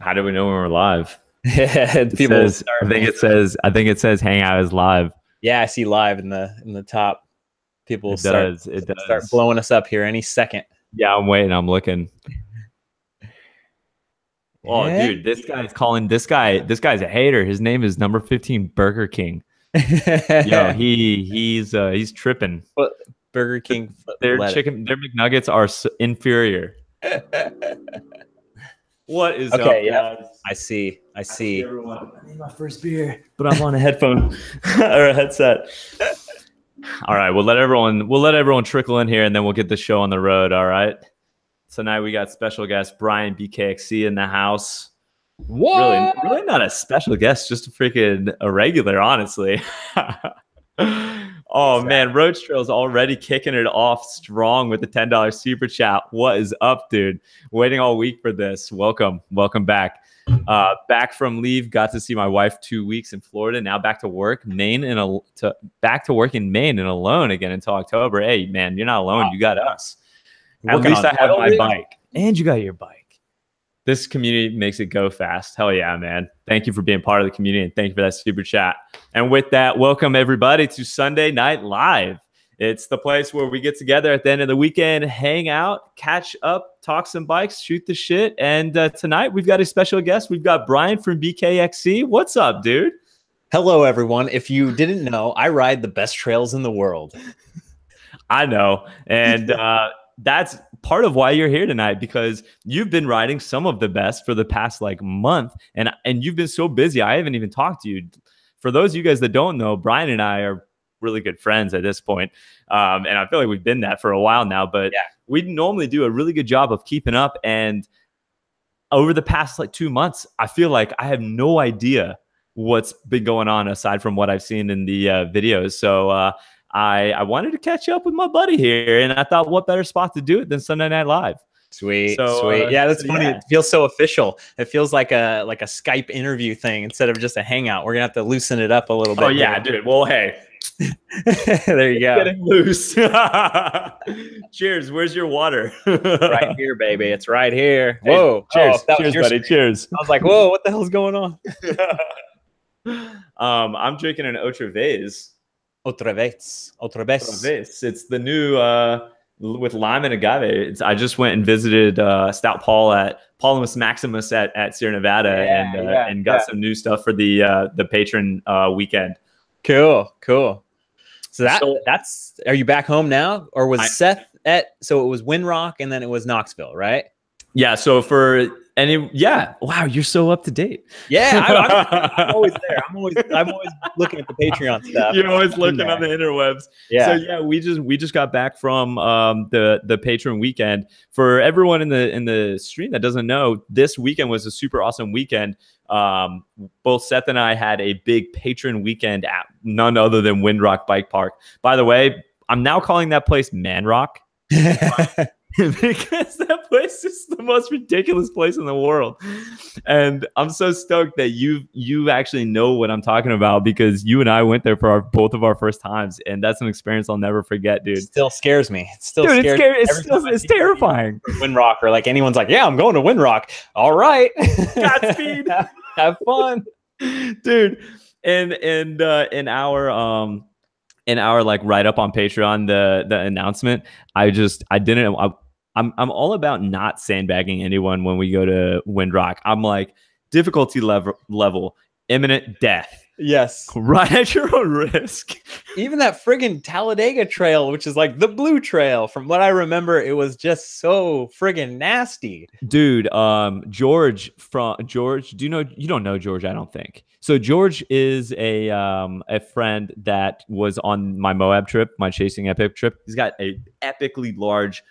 How do we know when we're live? It People says, start. I think it says Hangout is live. Yeah, I see live in the top. People It start does. It start does. blowing us up here any second. Yeah, I'm waiting. I'm looking. Oh, Yeah. dude, this guy's calling this guy's a hater. His name is number 15 Burger King. Yo, he's tripping. Burger King Their lettuce. their McNuggets are inferior. What is up, Okay, yeah. guys? I see. I see everyone. I need my first beer, but I'm on a headphone or a headset. All right, we'll let everyone trickle in here, and then we'll get the show on the road. All right. Tonight we got special guest Brian BKXC in the house. What? Really not a special guest, just a regular, honestly. Oh man, Roach Trail's already kicking it off strong with the $10 super chat. What is up, dude? Waiting all week for this. Welcome back. Back from leave, got to see my wife 2 weeks in Florida. Now back to work, back to work in Maine and alone again until October. Hey man, you're not alone. Wow. You got us. At least I have my bike, and you got your bike. This community makes it go fast. Hell yeah, man. Thank you for being part of the community, and thank you for that super chat. And with that, welcome everybody to Sunday Night Live. It's the place where we get together at the end of the weekend, hang out, catch up, talk some bikes, shoot the shit. And tonight we've got a special guest. We've got Brian from BKXC. What's up, dude? Hello, everyone. If you didn't know, I ride the best trails in the world. I know. And that's part of why you're here tonight, because you've been riding some of the best for the past month, and you've been so busy. I haven't even talked to you. For those of you guys that don't know, Brian and I are really good friends at this point. And I feel like we've been that for a while now, but yeah, we normally do a really good job of keeping up. And over the past 2 months, I feel like I have no idea what's been going on aside from what I've seen in the videos. So, I wanted to catch up with my buddy here, and I thought, what better spot to do it than Sunday Night Live? Sweet. Yeah, that's funny. Yeah. It feels so official. It feels like a Skype interview thing instead of just a hangout. We're gonna have to loosen it up a little bit. Oh yeah, dude. Well, hey, there you go. Getting loose. Cheers. Where's your water? Right here, baby. It's right here. Hey, whoa. Cheers. Cheers, buddy. Cheers. I was like, whoa, what the hell's going on? I'm drinking an Otra Vez. Otra vez. It's the new with lime and agave. I just went and visited Stout Paul at Paulus Maximus at Sierra Nevada, and got some new stuff for the patron weekend. Cool. So that's are you back home now, or was Seth so it was Windrock and then it was Knoxville, right? Yeah. So wow, you're so up to date. Yeah, I'm always there. I'm always looking at the Patreon stuff. You're always looking on the interwebs. Yeah. So yeah, we just got back from the patron weekend. For everyone in the stream that doesn't know, this weekend was a super awesome weekend. Both Seth and I had a big patron weekend at none other than Windrock Bike Park. By the way, I'm now calling that place Man Rock. Because that place is the most ridiculous place in the world, and I'm so stoked that you actually know what I'm talking about, because you and I went there for both of our first times, and that's an experience I'll never forget, dude. It still scares me. It's terrifying. Windrock, or anyone's like, yeah, I'm going to Windrock. All right, Godspeed. Have fun, dude. And in our write up on Patreon, the announcement, I'm all about not sandbagging anyone when we go to Windrock. I'm like, difficulty level, imminent death. Yes. Right at your own risk. Even that friggin' Talladega Trail, which is like the blue trail, from what I remember, it was just so friggin' nasty. Dude, George, do you know? You don't know George, I don't think. So George is a friend that was on my Moab trip, my Chasing Epic trip. He's got a epically large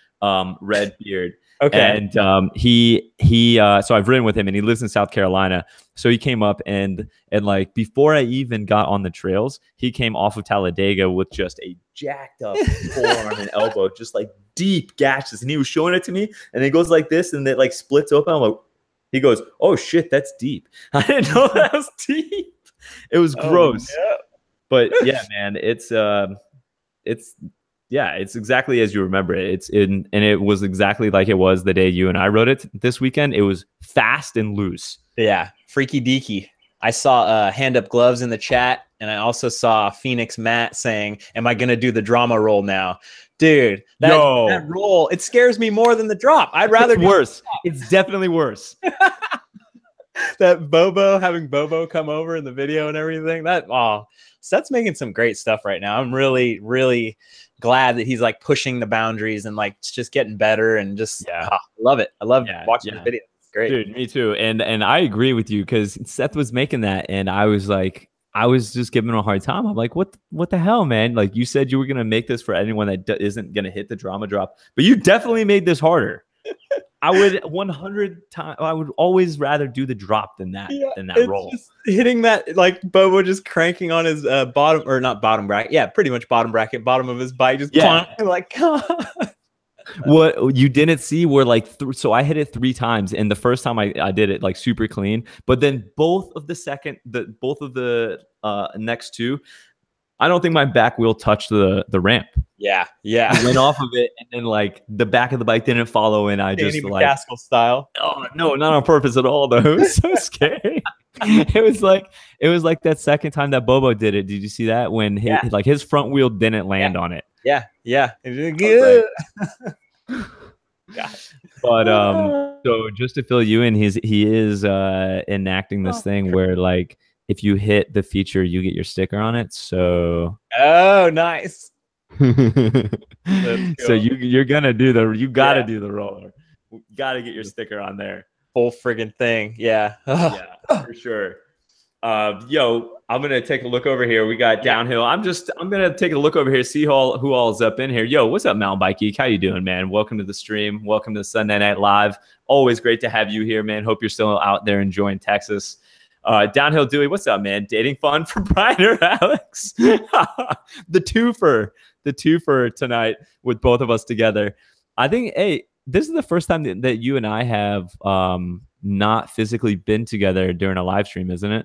red beard. Okay. And so I've ridden with him, and he lives in South Carolina. So he came up and before I even got on the trails, he came off of Talladega with just a jacked up forearm and elbow, just deep gashes. And he was showing it to me, and it goes like this, and it splits open. I'm like, he goes, "Oh shit, that's deep." I didn't know that was deep. It was gross. Yeah. But yeah, man, it's Yeah, it's exactly as you remember it. And it was exactly like it was the day you and I wrote it this weekend. It was fast and loose. Yeah, freaky deaky. I saw hand up gloves in the chat, and I also saw Phoenix Matt saying, "Am I gonna do the drama roll now?" Dude, that roll, it scares me more than the drop. I'd rather it's worse. It's definitely worse. That having Bobo come over in the video and everything. Seth's making some great stuff right now. I'm really, really glad that he's like pushing the boundaries and like just getting better and just love it. I love watching the video. It's great. Dude, me too. And I agree with you because Seth was making that and I was just giving him a hard time. I'm like, what the hell, man? Like you said you were gonna make this for anyone that isn't gonna hit the drama drop, but you definitely made this harder. I would 100 times. I would always rather do the drop than that roll. Just hitting that like Bobo just cranking on his bottom or not bottom bracket. Yeah, pretty much bottom bracket, bottom of his bike. Just like, come on. What you didn't see were like so I hit it 3 times, and the first time I did it like super clean, but then both of the next 2. I don't think my back wheel touched the ramp. Yeah. I went off of it, and then like the back of the bike didn't follow, and I just like McCaskill style. Oh no, not on purpose at all. Though it was so scary. It was like that second time that Bobo did it. Did you see that when his front wheel didn't land on it? Yeah. But so just to fill you in, he is enacting this thing where like if you hit the feature, you get your sticker on it. So nice. So you're gonna do do the roller. You gotta get your sticker on there. Full friggin' thing. Yeah. Yeah, for sure. Yo, I'm gonna take a look over here. We got downhill. I'm gonna take a look over here, see who all is up in here. Yo, what's up, Mountain Bike Geek? How you doing, man? Welcome to the stream. Welcome to Sunday Night Live. Always great to have you here, man. Hope you're still out there enjoying Texas. Downhill Dewey, what's up, man? Dating fun for Brian or Alex? The twofer tonight with both of us together. I think, hey, this is the first time that you and I have not physically been together during a live stream, isn't it?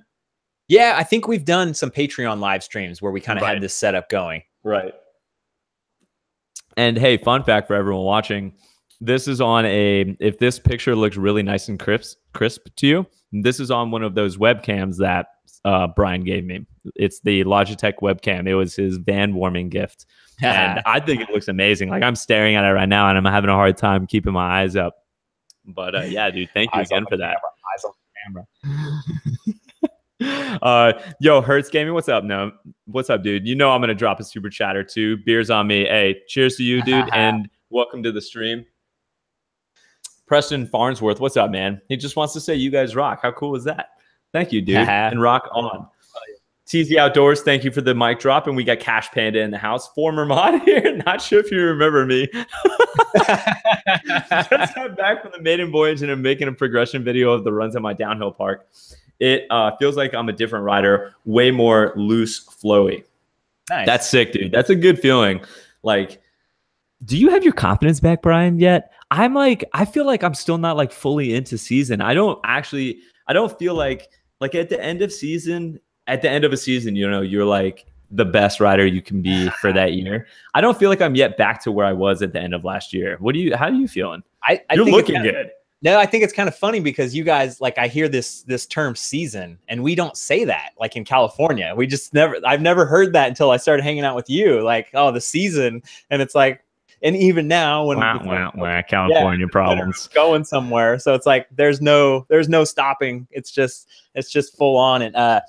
Yeah, I think we've done some Patreon live streams where we kind of had this setup going. Right. And hey, fun fact for everyone watching, this is on if this picture looks really nice and crisp to you, this is on one of those webcams that Brian gave me. It's the Logitech webcam. It was his van warming gift. And I think it looks amazing. Like I'm staring at it right now and I'm having a hard time keeping my eyes up. But yeah, dude, thank you again for that. Eyes on the camera. Yo, Hertz Gaming, what's up? No, what's up, dude? You know I'm gonna drop a super chat or 2. Beers on me. Hey, cheers to you, dude, and welcome to the stream. Preston Farnsworth, what's up, man? He just wants to say you guys rock. How cool is that? Thank you, dude. And rock on. TZ Outdoors, thank you for the mic drop. And we got Cash Panda in the house. Former mod here. Not sure if you remember me. Just got back from the maiden voyage and I'm making a progression video of the runs at my downhill park. It feels like I'm a different rider, way more loose, flowy. Nice. That's sick, dude. That's a good feeling. Like, do you have your confidence back, Brian, yet? I feel like I'm still not like fully into season. I don't feel like at the end of a season, you know, you're like the best rider you can be for that year. I don't feel like I'm yet back to where I was at the end of last year. How are you feeling? You're looking good. No, I think it's kind of funny because you guys, like, I hear this term season and we don't say that like in California. I've never heard that until I started hanging out with you. Like, oh, the season. And it's like, and even now when California problems going somewhere. So it's like, there's no stopping. It's just full on. And,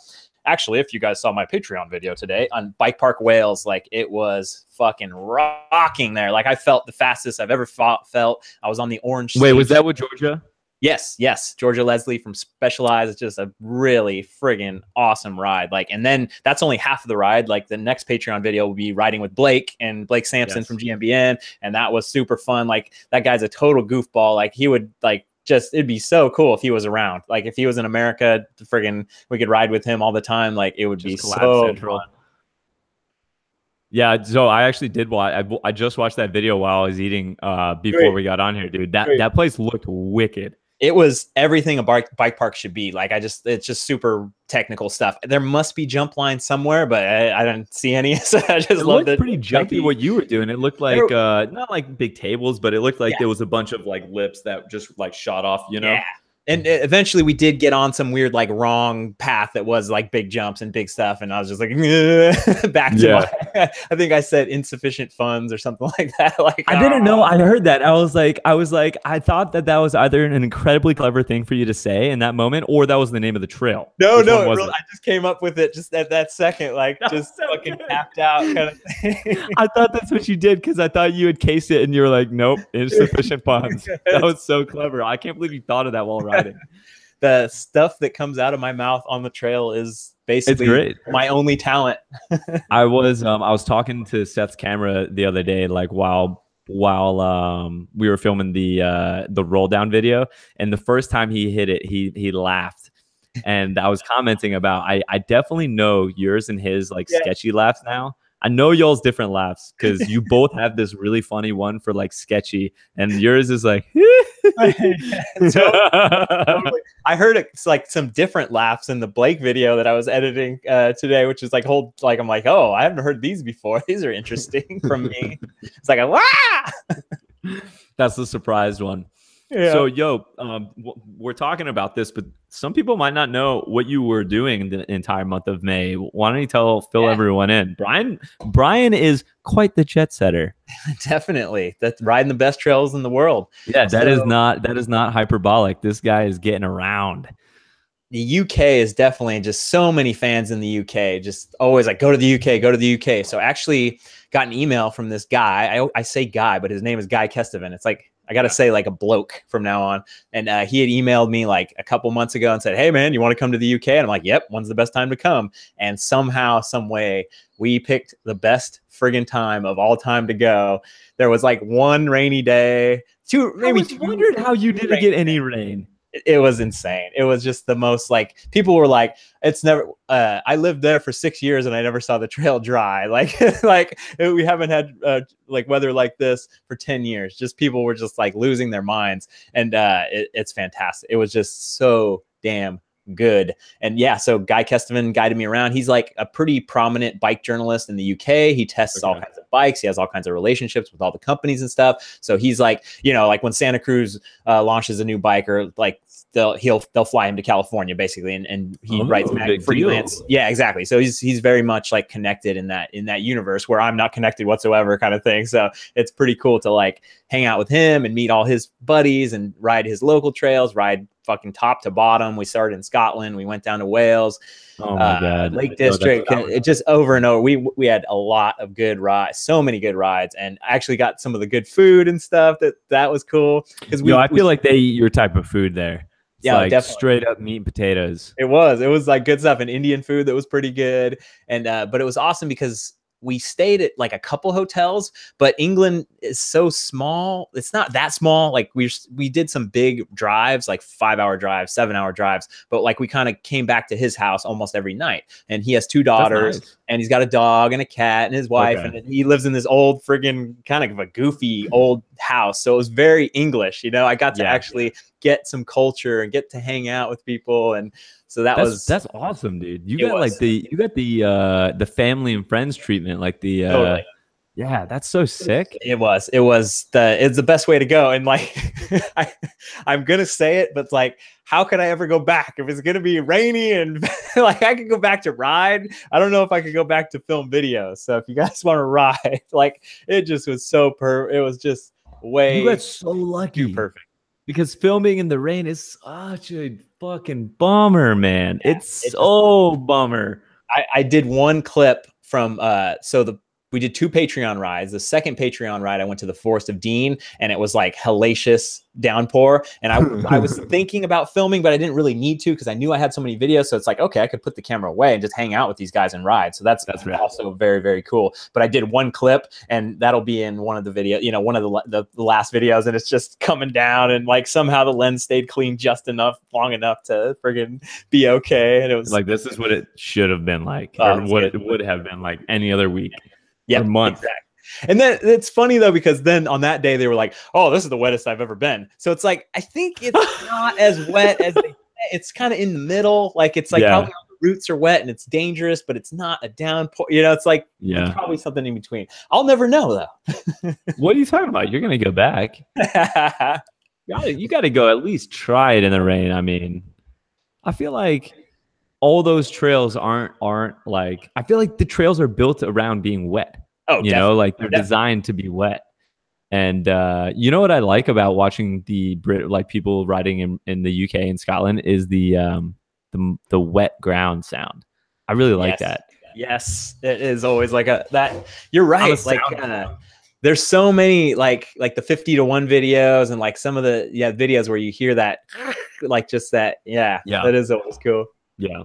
actually, if you guys saw my Patreon video today on Bike Park Wales, like it was fucking rocking there. Like I felt the fastest I've ever felt. I was on the orange. Wait, was that with Georgia? Yes. Georgia Leslie from Specialized. It's just a really friggin' awesome ride. Like, and then that's only half of the ride. Like the next Patreon video will be riding with Blake Sampson from GMBN. And that was super fun. Like that guy's a total goofball. Like he would it'd be so cool if he was around. Like if he was in America, we could ride with him all the time. Like it would be so fun. Yeah, so I actually did watch. I just watched that video while I was eating before we got on here, dude. That place looked wicked. It was everything a bike park should be. Like it's just super technical stuff. There must be jump lines somewhere, but I didn't see any. So I just loved it. Pretty jumpy what you were doing. It looked like not like big tables, but it looked like there was a bunch of like lips that just like shot off, you know? Yeah. And eventually we did get on some weird, like wrong path that was like big jumps and big stuff. And I was just like, back to my, I think I said insufficient funds or something like that. Like, I didn't know. I heard that. I was like, I thought that was either an incredibly clever thing for you to say in that moment, or that was the name of the trail. No, I just came up with it just at that second, like just so fucking tapped out kind of thing. I thought that's what you did because I thought you had cased it and you were like, nope, insufficient funds. That was so clever. I can't believe you thought of that while riding. The stuff that comes out of my mouth on the trail is basically my only talent. I was talking to Seth's camera the other day, like while we were filming the roll down video, and the first time he hit it, he laughed, and I was commenting about I definitely know yours and his like sketchy laughs now. I know y'all's different laughs because you both have this really funny one for like sketchy, and yours is like. I heard it's like some different laughs in the Blake video that I was editing today, which is like I'm like, oh, I haven't heard these before. These are interesting from me. It's like that's the surprised one. Yeah. So, we're talking about this, but some people might not know what you were doing the entire month of May. Why don't you fill everyone in? Brian is quite the jet setter. Definitely. That's riding the best trails in the world. Yeah, that is not hyperbolic. This guy is getting around. The UK is definitely just so many fans in the UK, just always like, go to the UK, go to the UK. So I actually got an email from this guy. I say guy, but his name is Guy Kestevan. It's like, I got to say like a bloke from now on. And he had emailed me like a couple months ago and said, hey man, you want to come to the UK? And I'm like, yep, when's the best time to come? And somehow, some way we picked the best friggin' time of all time to go. There was like one rainy day, maybe two. I wondered how you didn't get any rain. It was insane. It was just the most like people were like, it's never, I lived there for 6 years and I never saw the trail dry. Like, we haven't had like weather like this for 10 years. Just people were just like losing their minds. And it's fantastic. It was just so damn good. And yeah, so Guy Kestevan guided me around. He's like a pretty prominent bike journalist in the UK. He tests all kinds of bikes. He has all kinds of relationships with all the companies and stuff. So he's like, like when Santa Cruz launches a new bike, or like they'll fly him to California basically, and he writes freelance. Yeah, exactly. So he's very much like connected in that universe where I'm not connected whatsoever, kind of thing. So it's pretty cool to like hang out with him and meet all his buddies and ride his local trails, ride fucking top to bottom. We started in Scotland. We went down to Wales. Oh my God. Lake District. It just over and over. We had a lot of good rides, so many good rides, and I actually got some of the good food and stuff. That was cool. Because I feel like they eat your type of food there. It's like definitely. Straight up meat and potatoes. It was like good stuff, and Indian food that was pretty good. And but it was awesome because we stayed at like a couple hotels, but England is so small. It's not that small. Like we did some big drives, like 5-hour drives, 7-hour drives, but like we kind of came back to his house almost every night. And he has 2 daughters, and he's got a dog and a cat and his wife. And he lives in this old friggin' kind of a goofy old house. So it was very English, I got to actually get some culture and get to hang out with people. And so that's awesome, dude. You got the family and friends treatment, like the totally. Yeah, that's so sick. It's the best way to go. And like I'm gonna say it, but like, how could I ever go back if it's gonna be rainy and like I could go back to ride? I don't know if I could go back to film videos. So if you guys want to ride, like it just was so it was just way. You got so lucky. Too perfect. Because filming in the rain is such a fucking bummer, man. Yeah, it's so bummer. I did one clip from we did 2 Patreon rides. The second Patreon ride, I went to the Forest of Dean, and it was like hellacious downpour. And I was thinking about filming, but I didn't really need to because I knew I had so many videos. So it's like, okay, I could put the camera away and just hang out with these guys and ride. So that's also very, very cool. But I did one clip, and that'll be in one of the videos, one of the last videos, and it's just coming down, and like somehow the lens stayed clean just long enough to friggin' be okay. And it was like, this is what it should have been like, or what it would have been like any other week. Yeah, month. Exactly. And then it's funny though, because then on that day they were like, "Oh, this is the wettest I've ever been." So it's like, I think it's not as wet as it's kind of in the middle. Like it's like probably all the roots are wet and it's dangerous, but it's not a downpour. You know, it's like it's probably something in between. I'll never know though. What are you talking about? You're gonna go back. You got to go at least try it in the rain. I mean, I feel like all those trails aren't like, I feel like the trails are built around being wet. Oh, you know, like they're designed to be wet. And you know what I like about watching like people riding in the UK and Scotland is the wet ground sound. I really like that. Yes, it is always like that. You're right. Like there's so many like the 50-to-1 videos and like some of the videos where you hear that like just that. Yeah, that is always cool. Yeah.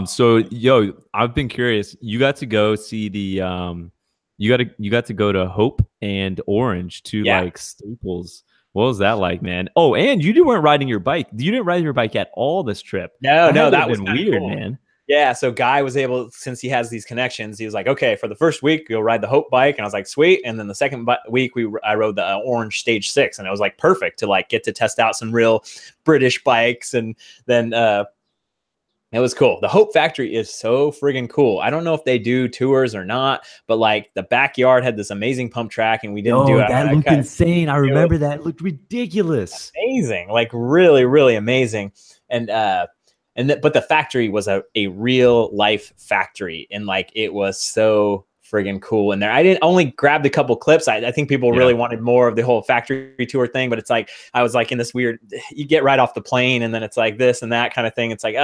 So yo, I've been curious. You got to go see the you got to go to Hope and Orange to like Staples. What was that like, man? Oh, and you weren't riding your bike. You didn't ride your bike at all this trip. No, that was weird, cool. Man. Yeah, so Guy was able, since he has these connections, he was like, okay, for the first week, you'll ride the Hope bike. And I was like, sweet. And then the second week, I rode the Orange Stage 6. And it was like perfect to like get to test out some real British bikes. And then it was cool. The Hope factory is so friggin' cool. I don't know if they do tours or not, but like the backyard had this amazing pump track and we didn't do it. That looked insane. I remember that. It looked ridiculous. Amazing. Like really, really amazing. But the factory was a real life factory, and like it was so friggin' cool in there. I didn't only grabbed a couple clips. I think people really wanted more of the whole factory tour thing, but it's like I was like in this weird, you get right off the plane and then it's like this and that kind of thing. It's like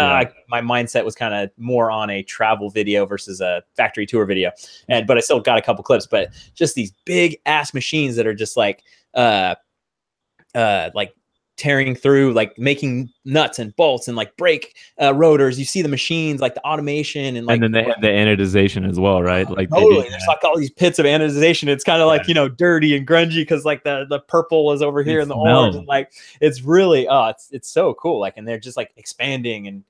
my mindset was kind of more on a travel video versus a factory tour video, but I still got a couple clips. But just these big ass machines that are just like tearing through, like making nuts and bolts and like brake rotors. You see the machines, like the automation and like, and then they have the anodization as well, right? Like totally. There's like all these pits of anodization. It's kind of like, you know, dirty and grungy because like the purple is over here and the orange, and like it's really it's so cool. Like, and they're just like expanding and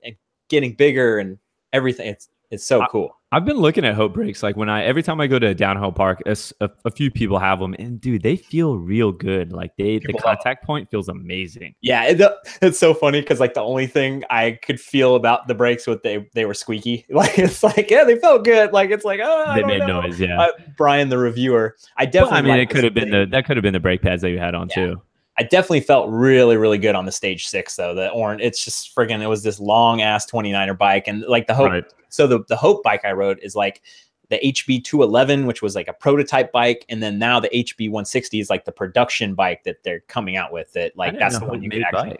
getting bigger and everything. It's so cool. I've been looking at Hope brakes. Like every time I go to a downhill park, a few people have them, and dude, they feel real good. Like the contact point feels amazing. Yeah, it's so funny because like the only thing I could feel about the brakes was they were squeaky. Like it's like they felt good. Like it's like they made noise. Yeah, Brian the reviewer. It could have been the brake pads that you had on too. I definitely felt really, really good on the Stage 6 though. The orange, it's just friggin', it was this long ass 29er bike, and like the Hope. Right. So the Hope bike I rode is like the HB 211, which was like a prototype bike, and then now the HB 160 is like the production bike that they're coming out with. It like that's the one you can actually buy.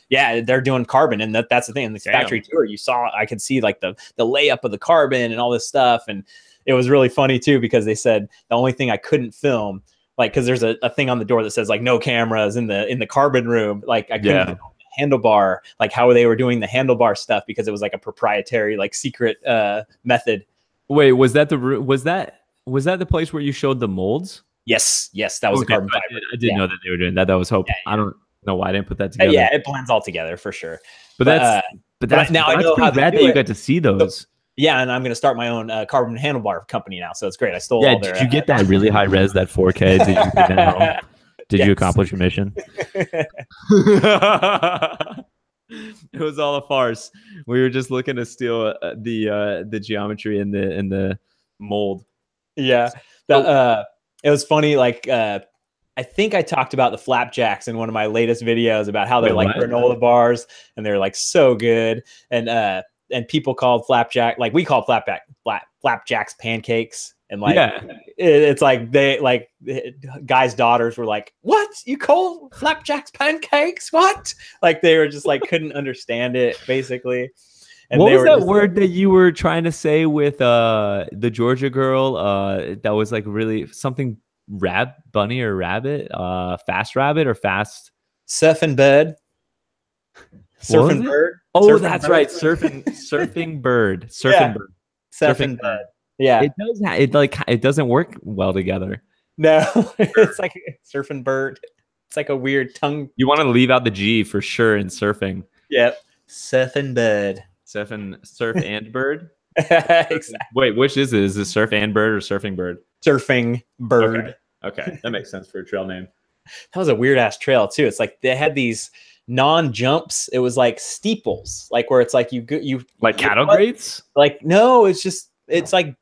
Yeah, they're doing carbon, and that's the thing. In the factory tour, I could see like the layup of the carbon and all this stuff, and it was really funny too because they said the only thing I couldn't film, like, because there's a thing on the door that says like no cameras in the carbon room. Like I couldn't film the handlebar, like how they were doing the handlebar stuff because it was like a proprietary, like secret method. Wait, was that the place where you showed the molds? Yes, that was a carbon fiber. I didn't know that they were doing that. That was Hope. I don't know why I didn't put that together. Yeah, it blends all together for sure. But that's now I know how rad that you got to see those. Yeah, and I'm going to start my own carbon handlebar company now, so it's great. I stole all their. Did you get that really high res, that 4K? Did you accomplish your mission? It was all a farce. We were just looking to steal the geometry in the mold. Yeah, it was funny. Like I think I talked about the flapjacks in one of my latest videos about how they're like granola bars and they're like so good, and people called flapjack, like we call flapjacks pancakes. And like, it's like guys' daughters were like, "What? You call flapjacks pancakes? What?" Like they were just like couldn't understand it basically. And what was that word that you were trying to say with the Georgia girl? That was like really something bunny or rabbit, fast rabbit or fast surfing bird. Surfing bird. Oh, surfing that's bird. Right. Surfing bird. Surfing bird. Yeah, it does. It doesn't work well together. No, it's like surfing bird. It's like a weird tongue. You want to leave out the G for sure in surfing. Yep, surfing bird. Surf and bird. Exactly. Wait, which is it? Is it surf and bird or surfing bird? surfing bird. Okay, that makes sense for a trail name. That was a weird ass trail too. It's like they had these non-jumps. It was like steeples, like where it's like you like cattle grades. Like no, it's like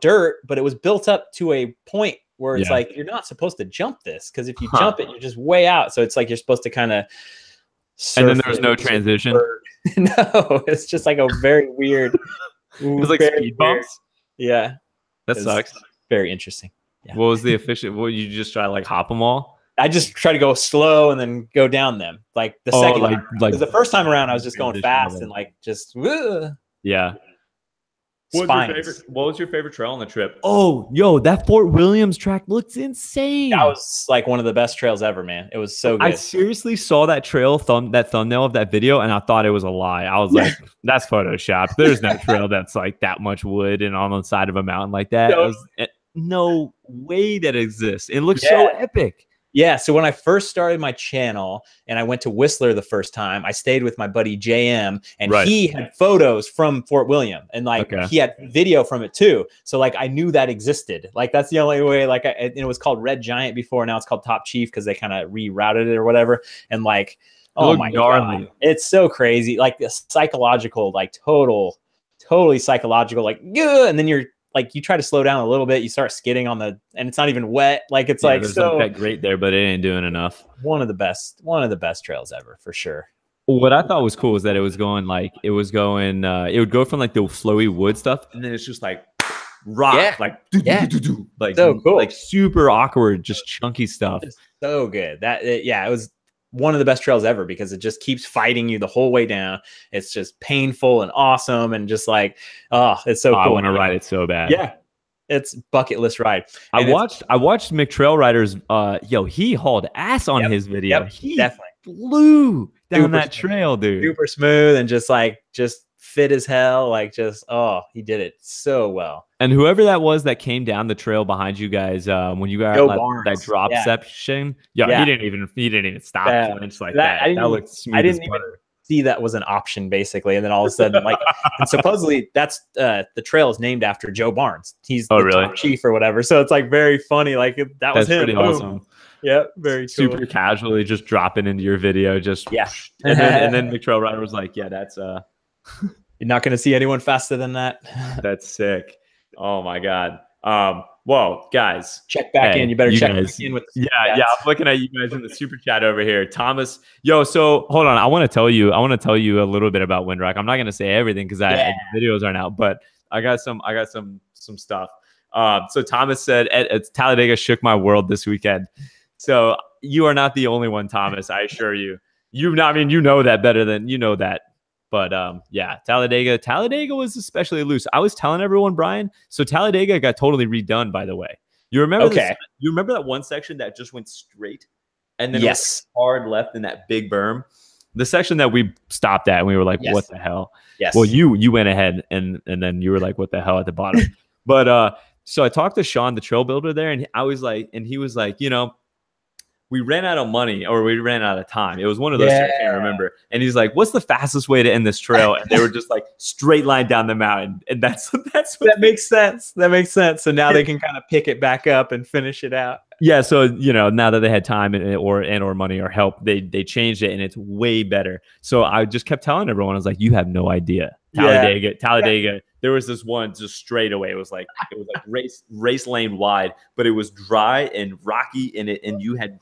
dirt, but it was built up to a point where it's like you're not supposed to jump this because if you jump it, you're just way out. So it's like you're supposed to kind of. And then there's no transition. No, it's just like a very weird. It was like speed bumps. Yeah, that sucks. Very interesting. Yeah. What was the efficient? What you just try to like hop them all? I just try to go slow and then go down them. Like the second, like the first time around, I was just going fast and like just. Yeah. What was your favorite trail on the trip? Oh, yo, that Fort Williams track looks insane. That was like one of the best trails ever, man. It was so good. I seriously saw that trail that thumbnail of that video, and I thought it was a lie. I was like, that's Photoshop. There's no trail that's like that much wood and on the side of a mountain like that. No way that exists. It looks so epic. Yeah. So when I first started my channel and I went to Whistler the first time, I stayed with my buddy JM and he had photos from Fort William and like he had video from it too. So like I knew that existed. Like that's the only way. Like it was called Red Giant before. Now it's called Top Chief because they kind of rerouted it or whatever. And like, oh my God, it's so crazy. Like the psychological, like totally psychological, like, and then you're like, you try to slow down a little bit, you start skidding on and it's not even wet. Like it's like, so that great there, but it ain't doing enough. One of the best trails ever for sure. What I thought was cool is that it would go from like the flowy wood stuff. And then it's just like rock, like so cool, like super awkward, just chunky stuff. It's so good it was one of the best trails ever because it just keeps fighting you the whole way down. It's just painful and awesome and just like, it's so cool. I want to ride it so bad. Yeah, it's bucket list ride. And I watched McTrail Riders. He hauled ass on his video. He definitely flew down that trail, dude. Super smooth and just fit as hell. Like he did it so well. And whoever that was that came down the trail behind you guys, when you got that drop section, he didn't even stop flinch like that. That looked smooth. I didn't even see that was an option basically. And then all of a sudden, like, and supposedly that's the trail is named after Joe Barnes. He's the top chief or whatever. So it's like very funny. Like that was him. Pretty awesome. Yeah, very cool. Super casually just dropping into your video, just and then McTrail Rider was like, that's you're not going to see anyone faster than that. That's sick. Oh my God. Whoa, guys, check back in. You better check back in with the I'm looking at you guys in the super chat over here. Thomas, so hold on. I want to tell you a little bit about Windrock. I'm not going to say everything because the videos aren't out, but I got some stuff. So Thomas said Talladega shook my world this weekend. So you are not the only one, Thomas. I assure you. You know that better than you know that. But Talladega was especially loose. I was telling everyone, Brian. So Talladega got totally redone, by the way. You remember you remember that one section that just went straight, and then it was hard left in that big berm. The section that we stopped at, and we were like, "What the hell?" Yes. Well, you went ahead, and then you were like, "What the hell?" at the bottom. But so I talked to Sean, the trail builder there, and he was like, we ran out of money or we ran out of time. It was one of those, I can't remember. And he's like, what's the fastest way to end this trail? And they were just like straight line down the mountain. And that's what that makes sense. That makes sense. So now they can kind of pick it back up and finish it out. Yeah. So, now that they had time or money or help, they changed it and it's way better. So I just kept telling everyone, I was like, you have no idea. Talladega. There was this one just straight away. It was like race lane wide, but it was dry and rocky in it, and you had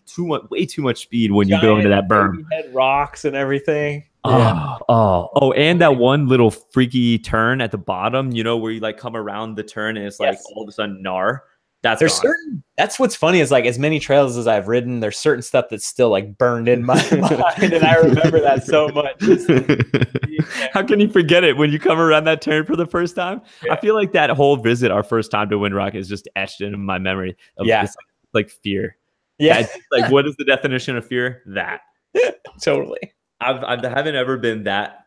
way too much speed when you go into that berm. Had rocks and everything. Oh, and that one little freaky turn at the bottom, where you like come around the turn and it's like all of a sudden gnar. That's what's funny is like as many trails as I've ridden, there's certain stuff that's still like burned in my mind, and I remember that so much. How can you forget it when you come around that turn for the first time? Yeah. I feel like that whole visit, our first time to Windrock, is just etched in my memory of this, like fear. Yeah, like what is the definition of fear? That totally. I haven't ever been that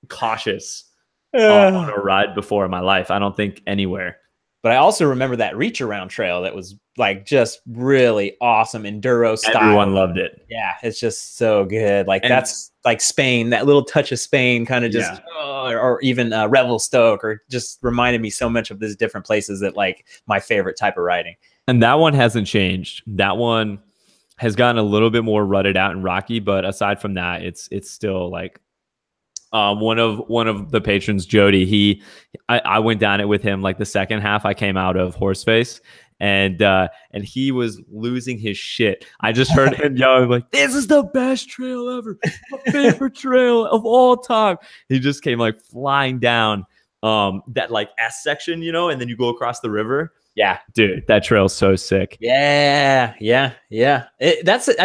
cautious on a ride before in my life. I don't think anywhere. But I also remember that reach around trail that was like just really awesome enduro style. Everyone loved it. Yeah, it's just so good. Like that's like Spain, that little touch of Spain kind of just, or even Revelstoke, or just reminded me so much of these different places that like my favorite type of riding. And that one hasn't changed. That one has gotten a little bit more rutted out and rocky, but aside from that, it's still like one of the patrons, Jody, I went down it with him like the second half. I came out of Horseface, and he was losing his shit. I just heard him yelling like, "This is the best trail ever, my favorite trail of all time." He just came like flying down that like S section, you know, and then you go across the river. Yeah, dude, that trail's so sick. Yeah. I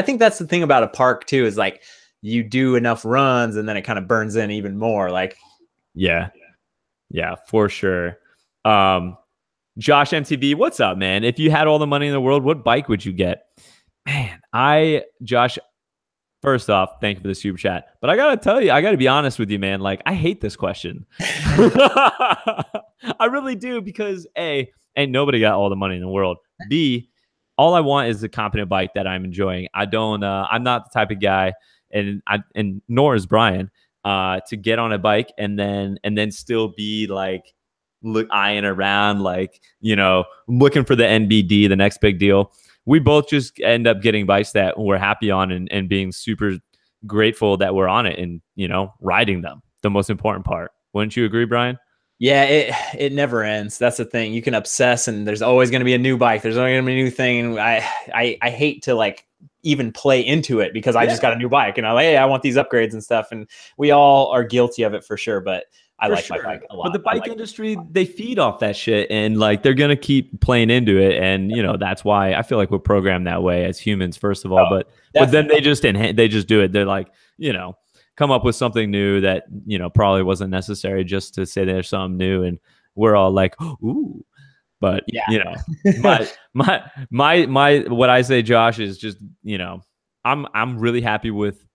think that's the thing about a park too, is like you do enough runs and then it kind of burns in even more. Like, yeah, for sure. Josh MTV, what's up, man? If you had all the money in the world, what bike would you get? Man, Josh, first off, thank you for the super chat. But I gotta tell you, I gotta be honest with you, man. Like, I hate this question. I really do, because A, ain't nobody got all the money in the world. B, all I want is a competent bike that I'm enjoying. I'm not the type of guy, and nor is Brian, to get on a bike and then still be like eyeing around, like, you know, looking for the NBD, the next big deal. We both just end up getting bikes that we're happy on and being super grateful that we're on it and, you know, riding them. The most important part. Wouldn't you agree, Brian? Yeah, it never ends. That's the thing. You can obsess, and there's always going to be a new bike. There's always going to be a new thing. And I hate to like even play into it, because I just got a new bike and I'm like, hey, I want these upgrades and stuff. And we all are guilty of it for sure. But I like my bike a lot. But the bike industry, they feed off that shit, and like they're gonna keep playing into it, and you know that's why I feel like we're programmed that way as humans, first of all. But then they just do it. They're like, you know, come up with something new that, you know, probably wasn't necessary, just to say there's something new, and we're all like, ooh. But you know, my what I say, Josh, is just, you know, I'm really happy with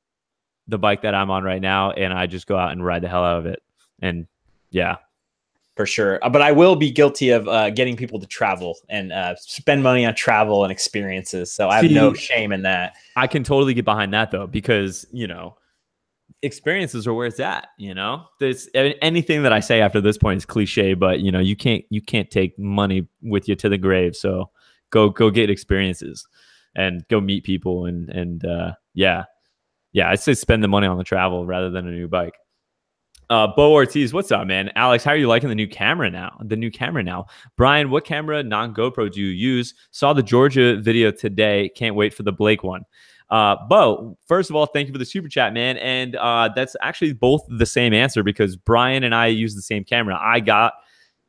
the bike that I'm on right now, and I just go out and ride the hell out of it. And yeah, for sure. But I will be guilty of getting people to travel and spend money on travel and experiences. So I have no shame in that. I can totally get behind that though, because, you know, experiences are where it's at. You know, there's anything that I say after this point is cliche, but you know, you can't take money with you to the grave. So go get experiences and go meet people. And yeah, I'd say spend the money on the travel rather than a new bike. Bo Ortiz, what's up, man? Alex, how are you liking the new camera now? Brian, what camera, non-GoPro, do you use? Saw the Georgia video today. Can't wait for the Blake one. Bo, first of all, thank you for the super chat, man. And that's actually both the same answer, because Brian and I use the same camera.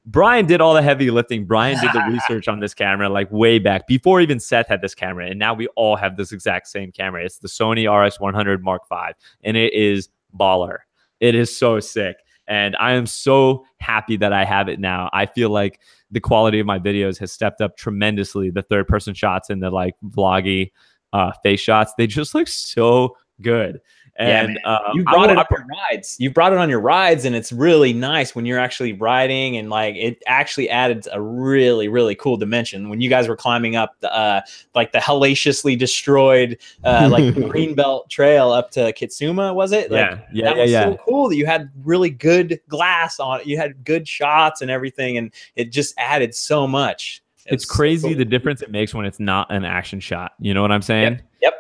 Brian did all the heavy lifting. Brian did the research on this camera like way back before even Seth had this camera. And now we all have this exact same camera. It's the Sony RX100 Mark V, and it is baller. It is so sick. And I am so happy that I have it now. I feel like the quality of my videos has stepped up tremendously. The third person shots and the like vloggy face shots, they just look so good. And you brought it on your rides. You brought it on your rides, and it's really nice when you're actually riding, and like it actually added a really, really cool dimension when you guys were climbing up the like the hellaciously destroyed like Greenbelt Trail up to Kitsuma, was it? Like, that was so cool that you had really good glass on it. You had good shots and everything, and it just added so much. It's crazy so cool. The difference it makes when it's not an action shot. You know what I'm saying? Yep.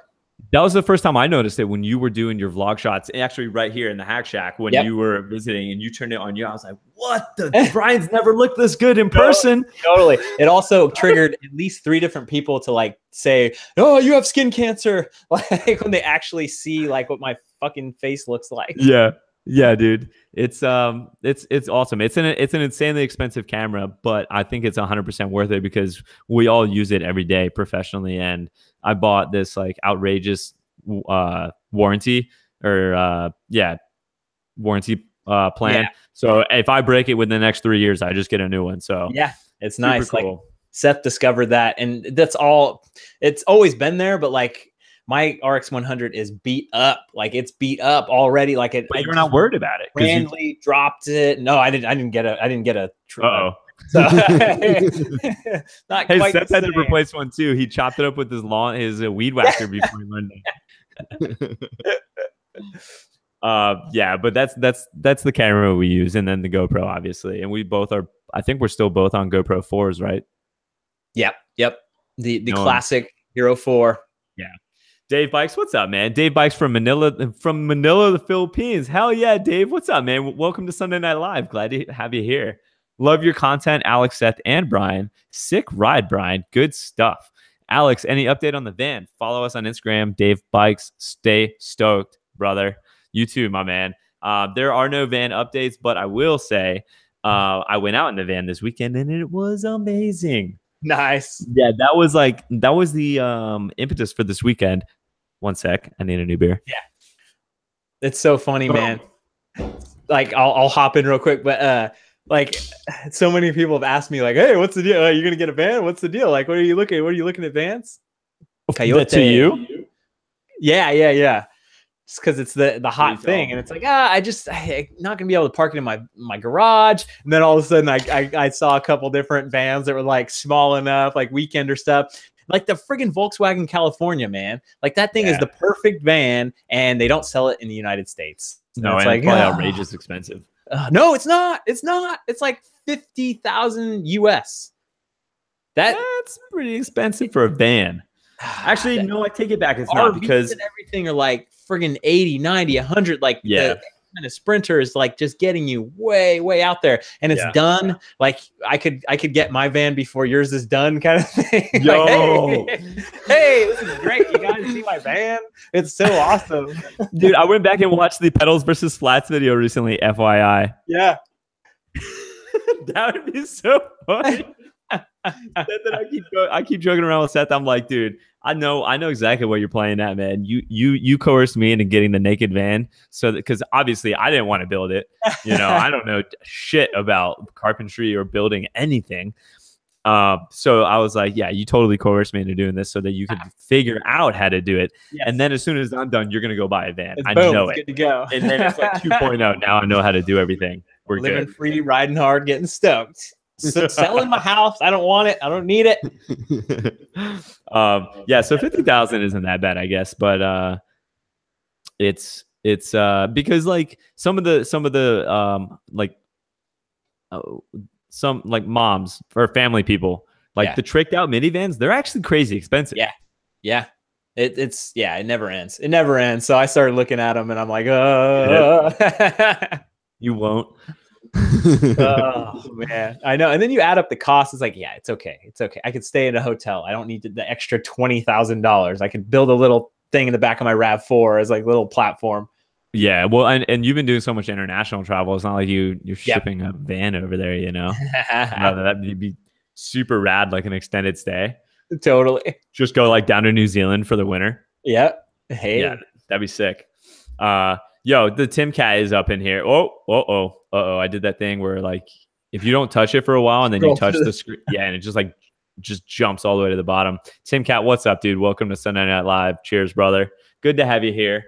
That was the first time I noticed it, when you were doing your vlog shots, actually right here in the Hack Shack when you were visiting and you turned it on you. I was like, what the? Brian's never looked this good in person. Totally. It also triggered at least 3 different people to like say, oh, you have skin cancer. Like when they actually see like what my fucking face looks like. Yeah, dude. It's awesome. It's an insanely expensive camera, but I think it's 100% worth it because we all use it every day professionally. And I bought this like outrageous warranty plan. Yeah. So if I break it within the next 3 years, I just get a new one. So yeah, it's nice. Cool. Like Seth discovered that, and that's all. It's always been there, but like my RX100 is beat up. Like it's beat up already. Like it. But you're not worried about it. Randomly dropped it. No, I didn't get a So not Hey, quite Seth the had to same. replace one too. He chopped it up with his weed whacker before he learned it. Yeah, but that's the camera we use, and then the GoPro, obviously. And we both are. I think we're still both on GoPro 4s, right? Yep. The classic Hero 4. Yeah. Dave Bikes, what's up, man? Dave Bikes from Manila, the Philippines. Hell yeah, Dave. What's up, man? Welcome to Sunday Night Live. Glad to have you here. Love your content, Alex, Seth, and Brian. Sick ride, Brian. Good stuff. Alex, any update on the van? Follow us on Instagram, Dave Bikes. Stay stoked, brother. You too, my man. There are no van updates, but I will say I went out in the van this weekend, and it was amazing. Nice. Yeah, that was the impetus for this weekend. One sec, I need a new beer. Yeah, it's so funny, man. Like I'll hop in real quick, but like so many people have asked me, like, "Hey, what's the deal? Are you gonna get a van? What's the deal? Like, what are you looking? What are you looking at vans?" Coyote. To you? Yeah. Just because it's the hot thing, and it's like, I'm not gonna be able to park it in my garage. And then all of a sudden, I saw a couple different vans that were like small enough, like weekender stuff, like the friggin' Volkswagen California, man. Like that thing is the perfect van, and they don't sell it in the United States. No, it's like probably outrageous expensive. No, it's not. It's not. It's like 50,000 US. That's pretty expensive for a van. Actually, no, I take it back. It's not, because everything are like friggin' 80, 90, 100. Like the kind of Sprinter is like just getting you way out there, and it's done. Like I could get my van before yours is done, kind of thing. Yo, like, hey, this is great. You guys see my van? It's so awesome, dude. I went back and watched the pedals versus flats video recently. FYI. Yeah, that would be so funny. I keep joking around with Seth. I'm like, dude, I know exactly what you're playing at, man. You coerced me into getting the naked van, so because obviously I didn't want to build it. You know, I don't know shit about carpentry or building anything. So I was like, yeah, you totally coerced me into doing this so that you could figure out how to do it. Yes. And then as soon as I'm done, you're gonna go buy a van. I know it. Good to go. And then it's like 2.0. Now I know how to do everything. We're living free, riding hard, getting stoked. Selling my house. I don't want it. I don't need it. Yeah, so 50,000 isn't that bad, I guess, but it's because like some moms or family people, like the tricked out minivans, they're actually crazy expensive. Yeah. It never ends. It never ends. So I started looking at them and I'm like, you won't. Oh man, I know. And then you add up the cost. It's like, yeah, it's okay. I could stay in a hotel. I don't need the extra $20,000. I could build a little thing in the back of my RAV4 as like little platform. Yeah, well, and you've been doing so much international travel. It's not like you're shipping a van over there, you know. That'd be super rad, like an extended stay. Totally. Just go like down to New Zealand for the winter. Yep. Hey. Yeah, that'd be sick. Yo, the Tim Cat is up in here. Oh. I did that thing where like if you don't touch it for a while and then you touch the screen, and it just jumps all the way to the bottom. Tim Cat, what's up, dude? Welcome to Sunday Night Live. Cheers, brother. Good to have you here.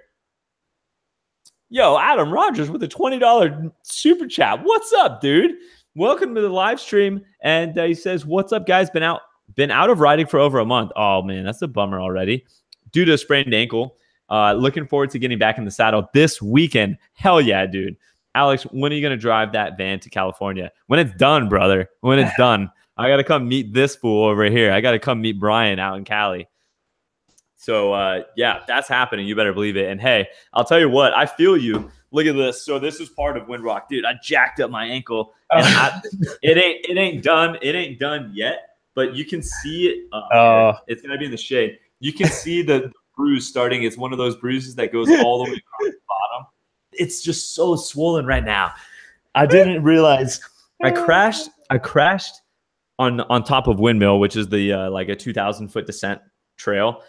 Yo, Adam Rogers with a $20 super chat. What's up, dude? Welcome to the live stream. And he says, "What's up, guys? Been out of riding for over a month." Oh man, that's a bummer already. Due to a sprained ankle. Looking forward to getting back in the saddle this weekend. Hell yeah, dude. Alex, when are you going to drive that van to California? When it's done, brother. When it's done. I got to come meet this fool over here. I got to come meet Brian out in Cali. So, yeah, that's happening. You better believe it. And, hey, I'll tell you what. I feel you. Look at this. So this is part of Windrock. Dude, I jacked up my ankle. And it ain't done. It ain't done yet. But you can see it. It's going to be in the shade. You can see the bruise starting. It's one of those bruises that goes all the way across the bottom. It's just so swollen right now. I didn't realize I crashed on top of Windmill, which is the like a 2,000-foot descent trail.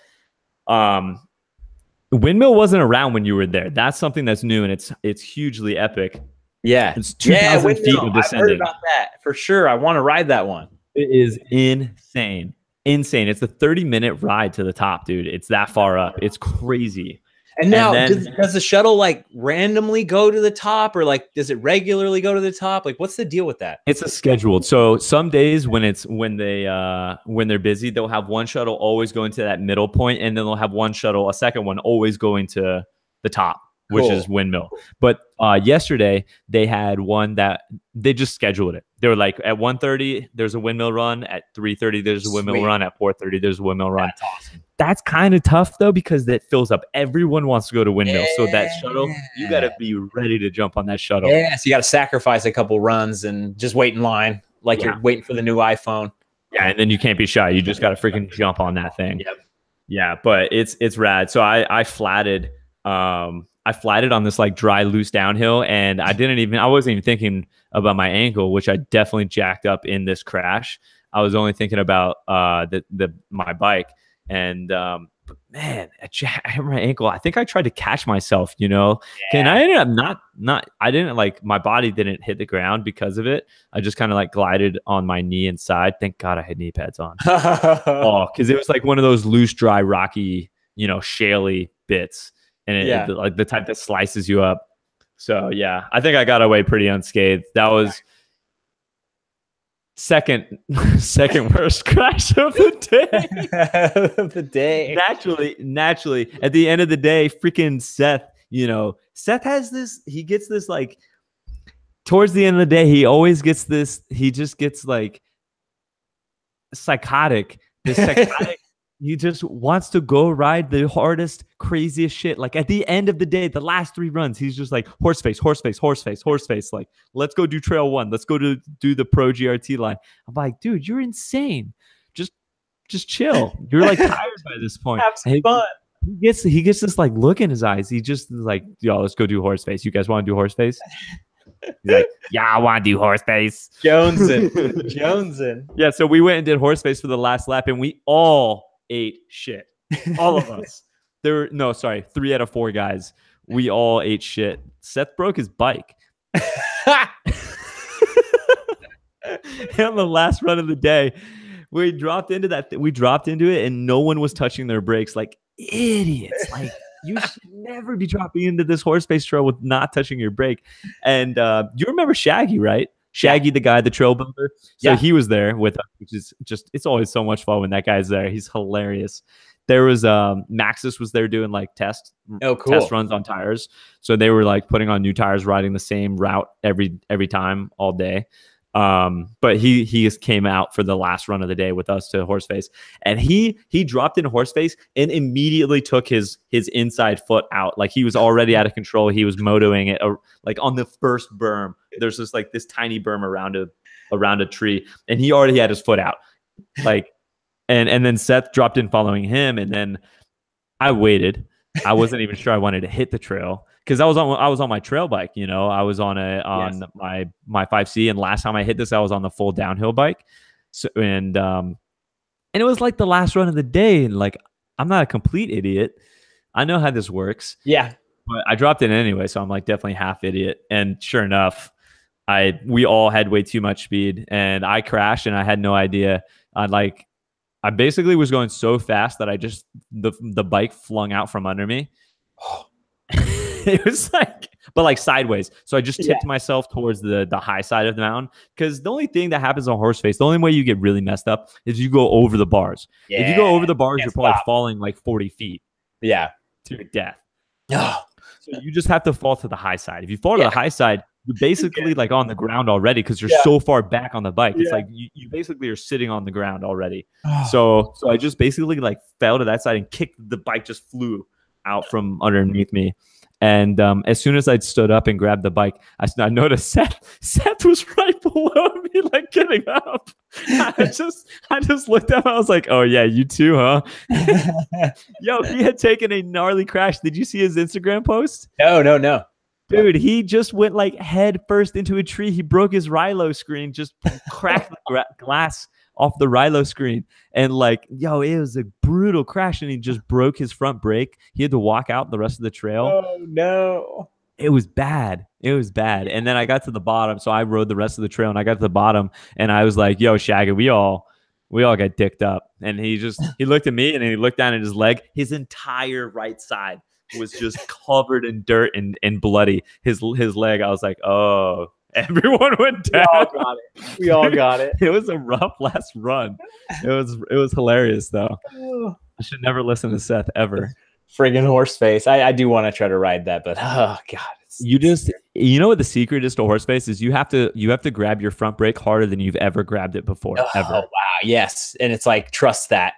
Windmill wasn't around when you were there. That's something that's new, and it's hugely epic. Yeah, it's 2,000 feet of descending. I've heard about that for sure. I want to ride that one. It is insane. It's a 30-minute ride to the top, dude. It's that far up. It's crazy. And now, then does the shuttle like randomly go to the top, or like does it regularly go to the top? Like, what's the deal with that? it's a scheduled. So some days when they're busy, they'll have one shuttle always going to that middle point, and then they'll have one shuttle, a second one, always going to the top, which is windmill. But yesterday they had one that they just scheduled it. They were like, at 1:30 there's a windmill run, at 3:30 there's a windmill run, at 4:30 there's a windmill run. That's awesome. That's kind of tough though, because that fills up. Everyone wants to go to windmill. So that shuttle, you got to be ready to jump on that shuttle. Yeah, so you got to sacrifice a couple runs and just wait in line like you're waiting for the new iPhone. Yeah, and then you can't be shy. You just got to freaking jump on that thing. Yep. Yeah, but it's rad. So I flatted on this like dry, loose downhill, and I wasn't even thinking about my ankle, which I definitely jacked up in this crash. I was only thinking about my bike, and but man, I hit my ankle. I think I tried to catch myself, and I ended up I didn't like, my body didn't hit the ground because of it. I just kind of like glided on my knee and side. Thank God I had knee pads on. Because it was like one of those loose, dry, rocky, shaly bits. And it like the type that slices you up. So yeah, I think I got away pretty unscathed. That was second worst crash of the day. Naturally, at the end of the day, freaking Seth has this. He gets this like towards the end of the day. He always gets this. He just gets like psychotic. This psychotic. He just wants to go ride the hardest, craziest shit. Like at the end of the day, the last 3 runs, he's just like horse face. Like, let's go do trail 1. Let's go to do the pro GRT line. I'm like, dude, you're insane. Just chill. You're like tired by this point. Have some fun. He gets this like look in his eyes. He just is like, yo, let's go do horse face. You guys want to do horse face? He's like, yeah, I want to do horse face. Jonesin. Yeah, so we went and did horse face for the last lap, and we all ate shit. All of us. 3 out of 4 guys. We all ate shit. Seth broke his bike. And on the last run of the day, we dropped into it, and no one was touching their brakes like idiots. Like, you should never be dropping into this horse face trail with not touching your brake. And you remember Shaggy, right? Shaggy, the guy, the trail builder. So he was there with us, which is just, it's always so much fun when that guy's there. He's hilarious. There was Maxis was there doing like test runs on tires. So they were like putting on new tires, riding the same route every time all day. But he just came out for the last run of the day with us to Horseface, and he dropped into Horseface and immediately took his inside foot out. Like, he was already out of control. He was motoing it like on the first berm. There's just like this tiny berm around a tree, and he already had his foot out. Like, and then Seth dropped in following him, and then I waited. I wasn't even sure I wanted to hit the trail, because I was on my trail bike, I was on my 5C, and last time I hit this, I was on the full downhill bike. So and it was like the last run of the day, and like, I'm not a complete idiot. I know how this works. Yeah. But I dropped in anyway, so I'm like definitely half idiot. And sure enough, we all had way too much speed, and I crashed, and I had no idea. I basically was going so fast that I just the bike flung out from under me. It was like, but like sideways. So I just tipped myself towards the high side of the mountain, because the only thing that happens on Horseface, the only way you get really messed up is you go over the bars. Yeah. If you go over the bars, you're probably falling like 40 feet. Yeah. To your death. So you just have to fall to the high side. If you fall to the high side, you're basically like on the ground already, because you're so far back on the bike. It's like you basically are sitting on the ground already. So I just basically like fell to that side and kicked. The bike just flew out from underneath me. And as soon as I stood up and grabbed the bike, I noticed Seth was right below me, like getting up. I just looked up. I was like, "Oh yeah, you too, huh?" Yo, he had taken a gnarly crash. Did you see his Instagram post? No. Dude, he just went like head first into a tree. He broke his Rilo screen, just cracked the glass off the Rilo screen. And like, yo, it was a brutal crash, and he just broke his front brake. He had to walk out the rest of the trail. Oh no. It was bad. And then I got to the bottom. So I rode the rest of the trail, and I got to the bottom, and I was like, yo, Shaggy, we all got dicked up. And he looked at me, and he looked down at his leg. His entire right side was just covered in dirt and bloody. His leg, I was like, oh, everyone went down. We all got it. We all got it. It was a rough last run. It was hilarious though. I should never listen to Seth ever. Friggin' horse face. I do want to try to ride that, but oh god. You know what the secret is to horse face is you have to grab your front brake harder than you've ever grabbed it before. Ever. Wow, yes. And it's like trust that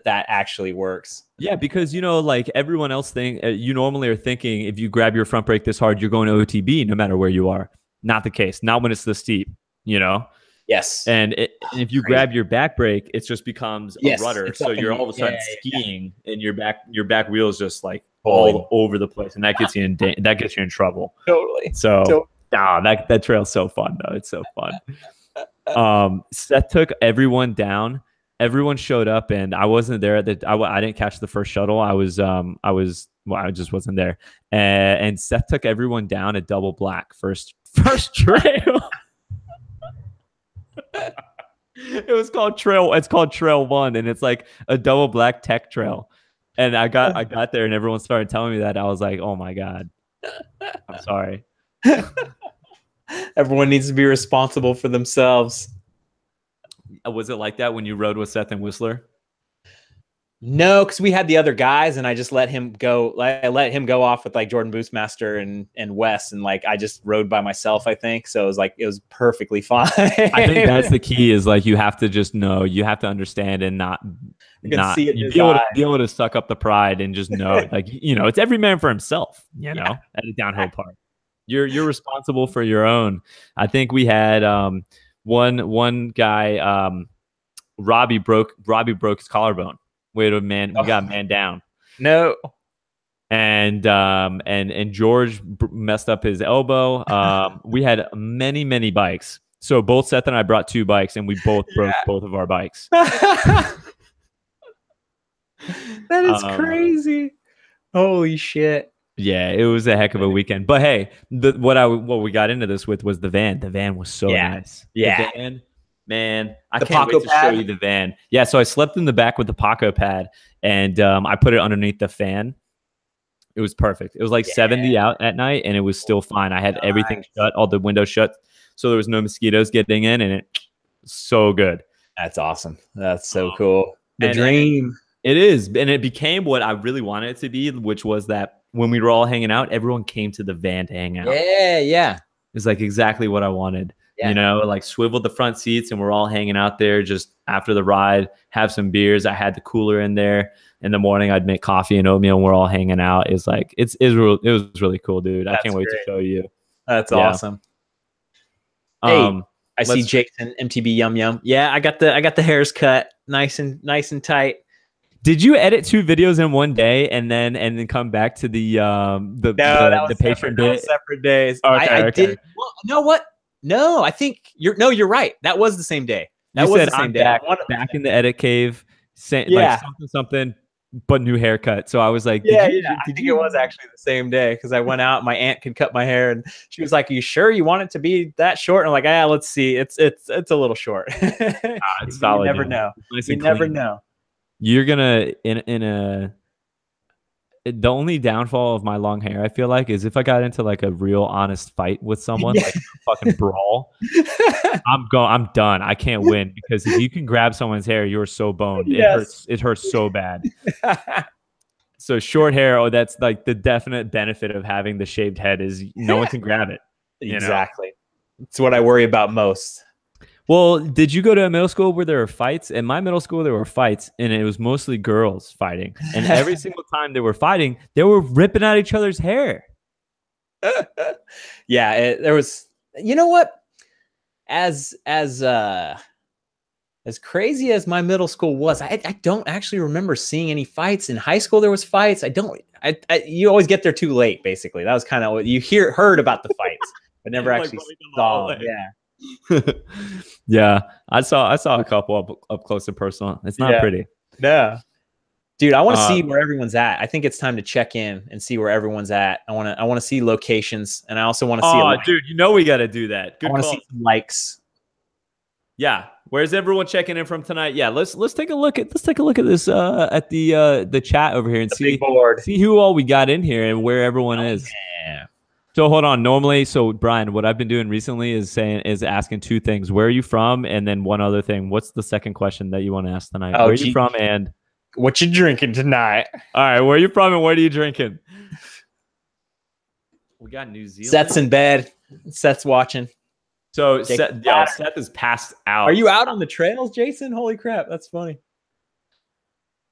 actually works. Yeah, because like everyone else you normally are thinking if you grab your front brake this hard, you're going to OTB no matter where you are. Not the case. Not when it's this steep, Yes. And if you grab your back brake, it just becomes a rudder. So you're all of a sudden skiing, and your back wheel is just like all over the place, and that gets you in trouble. Totally. So that trail's so fun though. It's so fun. Seth took everyone down. Everyone showed up, and I wasn't there I didn't catch the first shuttle. I just wasn't there. And Seth took everyone down at double black first trail. It's called Trail 1, and it's like a double black tech trail. And I got there, and everyone started telling me that. I was like, oh my god, I'm sorry. Everyone needs to be responsible for themselves. Was it like that when you rode with Seth and Whistler? No, because we had the other guys, and I just let him go. I let him go off with like Jordan Boostmaster and Wes, and like I just rode by myself. I think so. It was perfectly fine. I think that's the key. Is like you have to just know. You have to understand and not see it. Be able to suck up the pride and just know. Like it's every man for himself. At a downhill part, you're responsible for your own. I think we had one guy. Robbie broke his collarbone. We got man down. No. And George messed up his elbow. We had many bikes. So both Seth and I brought 2 bikes, and we both broke both of our bikes. That is crazy. Holy shit. Yeah, it was a heck of a weekend. But hey, what we got into this with was the van. The van was so nice. Yeah. The van, man, I can't wait to show you the van. Yeah, so I slept in the back with the Paco pad, and I put it underneath the fan. It was perfect. It was like 70 out at night, and it was still fine. I had everything shut, all the windows shut, so there was no mosquitoes getting in, and it was so good. That's awesome. That's so cool. The dream. It is, and it became what I really wanted it to be, which was that when we were all hanging out, everyone came to the van to hang out. Yeah. It's like exactly what I wanted. Yeah. Like swiveled the front seats, and we're all hanging out there just after the ride, have some beers. I had the cooler in there. In the morning, I'd make coffee and oatmeal, and we're all hanging out. It's like it was really cool, dude. I can't wait to show you. That's awesome. Hey, I see Jason MTB Yum Yum. Yeah, I got the hairs cut nice and tight. Did you edit 2 videos in one day and then come back to the patron bit? Separate days. Okay, I did. Well, you know what? No, I think you're right. That was the same day. That was the same day. Back in the edit cave, like something, but new haircut. So I was like, I think it was actually the same day because I went out. My aunt could cut my hair, and she was like, "Are you sure you want it to be that short?" And I'm like, let's see. It's a little short. It's solid. You never know. You never know. You're gonna the only downfall of my long hair, I feel like, is if I got into like a real honest fight with someone, like a fucking brawl, I'm done. I can't win because if you can grab someone's hair, you're so boned. It hurts so bad. So short hair, that's like the definite benefit of having the shaved head is no one can grab it. Exactly. It's what I worry about most. Well, did you go to a middle school where there were fights? In my middle school, there were fights, and it was mostly girls fighting. And every single time they were fighting, they were ripping out each other's hair. There was. You know what? As crazy as my middle school was, I don't actually remember seeing any fights. In high school, there was fights. You always get there too late. Basically, that was kind of what you heard about the fights, but never actually saw them. Yeah. Yeah, I saw a couple up close and personal. It's not pretty. Yeah, dude, I want to see where everyone's at. I think it's time to check in and see where everyone's at. I want to see locations, and I also want to see. Dude, we got to do that. Good. I want to see some likes. Yeah. Where's everyone checking in from tonight? Yeah, let's take a look at this at the chat over here and The big board. see who all we got in here and where everyone is. Yeah. So hold on. Normally, so Brian, what I've been doing recently is asking two things. Where are you from? And then one other thing. What's the second question that you want to ask tonight? Oh, where are you from and what you drinking tonight? All right, where are you from and what are you drinking? We got New Zealand. Seth's in bed. Seth's watching. So Seth is passed out. Are you out on the trails, Jason? Holy crap, that's funny.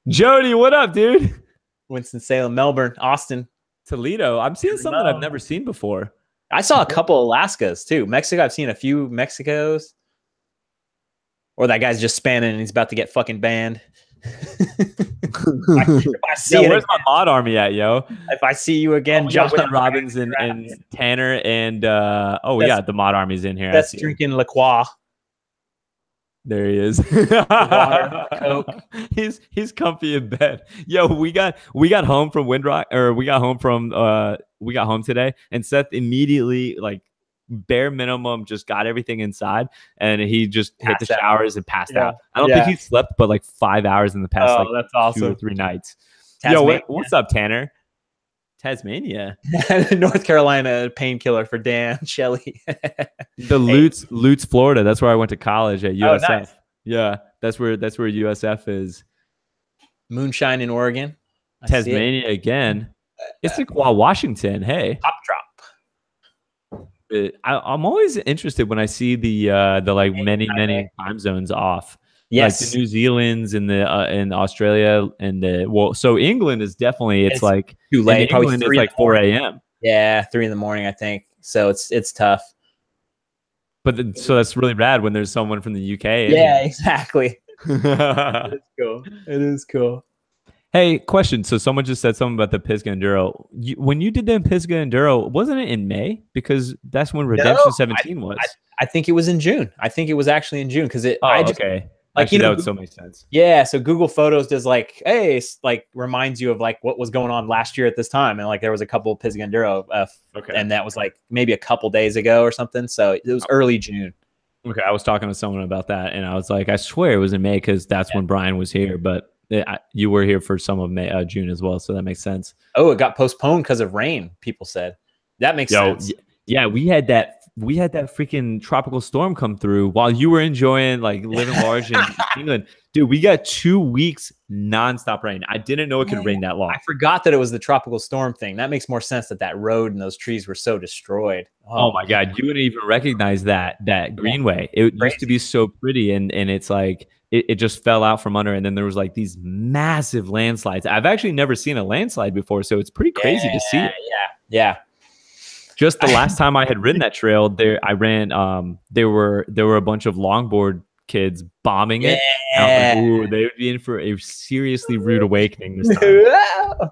Jody, what up, dude? Winston-Salem, Melbourne, Austin, Toledo. I'm seeing something I've never seen before. I saw a couple Alaskas too. Mexico, I've seen a few Mexicos. Or that guy's just spanning and he's about to get fucking banned. Where's my mod army at, yo? If I see you again, John Robbins and Tanner and the mod army's in here. That's drinking La Croix. There he is. Water, Coke. He's comfy in bed. Yo, we got home from Windrock, or we got home today, and Seth immediately, like, bare minimum, just got everything inside, and he just hit the showers and passed out. I don't think he slept but like 5 hours in the past that's awesome. 2 or 3 nights. Yo, what's up, Tanner? Tasmania. North Carolina painkiller for Dan Shelley. The Lutz, Florida. That's where I went to college at USF. Oh, nice. Yeah, that's where USF is. Moonshine in Oregon. Tasmania again. It's like Washington. Hey. Pop drop. I'm always interested when I see the like many time zones off. Yes, like the New Zealand's and the in Australia and so England is definitely it's like too late. Probably it's like 4 a.m. Yeah, 3 in the morning, I think. So it's tough. But so that's really rad when there's someone from the UK. Yeah, exactly. It's cool. It is cool. Hey, question. So someone just said something about the Pisgah Enduro. When you did the Pisgah Enduro, wasn't it in May? Because that's when Redemption 17 was. I think it was in June. I think it was actually in June because it. Okay. Like, actually, that would so make sense. Yeah. So Google Photos does like, hey, like reminds you of like what was going on last year at this time, and like there was a couple of Pisgah Enduro, and that was like maybe a couple days ago or something. So it was early June. Okay, I was talking to someone about that, and I was like, I swear it was in May because that's when Brian was here, but. You were here for some of May, June as well, so that makes sense. Oh, it got postponed because of rain. People said that makes sense. Yeah, we had that freaking tropical storm come through while you were enjoying like living large in England, dude. We got 2 weeks nonstop rain. I didn't know it could rain that long. I forgot that it was the tropical storm thing. That makes more sense that road and those trees were so destroyed. Oh my God, you wouldn't even recognize that greenway. It used to be so pretty, and it's like. It just fell out from under, and then there was like these massive landslides. I've actually never seen a landslide before, so it's pretty crazy to see it. Yeah. Just the last time I had ridden that trail, there were a bunch of longboard kids bombing it. Yeah. Like, ooh, they would be in for a seriously rude awakening this time.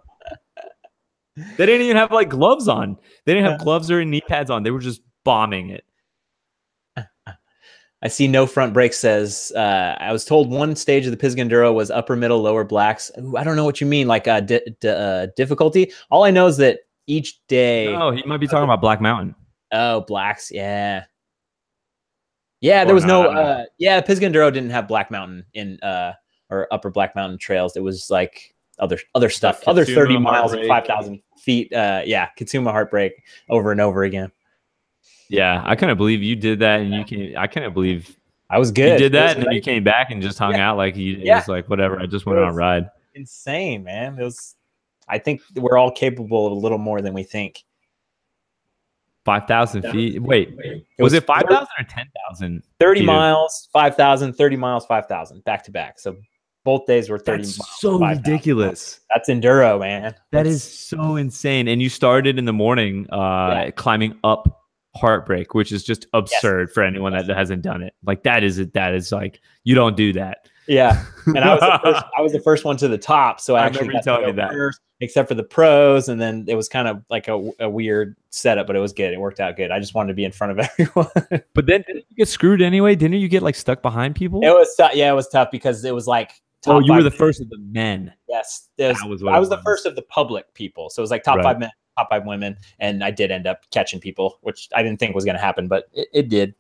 They didn't even have like gloves on. They didn't have gloves or knee pads on. They were just bombing it. I see No Front Brake says, I was told one stage of the Pisgah Enduro was upper, middle, lower blacks. Ooh, I don't know what you mean, like difficulty. All I know is that each day. Oh, he might be talking about Black Mountain. Oh, blacks. Yeah. Yeah, there was no. Pisgah Enduro didn't have Black Mountain in or upper Black Mountain trails. It was like other stuff, other 30 miles and 5,000 feet. Katsuma Heartbreak over and over again. Yeah, I couldn't believe you did that, and I couldn't believe I was good. You did that, and then you came back and just hung out like it was like whatever. I just went on a ride. Insane, man. It was. I think we're all capable of a little more than we think. 5,000 feet. Wait, was it 5,000 or 10,000? 30 miles, 5,000. 30 miles, 5,000, back to back. So both days were 30 That's miles. So ridiculous. That's enduro, man. That is so insane. And you started in the morning, climbing up Heartbreak, which is just absurd for anyone that hasn't done it. Like that is like you don't do that. Yeah, and I was the first one to the top, so I actually got to go first, except for the pros, and then it was kind of like a weird setup, but it was good. It worked out good. I just wanted to be in front of everyone. But then didn't you get screwed anyway? Didn't you get like stuck behind people? It was tough. Yeah, it was tough because it was like. Oh, you were the first of the men. Yes, I was the first of the public people, so it was like top 5 men. Top 5 women, and I did end up catching people, which I didn't think was going to happen, but it did.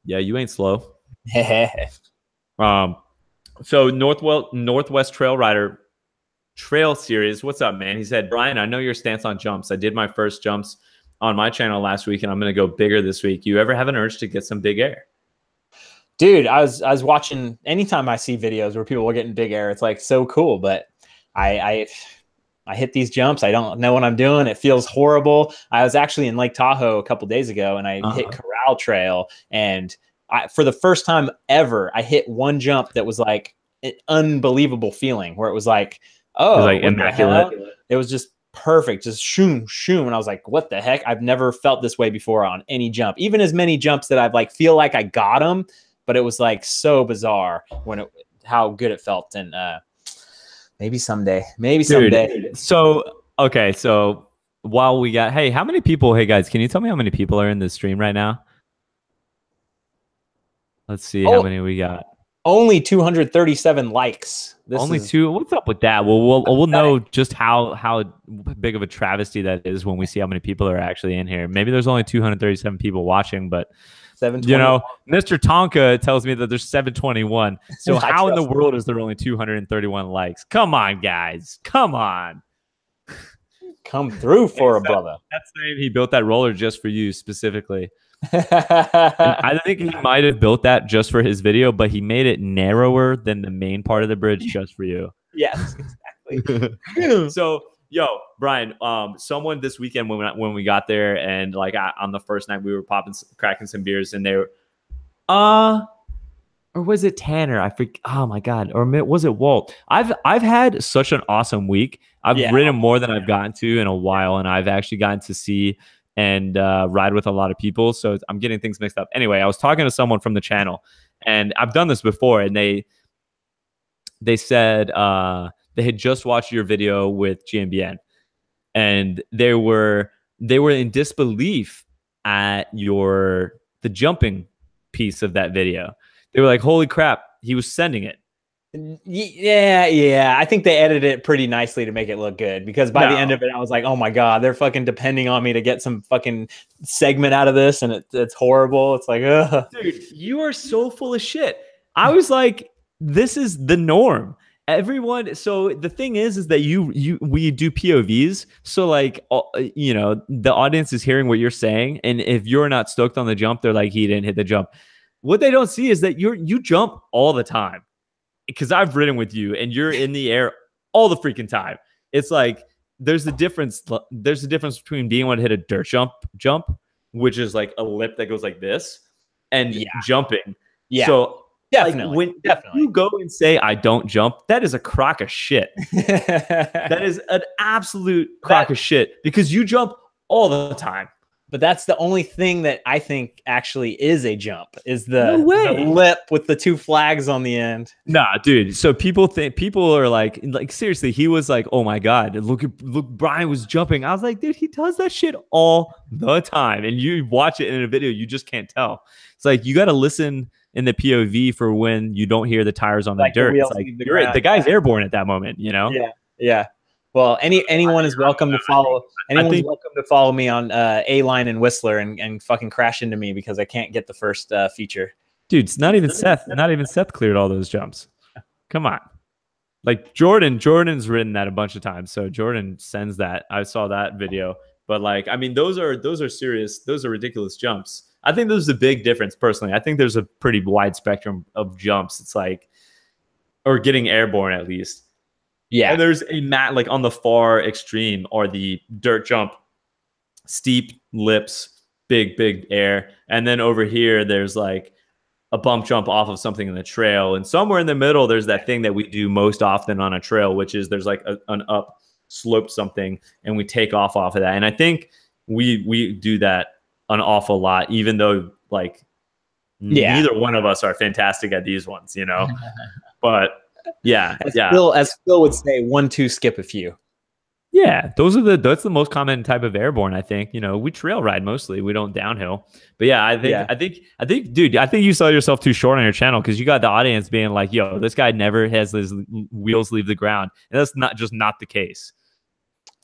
Yeah, you ain't slow. So Northwest Trail Rider Trail Series. What's up, man? He said, Brian, I know your stance on jumps. I did my first jumps on my channel last week, and I'm going to go bigger this week. You ever have an urge to get some big air? Dude, I was watching. Anytime I see videos where people are getting big air, it's like so cool. But I hit these jumps. I don't know what I'm doing. It feels horrible. I was actually in Lake Tahoe a couple days ago, and I hit Corral Trail, and for the first time ever, I hit one jump that was like an unbelievable feeling, where it was like, oh, it was like immaculate. It was just perfect, just shoom, shoom. And I was like, what the heck? I've never felt this way before on any jump, even as many jumps that I've like feel like I got them, but it was like so bizarre how good it felt. And maybe someday. So, okay. So while we got, hey, hey guys, can you tell me how many people are in this stream right now? Let's see how many we got. Only 237 likes. Two. What's up with that? Well, we'll know just how big of a travesty that is when we see how many people are actually in here. Maybe there's only 237 people watching, but Mr. Tonka tells me that there's 721. So how in the world is there only 231 likes? Come on, guys. Come on. Come through for a brother. That's saying he built that roller just for you specifically. I think he might have built that just for his video, but he made it narrower than the main part of the bridge just for you. Yes, exactly. So, yo, Brian, someone this weekend when we got there, and like on the first night we were cracking some beers, and they were, or was it Tanner? I forget. Oh my god, or was it Walt? I've had such an awesome week. I've ridden more than I've gotten to in a while, and I've actually gotten to see and ride with a lot of people. So I'm getting things mixed up. Anyway, I was talking to someone from the channel, and I've done this before, and they said they had just watched your video with GMBN, and they were in disbelief at the jumping piece of that video. They were like, holy crap, he was sending it. Yeah. I think they edited it pretty nicely to make it look good, because by the end of it, I was like, oh my God, they're fucking depending on me to get some fucking segment out of this. And it's horrible. It's like, ugh. Dude, you are so full of shit. I was like, this is the norm. Everyone. So the thing is that we do POVs. So like, you know, the audience is hearing what you're saying. And if you're not stoked on the jump, they're like, he didn't hit the jump. What they don't see is that you jump all the time. Because I've ridden with you and you're in the air all the freaking time. It's like there's a difference. There's a difference between being able to hit a dirt jump, which is like a lip that goes like this, and jumping. Yeah. So definitely, like, when you go and say I don't jump, that is a crock of shit. That is an absolute crock of shit, because you jump all the time. But that's the only thing that I think actually is a jump, is the lip with the two flags on the end. Nah, dude. So people are like seriously, he was like, oh my God, look, Brian was jumping. I was like, dude, he does that shit all the time. And you watch it in a video, you just can't tell. It's like, you got to listen in the POV for when you don't hear the tires on the dirt. It's like the guy's airborne at that moment, you know? Yeah. Well, anyone is welcome to follow. Anyone's welcome to follow me on A-Line and Whistler and fucking crash into me because I can't get the first feature. Dude, it's not even Seth. Not even Seth cleared all those jumps. Come on. Like Jordan's ridden that a bunch of times. So Jordan sends that. I saw that video. But like, I mean, those are serious. Those are ridiculous jumps. I think there's a big difference personally. I think there's a pretty wide spectrum of jumps. It's like, or getting airborne at least. Yeah. And there's a mat like on the far extreme or the dirt jump, steep lips, big air. And then over here, there's like a bump jump off of something in the trail. And somewhere in the middle, there's that thing that we do most often on a trail, which is there's like an up slope something, and we take off of that. And I think we do that an awful lot, even though like neither one of us are fantastic at these ones, you know, but as Phil would say, 1-2 skip a few. Yeah, that's the most common type of airborne, I think. You know, we trail ride mostly. We don't downhill. But yeah, I think, dude, I think you sell yourself too short on your channel, because you got the audience being like, yo, this guy never has his wheels leave the ground. And that's not the case.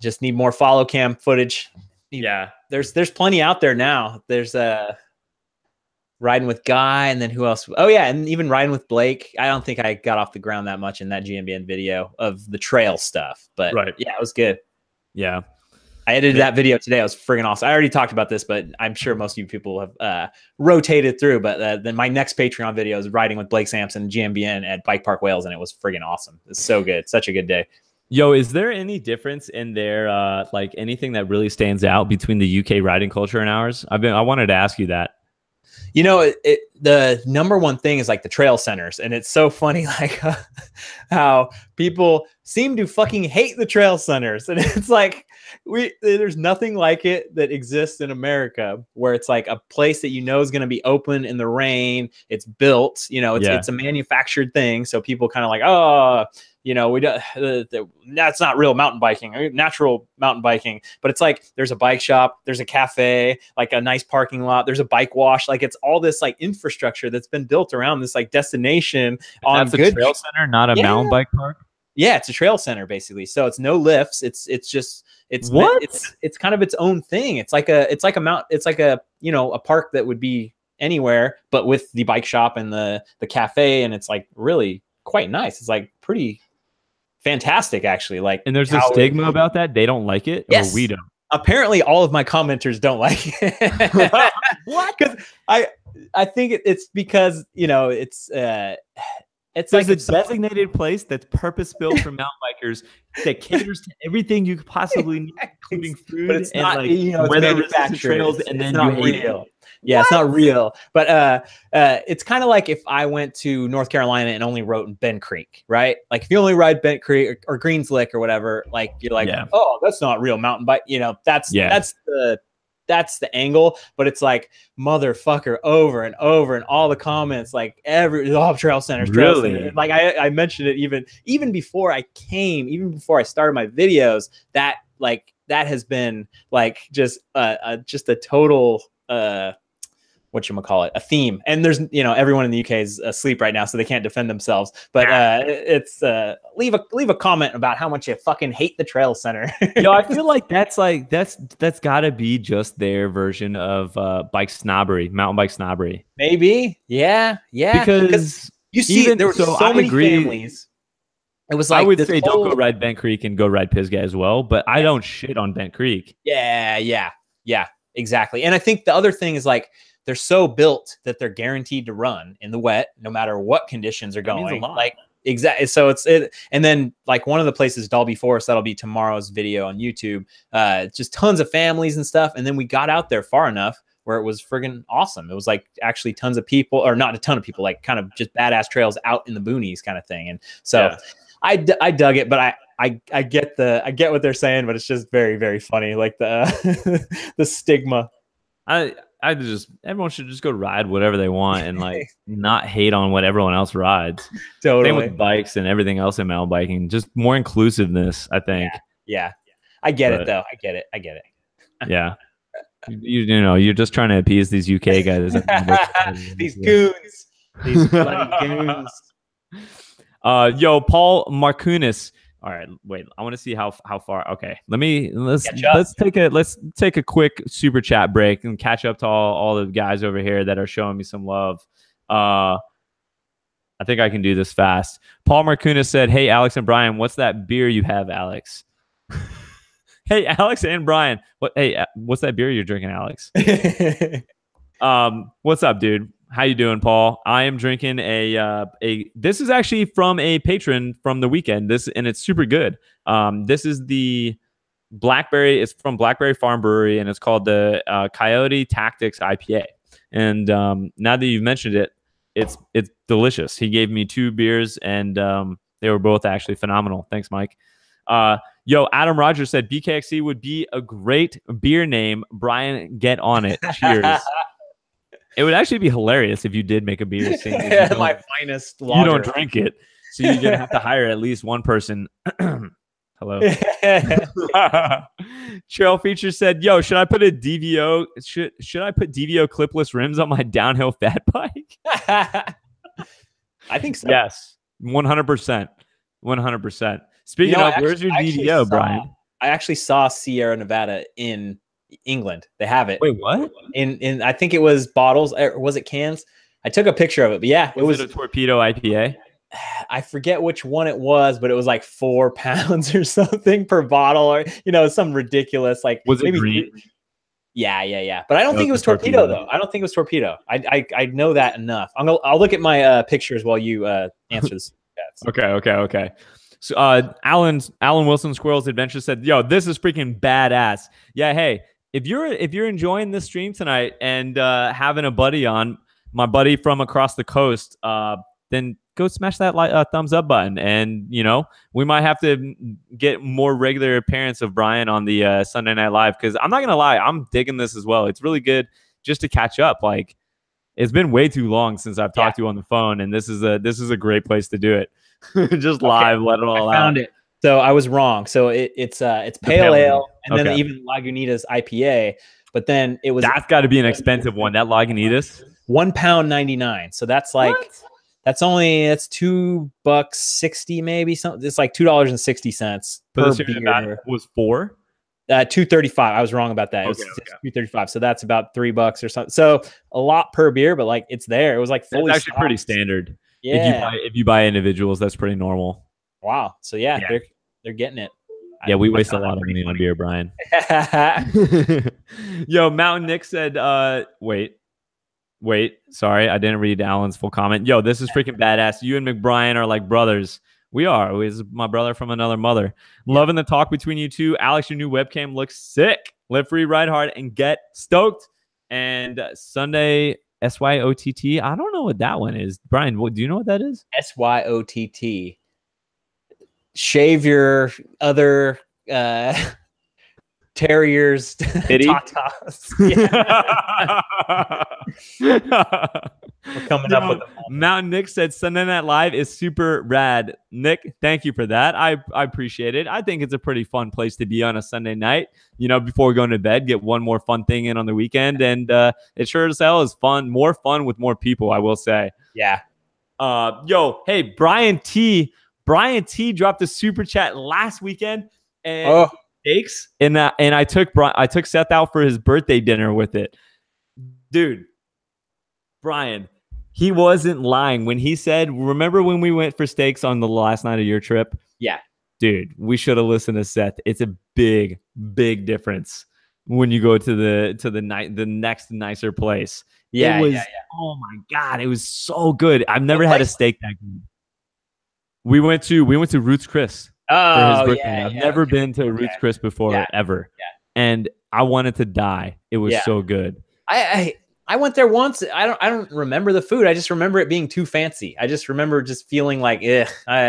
Just need more follow cam footage. Yeah. There's plenty out there now. There's riding with Guy, and then who else? Oh yeah, and even riding with Blake. I don't think I got off the ground that much in that GMBN video of the trail stuff, but yeah, it was good. Yeah. I edited that video today. It was friggin' awesome. I already talked about this, but I'm sure most of you people have rotated through. But then my next Patreon video is riding with Blake Sampson, GMBN at Bike Park Wales, and it was friggin' awesome. It's so good. Such a good day. Yo, is there any difference in their like anything that really stands out between the UK riding culture and ours? I wanted to ask you that. You know, the number one thing is like the trail centers. And it's so funny, like how people seem to fucking hate the trail centers. And it's like, there's nothing like it that exists in America, where it's like a place that you know is going to be open in the rain. It's built, you know, it's a manufactured thing. So people kind of like, oh, you know, we don't, that's not real mountain biking, natural mountain biking. But it's like, there's a bike shop, there's a cafe, like a nice parking lot, there's a bike wash. Like it's all this like infrastructure that's been built around this like destination on good trail center, not a mountain bike park. Yeah, it's a trail center basically. So it's no lifts. It's kind of its own thing. It's like a you know, a park that would be anywhere, but with the bike shop and the cafe, and it's like really quite nice. It's like pretty fantastic actually. Like, and there's a stigma about that. They don't like it, or we don't. Apparently all of my commenters don't like it. What? Because I think it's because, you know, it's like a designated place that's purpose-built for mountain bikers that caters to everything you could possibly need, including food, but it's and not, like you know, weather-resistant trails, and then you hate it. Yeah, it's not real. But it's kind of like if I went to North Carolina and only rode in Bent Creek, right? Like if you only ride Bent Creek or Greens Lick or whatever, like you're like, oh, that's not real mountain bike. You know, that's the angle. But it's like motherfucker over and over, and all the comments, like trail centers, trail centers. Like I mentioned it even before I came, even before I started my videos. That has been like just a total a theme. And there's, you know, everyone in the UK is asleep right now, so they can't defend themselves, but it's leave a comment about how much you fucking hate the trail center. Yo, I feel like that's gotta be just their version of bike snobbery, mountain bike snobbery. Maybe. Yeah because you see there were so many families. It was like, I would say don't go ride Bent Creek and go ride Pisgah as well, but I don't shit on Bent Creek. Yeah, exactly. And I think the other thing is like, they're so built that they're guaranteed to run in the wet, no matter what conditions are going. Like, exactly. So and then like one of the places, Dalby Forest, that'll be tomorrow's video on YouTube. Just tons of families and stuff. And then we got out there far enough where it was friggin' awesome. It was like actually tons of people, or not a ton of people, like kind of just badass trails out in the boonies kind of thing. And so I dug it, but I get what they're saying, but it's just very, very funny. Like the the stigma. Everyone should just go ride whatever they want and like not hate on what everyone else rides. Totally. Same with bikes and everything else in mountain biking. Just more inclusiveness, I think. Yeah. I get it though. I get it. Yeah. You know, you're just trying to appease these UK guys. These goons. These bloody goons. Yo, Paul Markunis. All right, wait. I want to see how far. Okay, let's take a quick super chat break and catch up to all the guys over here that are showing me some love. I think I can do this fast. Paul Markunis said, "Hey, Alex and Brian, what's that beer you have, Alex?" Hey, Alex and Brian, what's that beer you're drinking, Alex? What's up, dude? How you doing, Paul? I am drinking this is actually from a patron from the weekend. And it's super good. This is the Blackberry. It's from Blackberry Farm Brewery, and it's called the Coyote Tactics IPA. And now that you've mentioned it, it's delicious. He gave me 2 beers, and they were both actually phenomenal. Thanks, Mike. Yo, Adam Rogers said BKXC would be a great beer name. Brian, get on it. Cheers. It would actually be hilarious if you did make a beer. My finest lager. You don't drink it, so you're gonna have to hire at least one person. Hello. Trail Feature said, "Yo, should I put a DVO? Should I put DVO clipless rims on my downhill fat bike?" I think so. Yes, 100%. 100%. Speaking of, where's your DVO, Brian? I actually saw Sierra Nevada in England. They have it. Wait, what? In I think it was bottles, or was it cans? I took a picture of it, but yeah, was it a Torpedo IPA? I forget which one it was, but it was like 4 pounds or something per bottle, or some ridiculous like. Was it green? Yeah. But I don't think it was Torpedo though. I don't think it was Torpedo. I know that enough. I'll look at my pictures while you answer this. Okay. So Alan Wilson Squirrel's Adventure said, "Yo, this is freaking badass." Yeah, hey, if you're enjoying this stream tonight and having a buddy on, my buddy from across the coast, then go smash that thumbs up button. And, we might have to get more regular appearance of Brian on the Sunday Night Live, because I'm not going to lie, I'm digging this as well. It's really good just to catch up. Like, it's been way too long since I've talked to you on the phone, and this is a great place to do it. Just live, let it all out. I found it. So I was wrong. So it's pale ale, and then even Lagunitas IPA. But then that's got to be an expensive one. That Lagunitas, £1.99. So that's like that's $2.60 maybe something. It's like $2.60 per beer. Was $4? $2.35. I was wrong about that. It was $2.35. So that's about $3 or something. So a lot per beer, but like it's there. It was like fully. It's actually pretty standard. Yeah. If you buy individuals, that's pretty normal. Wow. So they're getting it. Yeah, we waste a lot of money on beer, Brian. Yo, Mountain Nick said, wait. Sorry, I didn't read Alan's full comment. Yo, this is freaking badass. You and McBrien are like brothers. We are. He's my brother from another mother. Loving the talk between you two. Alex, your new webcam looks sick. Live free, ride hard, and get stoked. And Sunday, SYOTT. I don't know what that one is. Brian, do you know what that is? SYOTT. Shave your other terriers tatas. We're coming up with Mountain Nick said Sunday Night Live is super rad. Nick, thank you for that. I appreciate it. I think it's a pretty fun place to be on a Sunday night. Before going to bed, get one more fun thing in on the weekend, and it sure as hell is fun. More fun with more people, I will say. Yeah. Yo, hey, Brian T dropped a super chat last weekend, and steaks, and I took Seth out for his birthday dinner with it. Dude, Brian, he wasn't lying when he said, remember when we went for steaks on the last night of your trip? Yeah. Dude, we should have listened to Seth. It's a big, big difference when you go to the next nicer place. Yeah, oh my God, it was so good. I've never had a steak that good. We went to Ruth's Chris for his birthday. I've never been to Ruth's Chris before, ever. Yeah. And I wanted to die. It was so good. I went there once. I don't remember the food. I just remember it being too fancy. I just remember just feeling like, I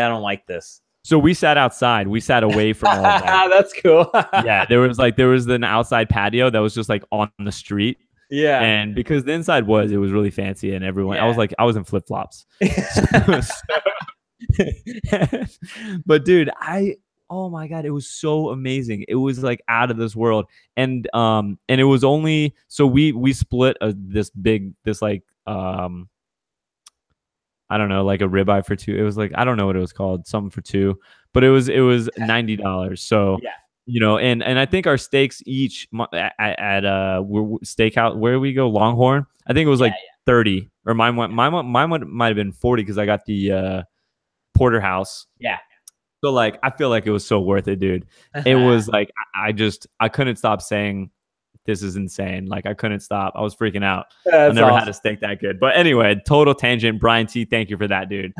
don't like this. So we sat outside. We sat away from all of that. That's cool. Yeah, there was an outside patio that was just like on the street. Yeah. And because the inside was really fancy, and everyone, I was in flip-flops. But dude, oh my God, it was so amazing. It was like out of this world. And it was only, so we split this like I don't know, like a ribeye for two. It was like, I don't know what it was called, something for two, but it was $90. So and I think our steaks each at steakhouse, where we go, Longhorn, I think it was like 30, or mine might have been 40 because I got the porterhouse. Yeah. So like, I feel like it was so worth it, dude. It was like, I couldn't stop saying, this is insane. Like, I couldn't stop. I was freaking out. I never had a steak that good. But anyway, total tangent. Brian T, thank you for that, dude.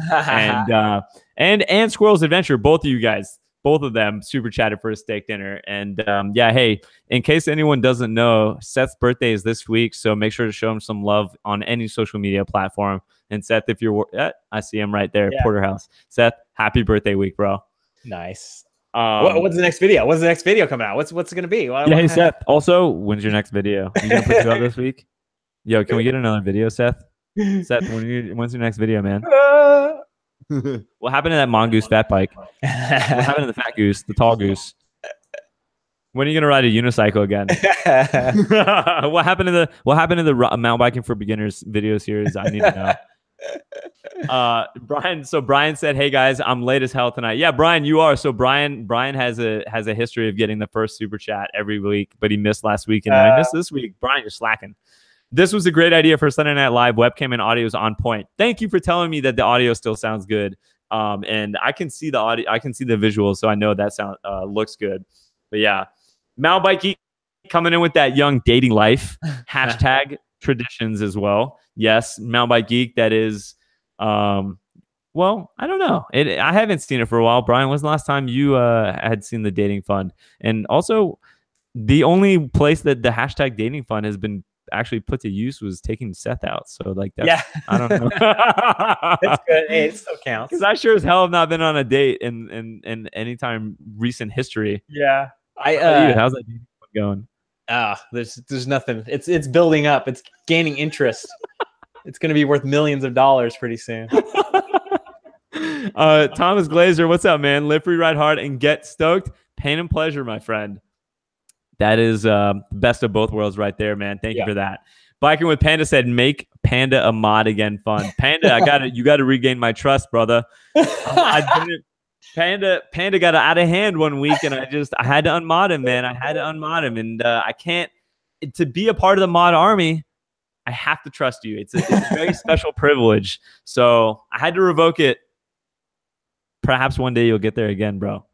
And Squirrel's Adventure, both of you guys, both of them super chatted for a steak dinner. And hey, in case anyone doesn't know, Seth's birthday is this week, so make sure to show him some love on any social media platform. And Seth, if you're, I see him right there, Porterhouse. Seth, happy birthday week, bro. Nice. What's the next video? When's the next video coming out? What's it gonna be? Hey Seth. Also, when's your next video? You gonna put it out this week? Yo, can we get another video, Seth? Seth, when's your next video, man? What happened to that mongoose fat bike? What happened to the fat goose, the tall goose? When are you gonna ride a unicycle again? What happened to the mountain biking for beginners video series? I need to know. Brian. So Brian said, "Hey guys, I'm late as hell tonight." Yeah, Brian, you are. So Brian has a history of getting the first super chat every week, but he missed last week, and then I missed this week. Brian, you're slacking. This was a great idea for Sunday Night Live. Webcam and audio is on point. Thank you for telling me that the audio still sounds good. And I can see the audio, I can see the visuals, so I know that sound looks good. But yeah, Mountain Bike Geek coming in with that young dating life hashtag traditions as well. Yes, Mountain Bike Geek. That is, well, I don't know. I haven't seen it for a while. Brian, when's the last time you had seen the dating fund? And also, the only place that the hashtag dating fund has been actually put to use was taking Seth out. So like, that's, I don't know. It's good. Hey, it still counts. Because I sure as hell have not been on a date in any time recent history. Yeah. How's that dating fund going? There's nothing. It's building up. It's gaining interest. It's going to be worth millions of dollars pretty soon. Thomas Glazer, what's up, man? Live free, ride hard, and get stoked. Pain and pleasure, my friend. That is best of both worlds right there, man. Thank you for that. Biking with Panda said, make Panda a mod again fun. Panda, you got to regain my trust, brother. Panda got out of hand one week, and I had to unmod him, man. I had to unmod him, and I can't. To be a part of the mod army, I have to trust you. It's a very special privilege. So I had to revoke it. Perhaps one day you'll get there again, bro.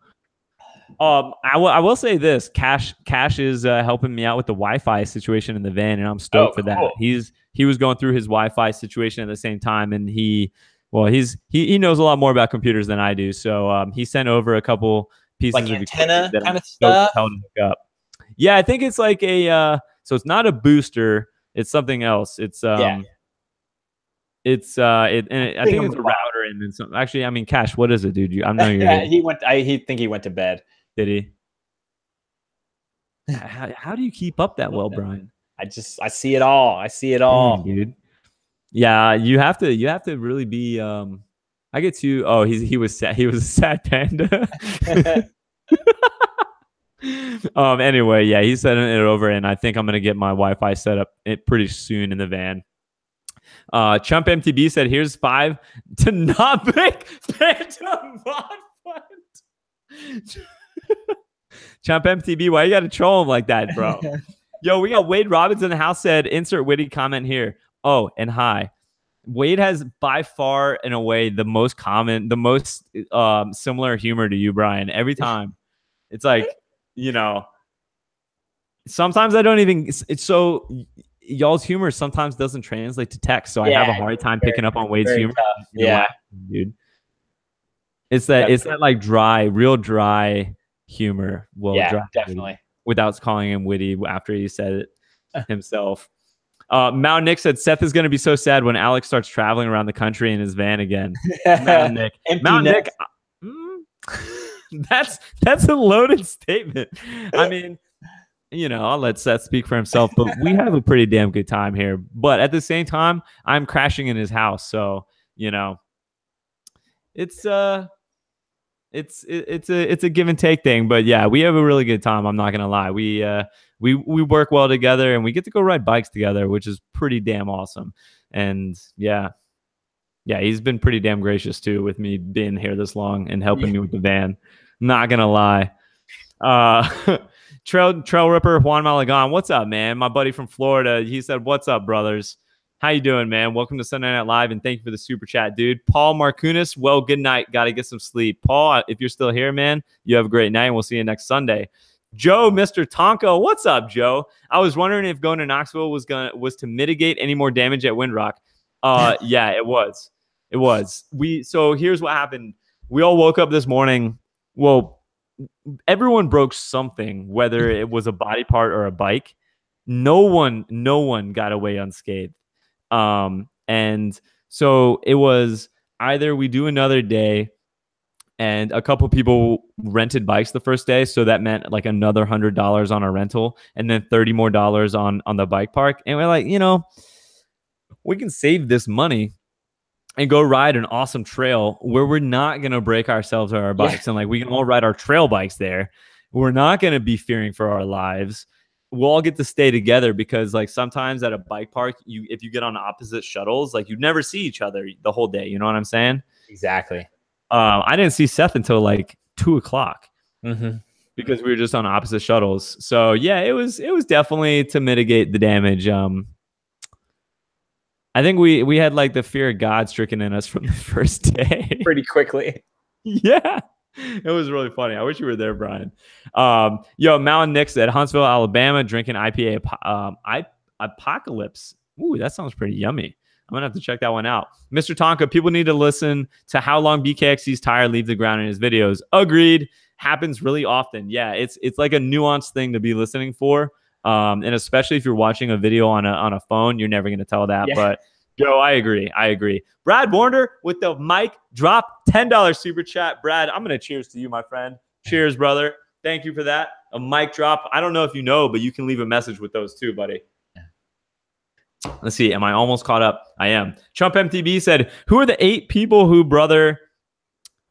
I will say this: Cash is helping me out with the Wi-Fi situation in the van, and I'm stoked for that. Cool. He was going through his Wi-Fi situation at the same time, and he knows a lot more about computers than I do. So he sent over a couple pieces like of antenna kind of stuff. Up. Yeah, I think it's like a so it's not a booster, it's something else. It's I think it's a router and then some. Actually, I mean, Cash, what is it, dude? I'm not. He think he went to bed. Did he? How do you keep up that well, Brian? I see it all. I see it all, dude. Yeah, you have to really be. I get to. Oh, he was sad. He was a sad panda. Anyway, yeah, he's setting it over, and I think I'm gonna get my Wi-Fi set up pretty soon in the van. Chump MTB said, "Here's 5 to not make Phantom mod fund." Chump MTB, why you gotta troll him like that, bro? Yo, we got Wade Robbins in the house. Said, "Insert witty comment here." Oh, and hi. Wade has by far and away the most common, the most similar humor to you, Brian. Every time, it's like, you know. Sometimes I don't even. It's so. Y'all's humor sometimes doesn't translate to text, so I have a hard time picking up on Wade's humor. Tough. Yeah, dude. It's that like real dry humor. Well, yeah, dry, definitely. Without calling him witty after he said it himself. Mount Nick said Seth is going to be so sad when Alex starts traveling around the country in his van again. Mount Nick. That's a loaded statement. I mean, you know, I'll let Seth speak for himself, but we have a pretty damn good time here. But at the same time, I'm crashing in his house, so you know, it's a give and take thing. But yeah, we have a really good time. I'm not gonna lie. We work well together, and we get to go ride bikes together, which is pretty damn awesome. And yeah, he's been pretty damn gracious too with me being here this long and helping me with the van. Not gonna lie. Trail Ripper Juan Malagon, what's up, man? My buddy from Florida, he said, "What's up, brothers? How you doing, man? Welcome to Sunday Night Live, and thank you for the super chat, dude." Paul Markunis, well, good night. Got to get some sleep. Paul, if you're still here, man, you have a great night, and we'll see you next Sunday. Joe, Mr. Tonko, what's up, Joe? I was wondering if going to Knoxville was to mitigate any more damage at Windrock. Yeah, it was. So here's what happened. We all woke up this morning. Well, everyone broke something, whether it was a body part or a bike. No one got away unscathed. And so it was either we do another day, and a couple people rented bikes the first day, so that meant like another $100 on our rental, and then $30 more on the bike park. And we're like, you know, we can save this money and go ride an awesome trail where we're not going to break ourselves or our bikes. And like, we can all ride our trail bikes there. We're not going to be fearing for our lives. we'll all get to stay together because like sometimes at a bike park, if you get on opposite shuttles, like you never see each other the whole day. You know what I'm saying? Exactly. I didn't see Seth until like 2:00 Mm-hmm. because we were just on opposite shuttles. So yeah, it was definitely to mitigate the damage. I think we had like the fear of God stricken in us from the first day. Pretty quickly. Yeah. It was really funny. I wish you were there, Brian. Mountain Nick said Huntsville, Alabama, drinking IPA Apocalypse. Ooh, that sounds pretty yummy. I'm gonna have to check that one out. Mr. Tonka, people need to listen to how long BKXC's tire leave the ground in his videos. Agreed. Happens really often. Yeah, it's like a nuanced thing to be listening for. And especially if you're watching a video on a phone, you're never gonna tell that. Yeah. But Joe, I agree. Brad Warner with the mic drop, $10 super chat. Brad, I'm gonna cheers to you, my friend. Cheers, brother. Thank you for that. A mic drop. I don't know if you know, but you can leave a message with those too, buddy. Let's see. Am I almost caught up? I am. Chump MTB said, "Who are the 8 people who bothered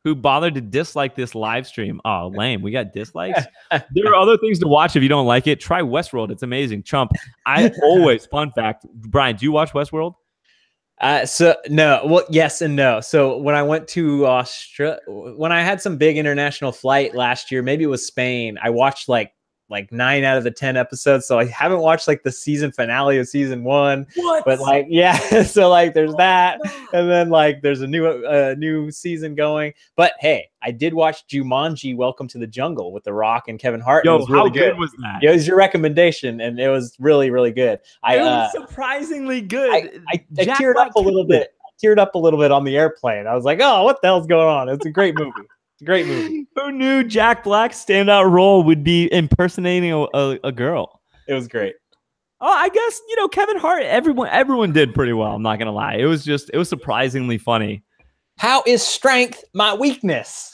to dislike this live stream?" Oh, lame. We got dislikes. There are other things to watch if you don't like it. Try Westworld. It's amazing. Chump. Fun fact. Brian, do you watch Westworld? So no. Well, yes and no. So when I went to Australia, when I had some big international flight last year, maybe it was Spain, I watched like 9 out of the 10 episodes. So I haven't watched like the season finale of season 1. What? But like, yeah. So like there's that. And then like there's a new season going. But hey, I did watch Jumanji Welcome to the Jungle with The Rock and Kevin Hart. Yo, it was really how good was that? It was your recommendation and it was really, really good. It was surprisingly good. I teared up a little bit. Teared up a little bit on the airplane. I was like, oh, what the hell's going on? It's a great movie. Great movie. Who knew Jack Black's standout role would be impersonating a girl? It was great. Oh, I guess, Kevin Hart, everyone did pretty well. I'm not going to lie. It was surprisingly funny. How is strength my weakness?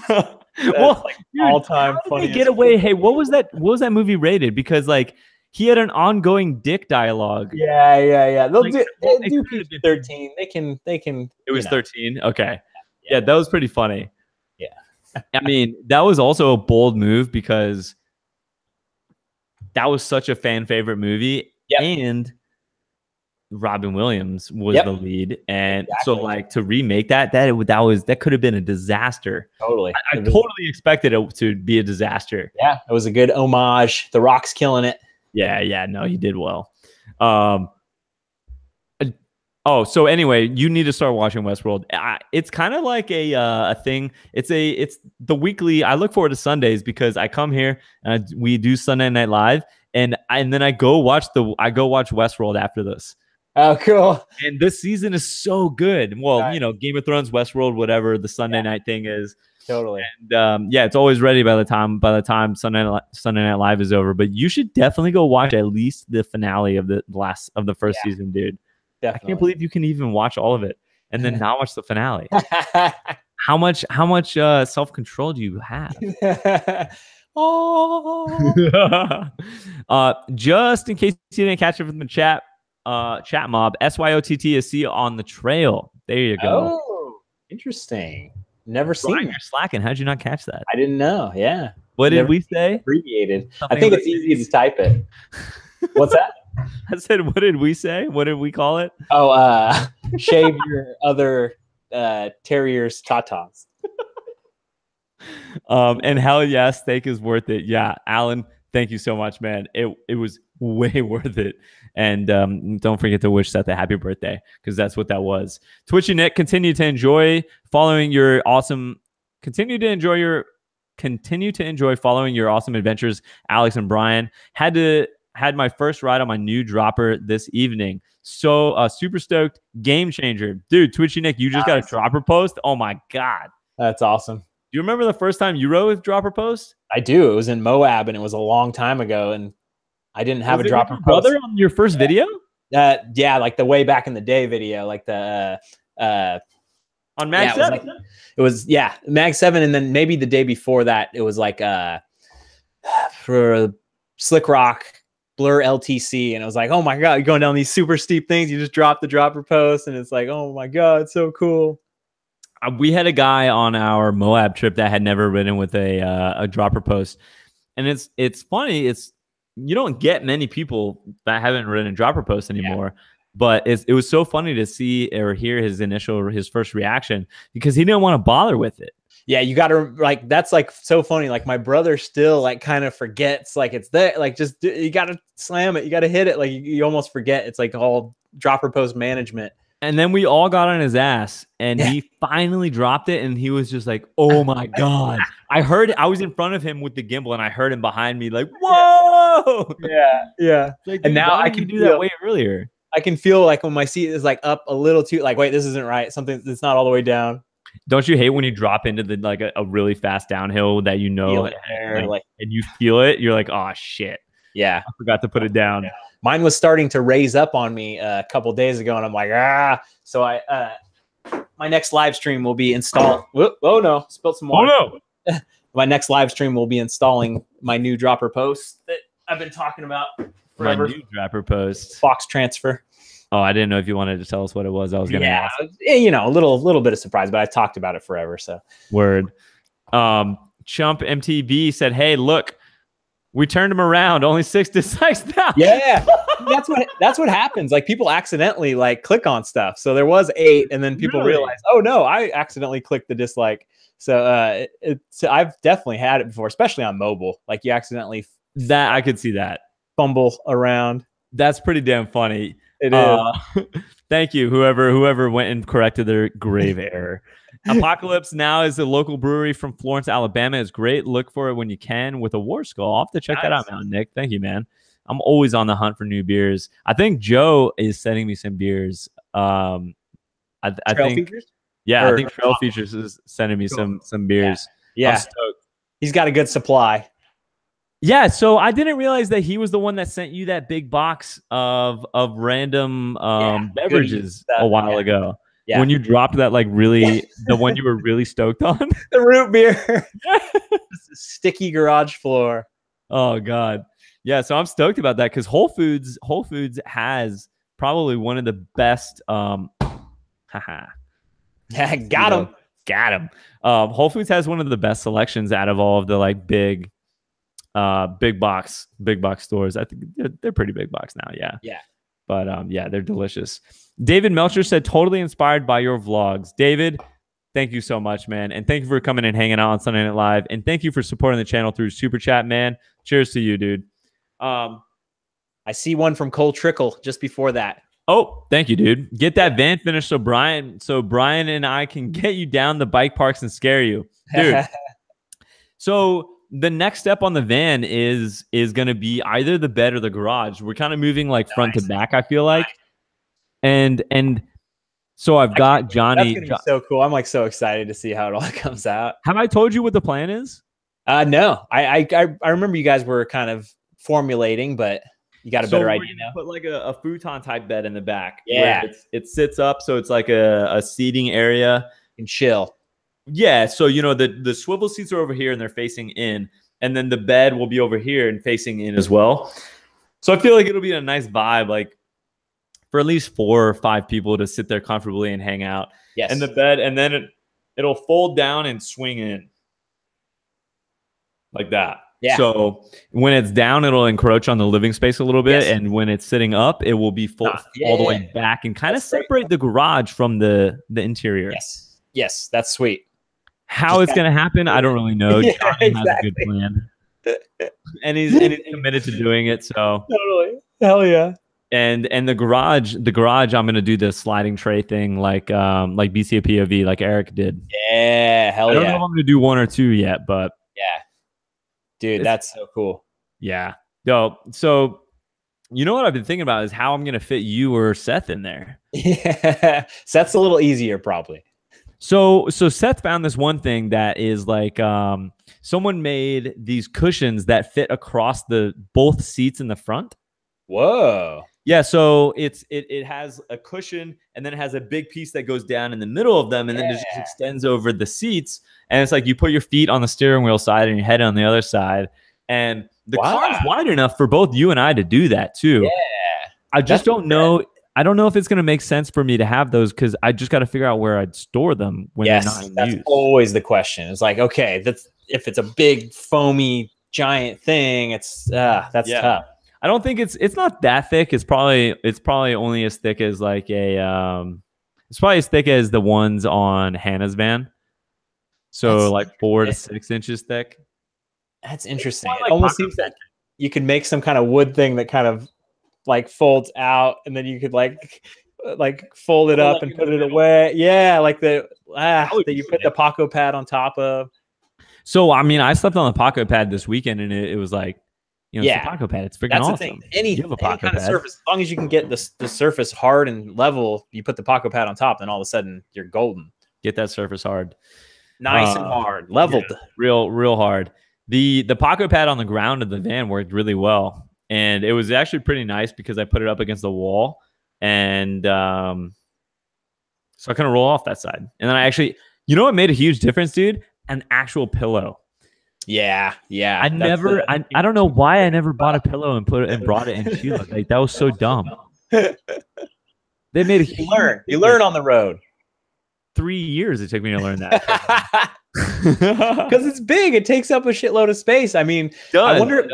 Well, like all-time funny. Get away. Hey, what was that movie rated? Because like he had an ongoing dick dialogue. Yeah. They'll do PG-13. They can. It was 13. Okay. Yeah, that was pretty funny. Yeah. I mean, that was also a bold move because that was such a fan favorite movie. Yep. And Robin Williams was the lead. And so like to remake that could have been a disaster. Totally. I totally expected it to be a disaster. Yeah, it was a good homage. The Rock's killing it. Yeah, no, he did well. So anyway, you need to start watching Westworld. It's kind of like a thing. It's the weekly. I look forward to Sundays because I come here and we do Sunday Night Live, and then I go watch Westworld after this. Oh, cool! And this season is so good. Well, Game of Thrones, Westworld, whatever the Sunday night thing is. Totally. And it's always ready by the time Sunday Night Live is over. But you should definitely go watch at least the finale of the first season, dude. Definitely. I can't believe you can even watch all of it and then not watch the finale. How much self-control do you have? Just in case you didn't catch it from the chat mob, SYOTTSC on the trail. There you go. Oh, interesting. Never seen Brian, you're slacking. How'd you not catch that? I didn't know. Yeah. What did we say? Abbreviated. I think it's easy to type it. What's that? I said, what did we say? What did we call it? Oh, shave your other terrier's tatas. And hell yeah, steak is worth it. Yeah, Alan, thank you so much, man. It was way worth it. And don't forget to wish Seth a happy birthday because that's what that was. Twitchy Nick, continue to enjoy following your awesome adventures, Alex and Brian. Had my first ride on my new dropper this evening. So super stoked. Game changer. Dude, Twitchy Nick, you just got a dropper post? Oh my God. That's awesome. Do you remember the first time you rode with dropper post? I do. It was in Moab and it was a long time ago and I didn't have a dropper post. Brother on your first video? Yeah, like the way back in the day video, like the on Mag 7. It was Mag 7 and then maybe the day before that it was like for Slick Rock Blur LTC, and it was like, oh my God, you're going down these super steep things. You just drop the dropper post, and it's like, oh my God, it's so cool. We had a guy on our Moab trip that had never ridden with a dropper post, and it's funny. you don't get many people that haven't ridden a dropper post anymore. Yeah. But it was so funny to see or hear his first reaction, because he didn't want to bother with it. Yeah, you got to like, that's like so funny. Like my brother still like kind of forgets, like it's there, like just you got to slam it, you got to hit it, like you almost forget it's like all dropper post management. And then we all got on his ass, and he finally dropped it, and he was just like, "Oh my god!" I was in front of him with the gimbal, and I heard him behind me, like, "Whoa!" Yeah. Like, and now I can do that way earlier. I can feel like when my seat is like up a little too, like, wait, this isn't right. Something that's not all the way down. Don't you hate when you drop into the like a really fast downhill that you know, and you feel it? You're like, "Oh shit!" Yeah, I forgot to put it down. Yeah. Mine was starting to raise up on me a couple days ago, and I'm like, So my next live stream will be installed. Oh no, spilled some water. Oh no. My next live stream will be installing my new dropper post that I've been talking about forever. My new dropper post. Fox transfer. Oh, I didn't know if you wanted to tell us what it was. I was going to ask. You know, a little bit of surprise, but I talked about it forever. So word. Chump MTB said, "Hey, look. We turned him around. Only 6 dislikes now." Yeah, that's what happens. Like people accidentally like click on stuff. So there was 8, and then people realize, oh no, I accidentally clicked the dislike. So I've definitely had it before, especially on mobile. Like you accidentally I could see that fumble around. That's pretty damn funny. It is. Thank you, whoever went and corrected their grave error. Apocalypse Now is a local brewery from Florence, Alabama. It's great. Look for it when you can with a War Skull. I'll have to check that out now, Nick. Thank you, man. I'm always on the hunt for new beers. I think Joe is sending me some beers. I think Features? Yeah, I think Trail Features is sending me some beers. Yeah. I'm stoked. He's got a good supply. Yeah, so I didn't realize that he was the one that sent you that big box of random beverages a while ago. Yeah. When you dropped that, like really, the one you were really stoked on, the root beer, sticky garage floor. Oh God, yeah. So I'm stoked about that because Whole Foods has probably one of the best. Yeah, got him. Whole Foods has one of the best selections out of all of the like big box stores. I think they're pretty big box now. Yeah. Yeah. But yeah, they're delicious. David Melcher said, "Totally inspired by your vlogs." David, thank you so much, man. And thank you for coming and hanging out on Sunday Night Live. And thank you for supporting the channel through Super Chat, man. Cheers to you, dude. I see one from Cole Trickle just before that. Oh, thank you, dude. Get that van finished so Brian and I can get you down the bike parks and scare you. Dude. So the next step on the van is going to be either the bed or the garage. We're kind of moving like front to back, I feel like. And so I've got Johnny. That's gonna be so cool. I'm like so excited to see how it all comes out. Have I told you what the plan is? No. I remember you guys were kind of formulating, but you got a better idea now. Put like a futon type bed in the back. Yeah. It sits up, so it's like a seating area. And chill. Yeah. So you know the swivel seats are over here and they're facing in, and then the bed will be over here and facing in as well. So I feel like it'll be a nice vibe, like for at least 4 or 5 people to sit there comfortably and hang out. Yes. And the bed, and then it'll fold down and swing in like that. Yeah. So when it's down, it'll encroach on the living space a little bit, and when it's sitting up, it will be all the way back and kind of separate the garage from the interior. Yes, that's sweet. How it's going to happen, I don't really know. Yeah, Johnny has a good plan, and he's committed to doing it. So totally, hell yeah. And the garage, I'm gonna do the sliding tray thing, like BCA POV, like Eric did. Yeah, hell yeah. I don't know if I'm gonna do 1 or 2 yet, but yeah, dude, that's so cool. Yeah, yo. So you know what I've been thinking about is how I'm gonna fit you or Seth in there. Yeah, Seth's a little easier probably. So Seth found this one thing that is like someone made these cushions that fit across both seats in the front. Whoa. Yeah, so it has a cushion, and then it has a big piece that goes down in the middle of them, and then it just extends over the seats. And it's like you put your feet on the steering wheel side and your head on the other side. And the car's wide enough for both you and I to do that too. Yeah. I just don't know. I don't know if it's going to make sense for me to have those because I just got to figure out where I'd store them when they're not in use. That's always the question. It's like, okay, if it's a big foamy giant thing. It's that's tough. I don't think it's not that thick. It's probably only as thick as like a it's probably as thick as the ones on Hannah's van. So that's like 4 to 6 inches thick. That's interesting. It almost seems that you could make some kind of wood thing that kind of like folds out, and then you could like fold it up and put it away. Yeah, like that you put the Paco pad on top of. So I mean, I slept on the Paco pad this weekend, and it was like, you know, it's a Paco pad. It's freaking awesome. Any kind of surface, as long as you can get the surface hard and level, you put the Paco pad on top, then all of a sudden you're golden. Get that surface hard, nice and hard, leveled, real hard. The Paco pad on the ground of the van worked really well, and it was actually pretty nice because I put it up against the wall, and so I kind of roll off that side, and then I actually, you know, what made a huge difference, dude? An actual pillow. Yeah. I don't know why I never bought a pillow and brought it in Sheila. Like, that was so dumb. They made a you learn on the road. 3 years it took me to learn that. Because it's big. It takes up a shitload of space. I mean, I wonder.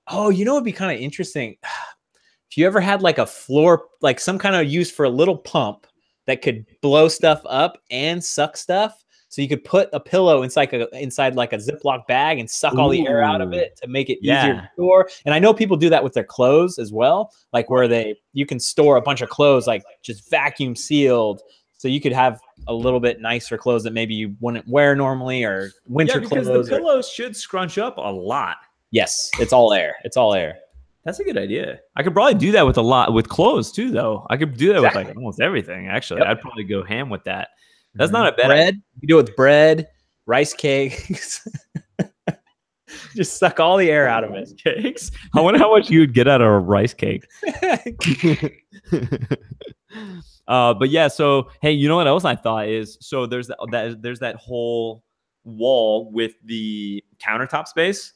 Oh, you know, it'd be kind of interesting if you ever had like a floor, like some kind of use for a little pump that could blow stuff up and suck stuff. So you could put a pillow inside like a Ziploc bag and suck all the air out of it to make it easier to store. And I know people do that with their clothes as well, like where you can store a bunch of clothes, like just vacuum sealed. So you could have a little bit nicer clothes that maybe you wouldn't wear normally, or winter clothes. Because the pillows should scrunch up a lot. Yes, it's all air. It's all air. That's a good idea. I could probably do that with clothes too, though. I could do that with like almost everything. Actually, I'd probably go ham with that. That's not a bad bread. You do it with bread, rice cakes. Just suck all the air out of it. Cakes. I wonder how much you would get out of a rice cake. But yeah, so hey, you know what else I thought is, so there's that whole wall with the countertop space.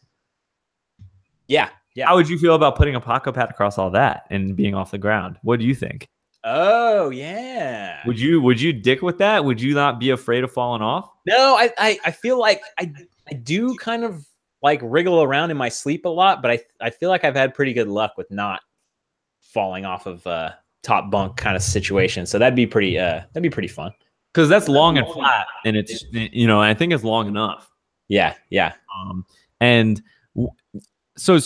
Yeah. How would you feel about putting a Paco pad across all that and being off the ground? What do you think? Oh yeah. Would you dick with that? Would you not be afraid of falling off? No, I feel like I do kind of like wriggle around in my sleep a lot, but I feel like I've had pretty good luck with not falling off of top bunk kind of situation. So that'd be pretty fun. Because that's long and flat, and it's, you know, I think it's long enough. Yeah. So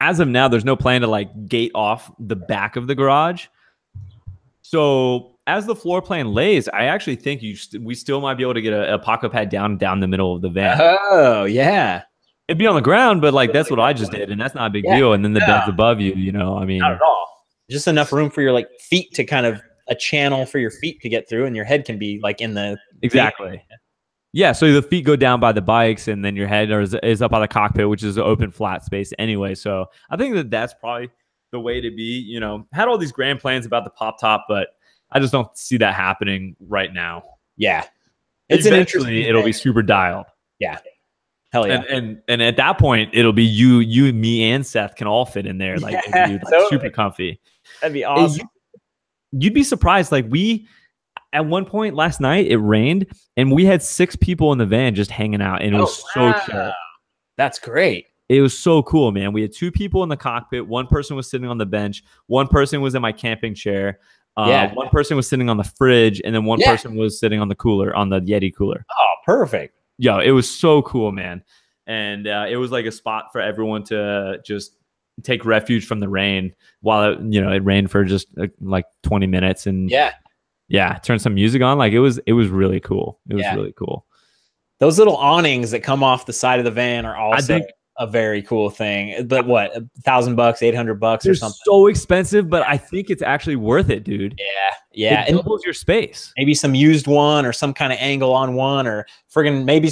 as of now, there's no plan to like gate off the back of the garage. So as the floor plan lays, I actually think we still might be able to get a Paco pad down the middle of the van. Oh yeah, it'd be on the ground, but like that's what I just did, and that's not a big deal. And then the bed's above you, you know. I mean, not at all. Just enough room for your like feet to kind of a channel for your feet to get through, and your head can be like in the exactly. Yeah, so the feet go down by the bikes, and then your head is up by the cockpit, which is an open flat space anyway. So I think that's probably the way to be. You know, had all these grand plans about the pop top, but I just don't see that happening right now. Yeah, it's eventually it'll be super dialed. Yeah, hell yeah. And at that point, it'll be you, me, and Seth can all fit in there, like, totally. Super comfy. That'd be awesome. You'd be surprised. Like at one point last night, it rained, and we had 6 people in the van just hanging out, and it was so chill. That's great. It was so cool, man. We had 2 people in the cockpit. One person was sitting on the bench. One person was in my camping chair. One person was sitting on the fridge, and then one person was sitting on the cooler, on the Yeti cooler. Oh, perfect. Yo, it was so cool, man. And it was like a spot for everyone to just take refuge from the rain while it rained for just like 20 minutes. And turn some music on. Like it was really cool. It was really cool. Those little awnings that come off the side of the van are also a very cool thing. But what, $1,000, $800 or something? So expensive, but I think it's actually worth it, dude. Yeah. It doubles your space. Maybe some used one, or some kind of angle on one, or friggin' maybe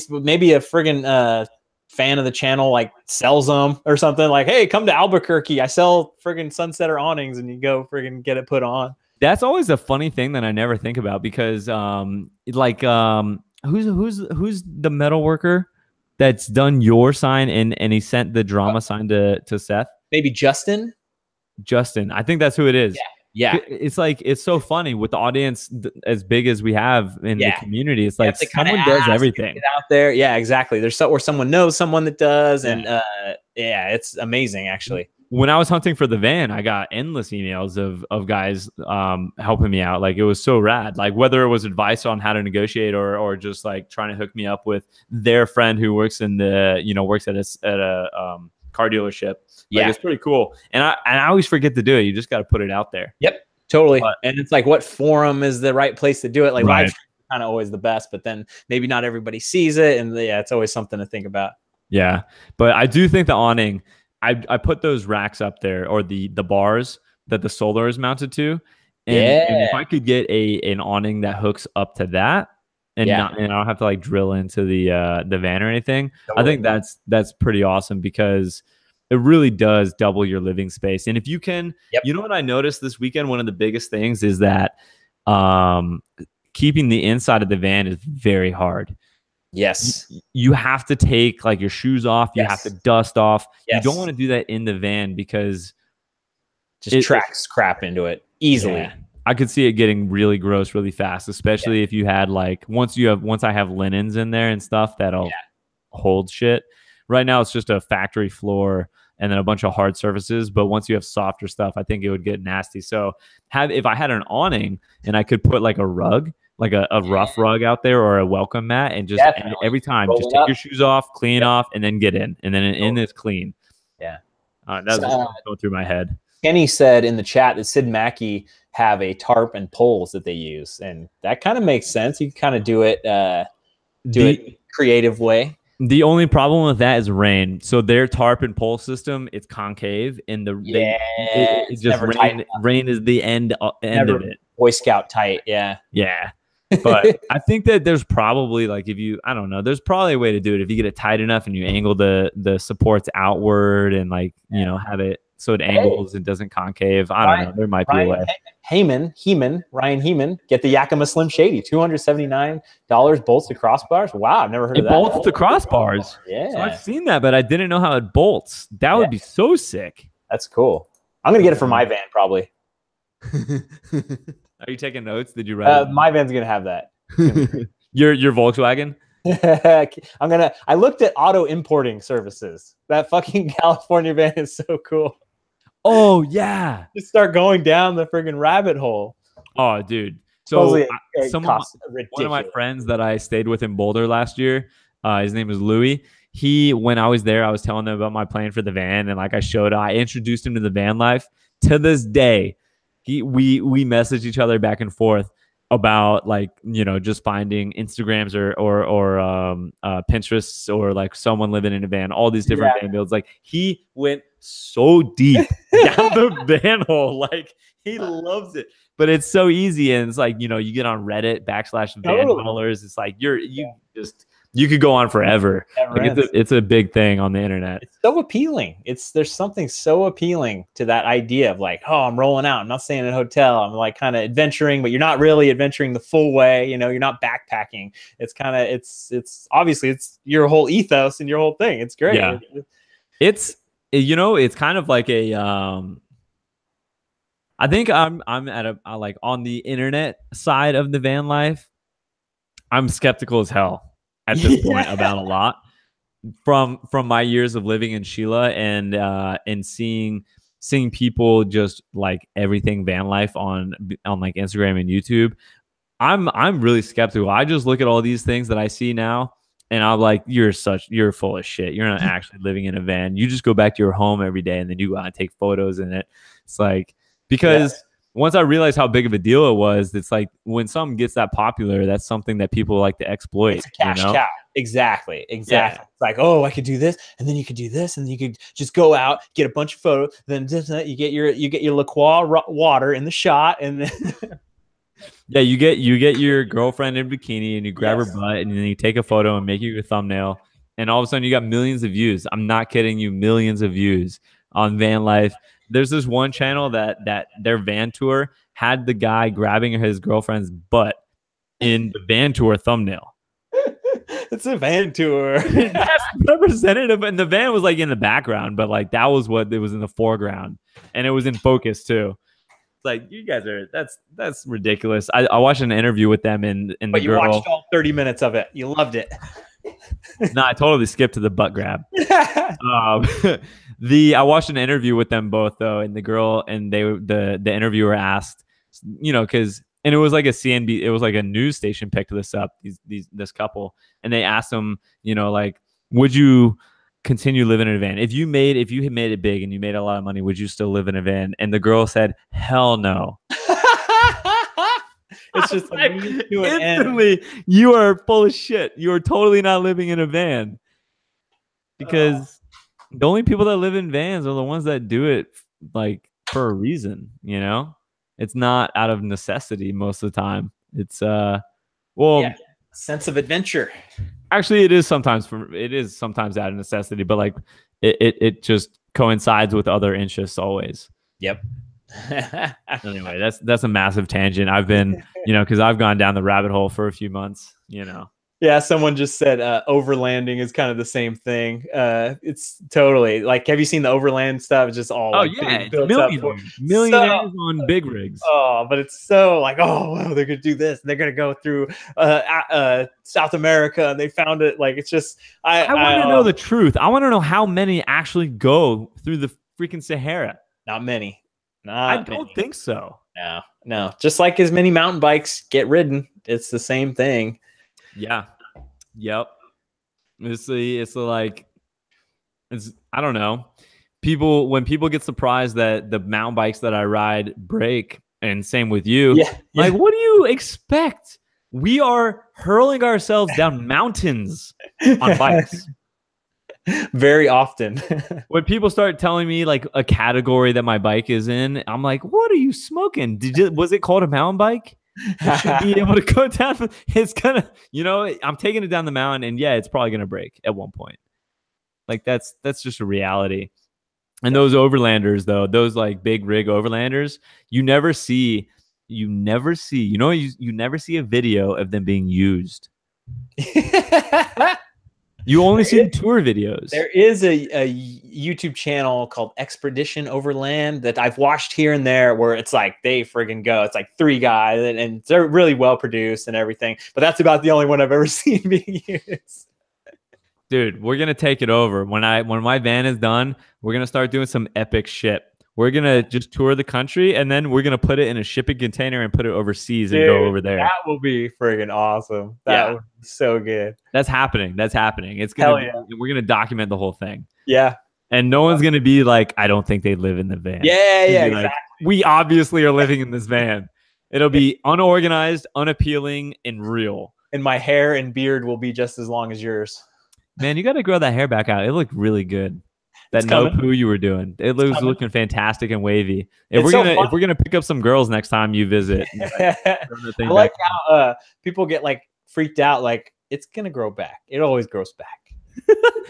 a friggin' fan of the channel like sells them or something. Like, hey, come to Albuquerque, I sell friggin' Sunsetter awnings, and you go friggin' get it put on. That's always a funny thing that I never think about, because who's the metal worker that's done your sign and he sent the drama sign to Seth? Maybe Justin. I think that's who it is. Yeah. It's like, it's so funny with the audience as big as we have in the community. It's like someone does everything get out there. Yeah, exactly. There's or someone knows someone that does. And yeah, it's amazing actually. When I was hunting for the van, I got endless emails of guys helping me out. Like, it was so rad. Like, whether it was advice on how to negotiate or just like trying to hook me up with their friend who works in the, works at a car dealership. Like, it's pretty cool. And I always forget to do it. You just got to put it out there. Yep, totally. And it's like, what forum is the right place to do it? Like, live stream is kind of always the best, but then maybe not everybody sees it. And it's always something to think about. Yeah. But I do think the awning, I put those racks up there, or the bars that the solar is mounted to. And if I could get an awning that hooks up to that, and I don't have to like drill into the van or anything, I think that's pretty awesome, because it really does double your living space. And if you can, you know what I noticed this weekend, one of the biggest things is that keeping the inside of the van is very hard. Yes. You have to take like your shoes off. You have to dust off. You don't want to do that in the van, because just tracks crap into it easily. Yeah. I could see it getting really gross really fast, especially if you had like, once I have linens in there and stuff that'll hold shit. Right now it's just a factory floor and then a bunch of hard surfaces. But once you have softer stuff, I think it would get nasty. So if I had an awning and I could put like a rug, like a rough rug out there, or a welcome mat, and just every time just take your shoes off, clean off, and then get in. And then in is clean. Yeah. That's going through my head. Kenny said in the chat that Sid Mackey have a tarp and poles that they use. And that kind of makes sense. You can kind of do it creative way. The only problem with that is rain. So their tarp and pole system, it's concave, and it's just rain is the end of it. Boy Scout tight. Yeah. Yeah. But I think that there's probably like, I don't know, there's probably a way to do it if you get it tight enough and you angle the supports outward and like, have it so it angles and doesn't concave. I don't know. There might be a way. Ryan Heeman, get the Yakima Slim Shady, $279 bolts to crossbars. Wow, I've never heard of that. It bolts to crossbars. Yeah. So I've seen that, but I didn't know how it bolts. That would be so sick. That's cool. I'm going to get it for my van probably. Are you taking notes? Did you write? My van's gonna have that. Your Volkswagen? I looked at auto importing services. That fucking California van is so cool. Oh yeah. Just start going down the friggin' rabbit hole. Oh dude. So one of my friends that I stayed with in Boulder last year, his name is Louis. When I was there, I was telling him about my plan for the van, and like I introduced him to the van life. To this day, we message each other back and forth about like, just finding Instagrams or Pinterests, or like someone living in a van, all these different van builds. Like, he went so deep down the van hole. Like, he loves it, but it's so easy. And it's like, you get on Reddit /van dwellers. It's like, you could go on forever. Like, it's a big thing on the internet. It's so appealing. There's something so appealing to that idea of like, oh, I'm rolling out. I'm not staying in a hotel. I'm like kind of adventuring, but you're not really adventuring the full way. You're not backpacking. It's kind of, it's obviously it's your whole ethos and your whole thing. It's great. Yeah. It's kind of like a, I think I'm at like on the internet side of the van life. I'm skeptical as hell at this point about a lot from my years of living in Sheila and seeing people just like everything van life on like Instagram and YouTube. I'm really skeptical. I just look at all these things that I see now and I'm like, you're full of shit. You're not actually living in a van. You just go back to your home every day and then you go out and take photos in it. It's like, because once I realized how big of a deal it was, it's like when something gets that popular, that's something that people like to exploit. It's a cash cow. Exactly. Yeah. It's like, oh, I could do this, and then you could do this, and then you could just go out, get a bunch of photos, then you get your La Croix water in the shot, and then yeah, you get your girlfriend in bikini, and you grab her butt, and then you take a photo and make it your thumbnail, and all of a sudden you got millions of views. I'm not kidding you, millions of views on van life. There's this one channel that their van tour had the guy grabbing his girlfriend's butt in the van tour thumbnail. It's a van tour. That's representative, and the van was like in the background, but like that was what it was in the foreground, and it was in focus too. It's like, you guys are, that's ridiculous. I watched an interview with them and the But you girl watched all 30 minutes of it. You loved it. No, I totally skipped to the butt grab. I watched an interview with them both though, and the girl and the interviewer asked, because it was like it was like a news station picked this up, this couple, and they asked them, like, would you continue living in a van if you had made it big and you made a lot of money? Would you still live in a van? And the girl said, hell no. It's just like instantly, you are full of shit. You are totally not living in a van, because the only people that live in vans are the ones that do it like for a reason. It's not out of necessity most of the time. It's sense of adventure. Actually, it is sometimes out of necessity, but like it just coincides with other interests always. Yep. Anyway, that's a massive tangent. I've been, because I've gone down the rabbit hole for a few months, Yeah, someone just said overlanding is kind of the same thing. It's totally like, have you seen the overland stuff? It's just all millionaires on big rigs. Oh, but it's so like, wow, they're gonna do this. They're gonna go through South America, and they found it. Like, it's just I want to know the truth. I want to know how many actually go through the freaking Sahara. Not many. I don't think so. No. Just like as many mountain bikes get ridden, it's the same thing. Yeah. Yep. It's like, I don't know. When people get surprised that the mountain bikes that I ride break, and same with you, like, what do you expect? We are hurling ourselves down mountains on bikes. Very often. When people start telling me like a category that my bike is in, I'm like, what are you smoking? Was it called a mountain bike? It should be able to go down. It's gonna, I'm taking it down the mountain, and it's probably gonna break at one point. Like, that's just a reality. And those overlanders though, those like big rig overlanders, you never see you never see a video of them being used. You only see the tour videos. There is a YouTube channel called Expedition Overland that I've watched here and there, where it's like they friggin' go. It's like 3 guys, and they're really well produced and everything. But that's about the only one I've ever seen being used. Dude, we're gonna take it over. When my van is done, we're gonna start doing some epic shit. We're gonna just tour the country, and then we're gonna put it in a shipping container and put it overseas and go over there. That will be friggin' awesome. That would be so good. That's happening. It's gonna we're gonna document the whole thing. Yeah. And no one's gonna be like, I don't think they live in the van. Yeah, exactly. Like, we obviously are living in this van. It'll be unorganized, unappealing, and real. And my hair and beard will be just as long as yours. Man, you gotta grow that hair back out. It looked really good. That no poo you were doing, it was looking fantastic and wavy. If we're gonna pick up some girls next time you visit, I like how people get like freaked out. Like, it's gonna grow back. It always grows back.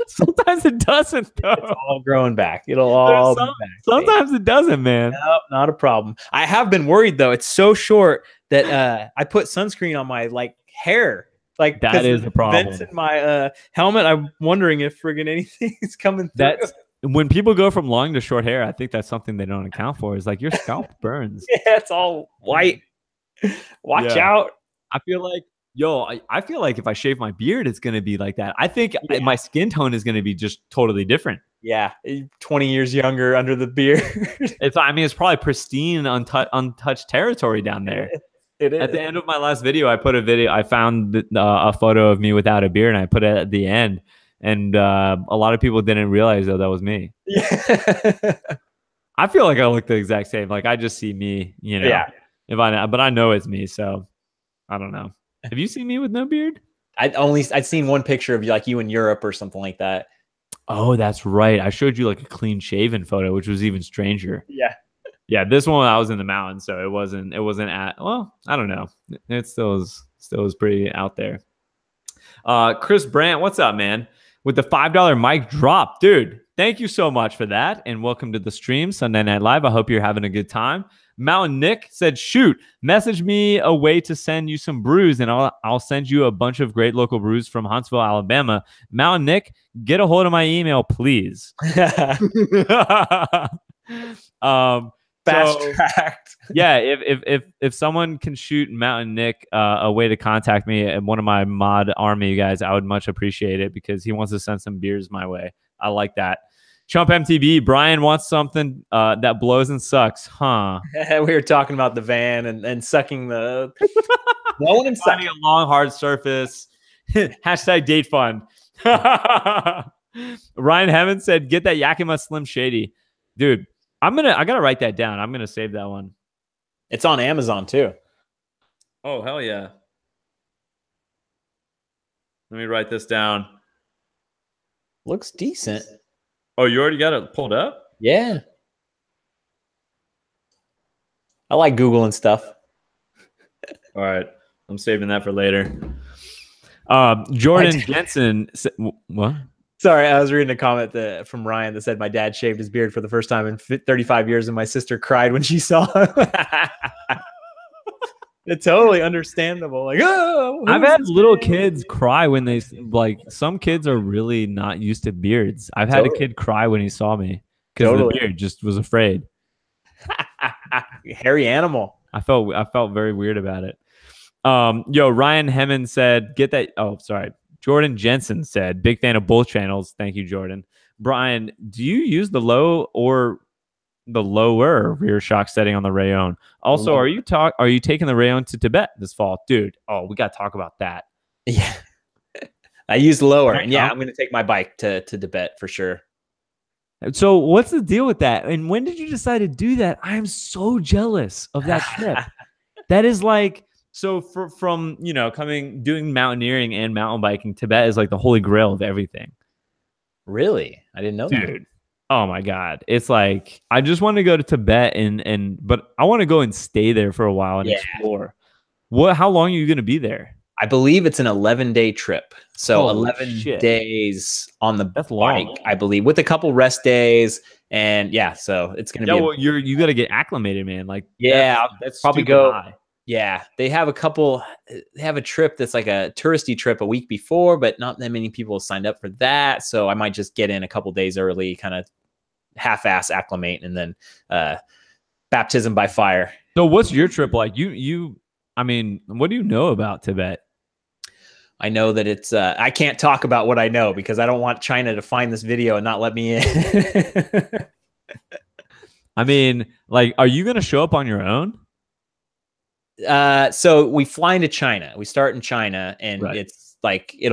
Sometimes it doesn't, though. It's all growing back. It'll all be back. Sometimes it doesn't, man. No, not a problem. I have been worried though. It's so short that I put sunscreen on my like hair. Like, that is the problem. Vents in my helmet. I'm wondering if friggin' anything is coming through. When people go from long to short hair, I think that's something they don't account for. Is like, your scalp burns. Yeah, it's all white. Watch out. I feel like, I feel like if I shave my beard, it's going to be like that. I think my skin tone is going to be just totally different. Yeah. 20 years younger under the beard. It's probably pristine, untouched territory down there. It is. At the end of my last video, I found a photo of me without a beard, and I put it at the end. And a lot of people didn't realize that was me. Yeah. I feel like I look the exact same. Like, I just see me, Yeah. But I know it's me, so I don't know. Have you seen me with no beard? I'd seen one picture of you in Europe or something like that. Oh, that's right. I showed you like a clean shaven photo, which was even stranger. Yeah. Yeah, this one I was in the mountains, so it wasn't at, well, I don't know. It still was pretty out there. Chris Brandt, what's up, man? With the $5 mic drop. Dude, thank you so much for that. And welcome to the stream, Sunday Night Live. I hope you're having a good time. Mountain Nick said, shoot, message me a way to send you some brews, and I'll send you a bunch of great local brews from Huntsville, Alabama. Mountain Nick, get a hold of my email, please. Fast fast So, tracked. yeah, if someone can shoot Mountain Nick a way to contact me and one of my mod army guys, I would much appreciate it because he wants to send some beers my way. I like that. Chump MTB, Brian wants something that blows and sucks, huh? We were talking about the van and sucking the blowing and Finding sucking. a long hard surface. Hashtag date fun. Ryan Hammond said, "Get that Yakima Slim Shady, dude." I gotta write that down. I'm gonna save that one. It's on Amazon too. Oh hell yeah! Let me write this down. Looks decent. Oh, you already got it pulled up? Yeah. I like Googling stuff. All right, I'm saving that for later. Jordan Jensen, what? Sorry, I was reading a comment from Ryan that said my dad shaved his beard for the first time in 35 years, and my sister cried when she saw him. It's totally understandable. Like, oh, I've had little kids cry when they like. Some kids are really not used to beards. I've had a kid cry when he saw me because the beard just was afraid. Hairy animal. I felt very weird about it. Yo, Ryan Hemmon said, "Get that." Oh, sorry. Jordan Jensen said, "Big fan of both channels." Thank you, Jordan. Brian, do you use the low or the lower rear shock setting on the Rayon? Also, are you taking the Rayon to Tibet this fall, dude? Oh, we got to talk about that. Yeah, I use lower, and yeah, I'm going to take my bike to Tibet for sure. So, what's the deal with that? And when did you decide to do that? I am so jealous of that trip. That is like. So from doing mountaineering and mountain biking, Tibet is like the holy grail of everything. Really? I didn't know that. Oh my God. It's like I just want to go to Tibet but I want to go and stay there for a while and explore. How long are you gonna be there? I believe it's an 11-day trip. So 11 days on the bike, I believe, with a couple rest days. And yeah, so it's gonna be you gotta get acclimated, man. Like that's probably go high. Yeah, they have a trip that's like a touristy trip a week before, but not that many people signed up for that. So I might just get in a couple days early, kind of half-ass acclimate, and then baptism by fire. So what's your trip like? I mean, what do you know about Tibet? I know that it's I can't talk about what I know because I don't want China to find this video and not let me in. I mean, like, are you going to show up on your own? So we fly into China. We start in China, and it's like it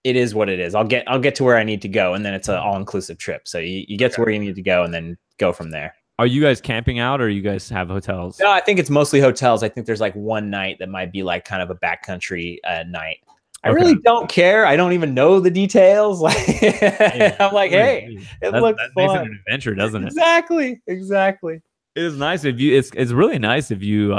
is what it is. I'll get to where I need to go, and then it's an all-inclusive trip. So you get to where you need to go, and then go from there. Are you guys camping out, or you guys have hotels? No, I think it's mostly hotels. I think there's like one night that might be like kind of a backcountry night. I really don't care. I don't even know the details. Like I'm like, hey, it looks fun. Makes it an adventure, doesn't it? Exactly. It is nice if you. It's really nice if you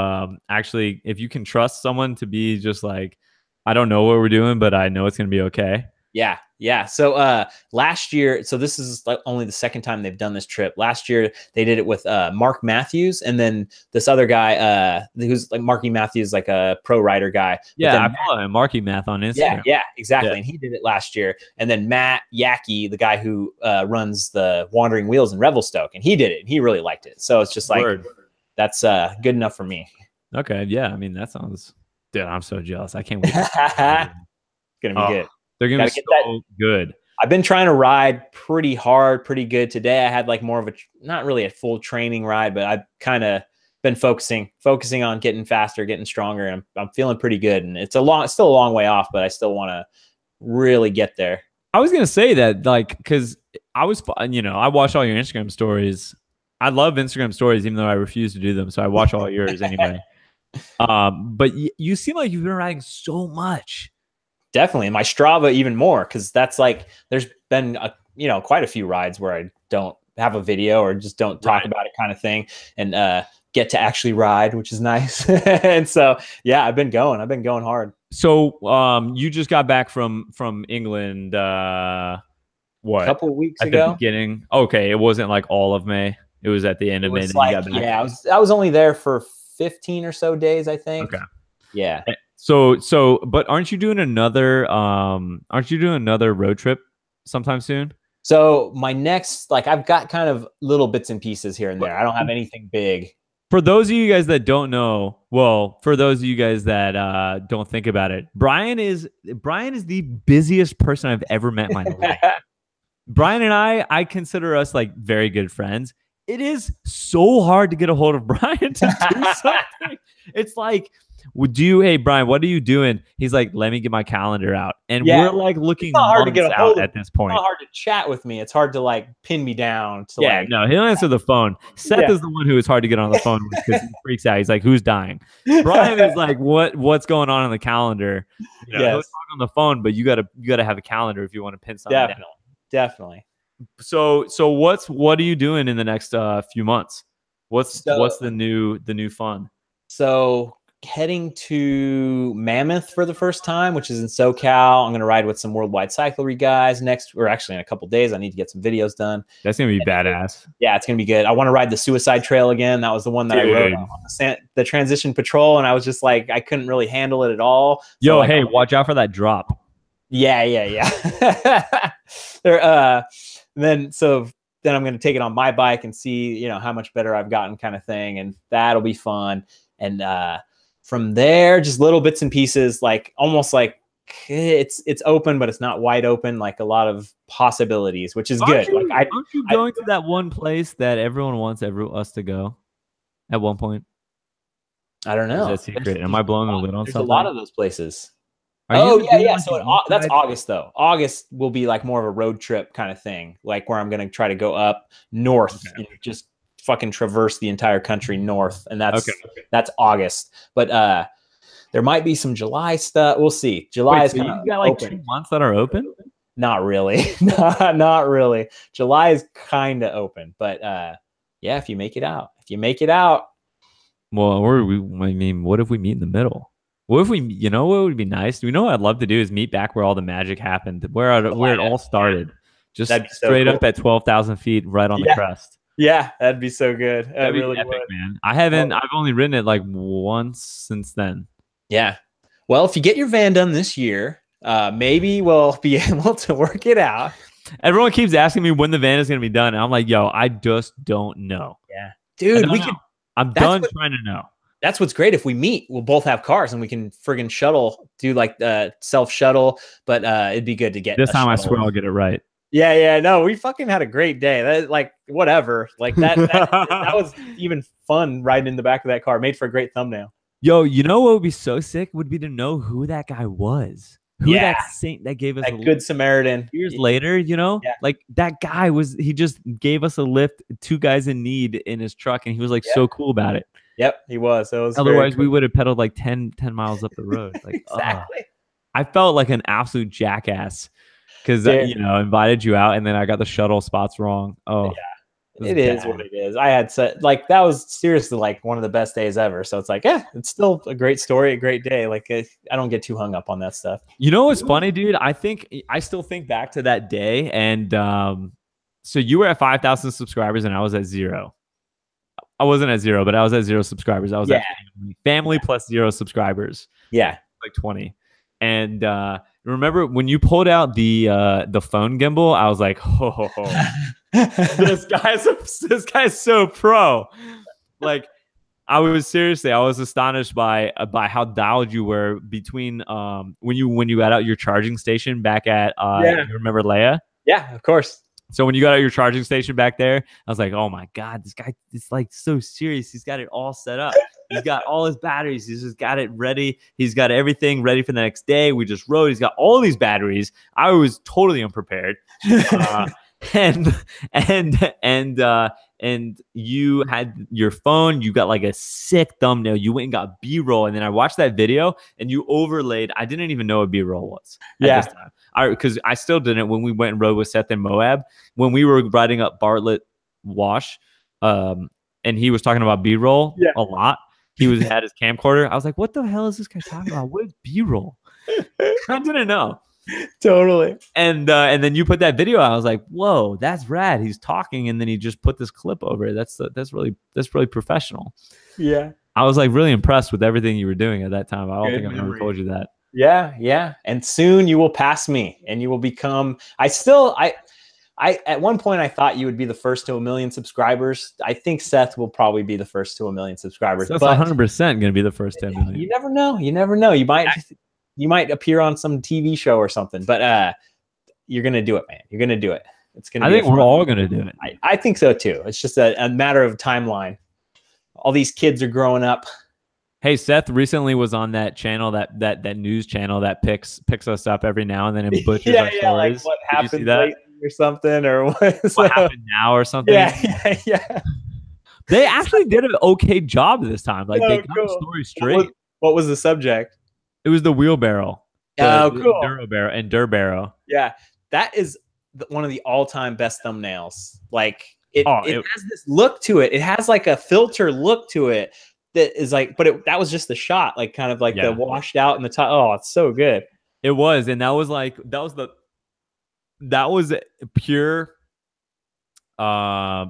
actually if you can trust someone to be just like, I don't know what we're doing, but I know it's gonna be okay. Yeah. So last year, so this is like only the second time they've done this trip. Last year they did it with Mark Matthews, and then this other guy who's like Marky Matthews, like a pro rider guy. Yeah, I follow him, Marky Math on Instagram. Yeah, exactly. Yeah. And he did it last year. And then Matt Yackey, the guy who runs the Wandering Wheels in Revelstoke, and he did it, and he really liked it. So it's just like that's good enough for me. Okay, yeah. I mean, that sounds. Dude, I'm so jealous. I can't wait. It's gonna be good. They're going to be so good. I've been trying to ride pretty hard, pretty good. Today I had like more of not really a full training ride, but I've kind of been focusing on getting faster, getting stronger. And I'm feeling pretty good. And it's still a long way off, but I still want to really get there. I was going to say that, like, because I watch all your Instagram stories. I love Instagram stories, even though I refuse to do them. So I watch all yours anyway. But you seem like you've been riding so much. Definitely. And my Strava even more, because that's like there's been quite a few rides where I don't have a video or just don't talk about it kind of thing, and get to actually ride, which is nice. And so yeah, I've been going hard. So you just got back from England a couple of weeks ago? At the beginning. Okay, it wasn't like all of May. It was at the end of May. Yeah, I was only there for 15 or so days, I think. Okay. Yeah. So, but aren't you doing another road trip sometime soon? So my next, like, I've got kind of little bits and pieces here and there. I don't have anything big. For those of you guys that don't know, well, for those of you guys that don't think about it, Brian is the busiest person I've ever met in my life. Brian and I consider us like very good friends. It is so hard to get a hold of Brian to do something. It's like, hey Brian, what are you doing? He's like, let me get my calendar out, and we're like looking hard to get a hold of at this point. It's not hard to chat with me. It's hard to like pin me down. To, yeah, no, he'll answer the phone. Seth is the one who is hard to get on the phone with because he freaks out. He's like, who's dying? Brian is like, what's going on the calendar? You know, he'll talk on the phone, but you gotta have a calendar if you want to pin something down. Definitely. So what are you doing in the next few months? What's the new fun? So heading to Mammoth for the first time, which is in SoCal. I'm going to ride with some Worldwide Cyclery guys next, or actually in a couple days. I need to get some videos done. That's going to be badass. Yeah, it's going to be good. I want to ride the Suicide Trail again. That was the one that I rode on the Transition Patrol, and I was just like, I couldn't really handle it at all. So yo, like, hey, watch out for that drop. Yeah. Then I'm going to take it on my bike and see, you know, how much better I've gotten, kind of thing, and that'll be fun. And from there, just little bits and pieces, like almost like it's open, but it's not wide open, like a lot of possibilities, which is good. Like, aren't you going to that one place that everyone wants us to go at one point? I don't know. Is that secret? Am I blowing the lid on something? There's a lot of those places. Yeah. So that's August, though. August will be like more of a road trip kind of thing, like where I'm going to try to go up north and just fucking traverse the entire country north, and that's August. But there might be some July stuff. We'll see. July is kind of got like 2 months that are open. Not really. not really. July is kind of open, but yeah, if you make it out. Well, what if we meet in the middle? What if we, you know, what would be nice? You know, what I'd love to do is meet back where all the magic happened, where it all started, just straight up at 12,000 feet, right on the crest. Yeah, that'd be so good. That'd be really epic, man. I've only ridden it like once since then. Yeah. Well, if you get your van done this year, maybe we'll be able to work it out. Everyone keeps asking me when the van is going to be done, and I'm like, yo, I just don't know. Yeah, dude, I'm done trying to know. That's what's great. If we meet, we'll both have cars and we can friggin' do like self shuttle. But it'd be good to get this time. I swear I'll get it right. Yeah. No, we fucking had a great day. That, like, whatever. Like that was even fun riding in the back of that car. Made for a great thumbnail. Yo, you know what would be so sick would be to know who that guy was. Who that saint that gave us a good Samaritan years later, you know, like that guy he just gave us a lift, 2 guys in need in his truck, and he was like so cool about it. Yep, he was. So otherwise, we would have pedaled like 10 miles up the road. Like, exactly. I felt like an absolute jackass because you know, invited you out, and then I got the shuttle spots wrong. Oh, yeah, it is what it is. I had like that was seriously like one of the best days ever. So it's like, yeah, it's still a great story, a great day. Like I don't get too hung up on that stuff. You know what's funny, dude? I still think back to that day, and so you were at 5,000 subscribers, and I was at 0. I wasn't at 0, but I was at 0 subscribers. I was at family plus 0 subscribers. Yeah, like 20. And remember when you pulled out the phone gimbal? I was like, oh, this guy's so pro. Like, I was astonished by how dialed you were between when you got out your charging station back at you remember Leia? Yeah, of course. So when you got out your charging station back there, I was like, oh my God, this guy is like so serious. He's got it all set up. He's got all his batteries. He's just got it ready. He's got everything ready for the next day. We just rode. He's got all these batteries. I was totally unprepared. And you had your phone. You got like a sick thumbnail. You went and got B-roll, and then I watched that video, and you overlaid. I didn't even know what B-roll was. At this time. Because I still didn't when we went and rode with Seth in Moab. When we were riding up Bartlett Wash, and he was talking about B-roll a lot. He had his camcorder. I was like, "What the hell is this guy talking about? What is B-roll?" I didn't know. Totally. And then you put that video out. I was like, whoa, that's rad. He's talking, and then he just put this clip over it. That's really professional. Yeah. I was like really impressed with everything you were doing at that time. I don't think I've ever told you that. Yeah. And soon you will pass me, and you will become At one point I thought you would be the first to 1 million subscribers. I think Seth will probably be the first to 1 million subscribers. That's 100% going to be the first 10 million. You never know. You never know. You might appear on some TV show or something, but you're going to do it, man. You're going to do it. It's going to. I think we're all going to do it. I think so too. It's just a matter of timeline. All these kids are growing up. Hey, Seth recently was on that channel, that news channel that picks us up every now and then and butchers our stories. Like what happened lately or something, or what happened now or something. Yeah. They actually did an okay job this time. Like they got the story straight. What was the subject? It was the wheelbarrow. Cool. Enduro barrel. Yeah, that is one of the all-time best thumbnails. Like it has this look to it. It has like a filter look to it. That is like, but that was just the shot, like kind of like the washed out in the top. Oh, it's so good. It was, and that was pure,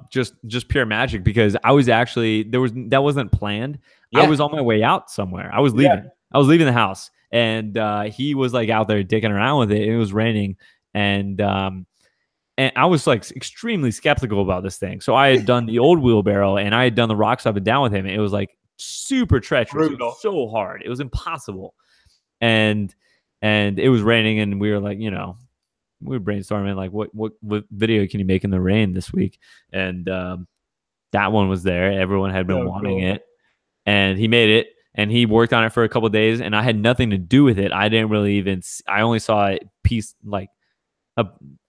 just pure magic because I was actually that wasn't planned. Yeah. I was on my way out somewhere. I was leaving. Yeah. I was leaving the house, and he was like out there dicking around with it. It was raining, and I was like extremely skeptical about this thing. So I had done the old wheelbarrow, and I had done the rocks up and down with him. And it was like super treacherous. It was so hard. It was impossible. And it was raining, and we were like, we were brainstorming like what video can you make in the rain this week? And that one was there. Everyone had been wanting it, and he made it, and he worked on it for a couple of days, and I had nothing to do with it. I didn't really even. I only saw it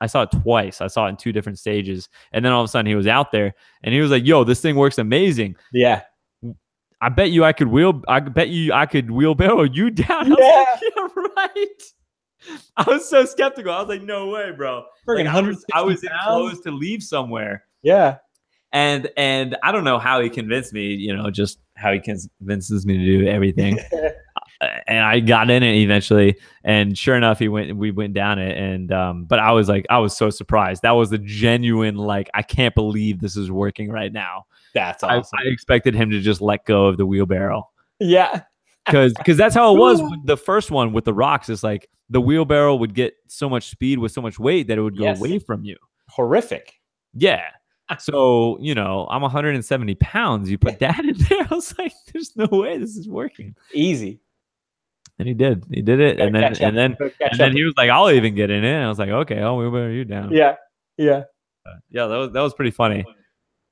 I saw it twice. I saw it in 2 different stages, and then all of a sudden he was out there, and he was like, "Yo, this thing works amazing." Yeah. I bet you I could wheelbarrow you down. I was like, yeah, right. I was so skeptical. I was like, no way, bro. Like, I was in clothes to leave somewhere. Yeah. And I don't know how he convinced me, just how he convinces me to do everything. And I got in it eventually, and sure enough, we went down it. And but I was so surprised. That was a genuine, like, I can't believe this is working right now. That's awesome. I expected him to just let go of the wheelbarrow. Yeah. Because that's how it was with the first one with the rocks. It's like the wheelbarrow would get so much speed with so much weight that it would go away from you. Horrific. Yeah. So, I'm 170 pounds. You put that in there. I was like, there's no way this is working. Easy. And he did it. And then he was like, I'll even get in it. And I was like, okay, I'll wheelbarrow you down. Yeah. Yeah. Yeah. That was pretty funny.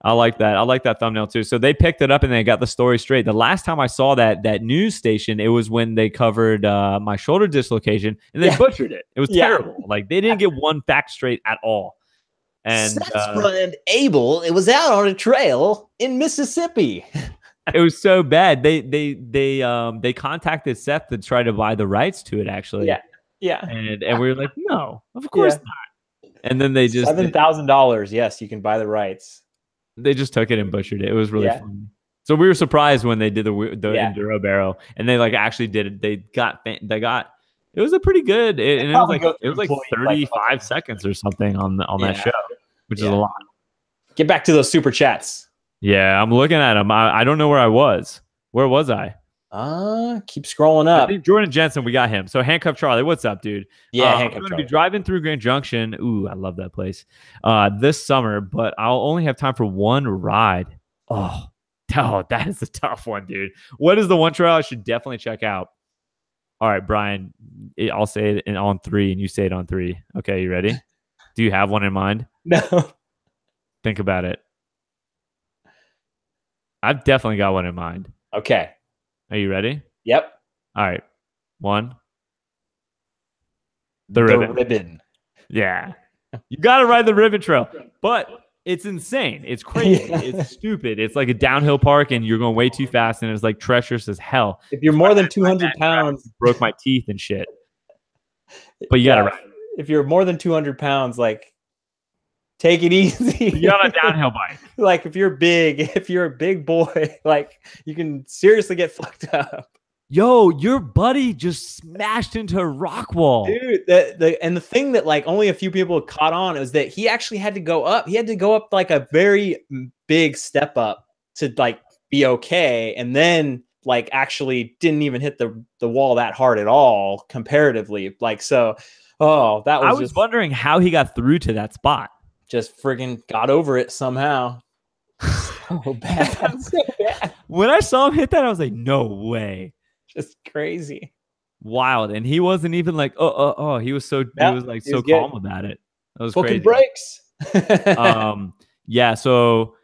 I like that. I like that thumbnail too. So they picked it up and they got the story straight. The last time I saw that news station, it was when they covered my shoulder dislocation, and they butchered it. It was terrible. Like they didn't get one fact straight at all. And Seth's friend Abel, it was out on a trail in Mississippi. It was so bad. They contacted Seth to try to buy the rights to it. Actually, yeah. And we were like, no, of course not. And then they just $7,000. Yes, you can buy the rights. They just took it and butchered it. It was really fun. So we were surprised when they did the enduro barrel, and they like actually did it. They got it was a pretty good. It was like 35 seconds or something on that show, which is a lot. Get back to those super chats. Yeah, I'm looking at them. I don't know where I was. Where was I? Keep scrolling up. I think Jordan Jensen, we got him. So Handcuff Charlie, what's up, dude? Yeah, I'm going to be driving through Grand Junction. Ooh, I love that place. This summer, but I'll only have time for one ride. Oh, that is a tough one, dude. What is the one trail I should definitely check out? All right, Brian, I'll say it on 3, and you say it on 3. Okay, you ready? Do you have one in mind? No. Think about it. I've definitely got one in mind. Okay. Are you ready? Yep. All right. 1. The ribbon. Yeah. You got to ride the ribbon trail. But it's insane. It's crazy. Yeah. It's stupid. It's like a downhill park, and you're going way too fast, and it's like treacherous as hell. If you're more than 200 pounds. Broke my teeth and shit. But you got to ride. If you're more than 200 pounds, like, take it easy. You're on a downhill bike. Like if you're a big boy, like you can seriously get fucked up. Yo, your buddy just smashed into a rock wall. Dude, the thing that like only a few people caught on is that he actually had to go up. He had to go up like a very big step up to like be okay. And then like actually didn't even hit the wall that hard at all comparatively. Like, so, that was I was wondering how he got through to that spot. just friggin' got over it somehow. So bad. So bad. When I saw him hit that, I was like, no way. Just crazy. Wild. And he wasn't even like, oh. He was so he was like so calm about it. That was Booking crazy. breaks. Yeah, so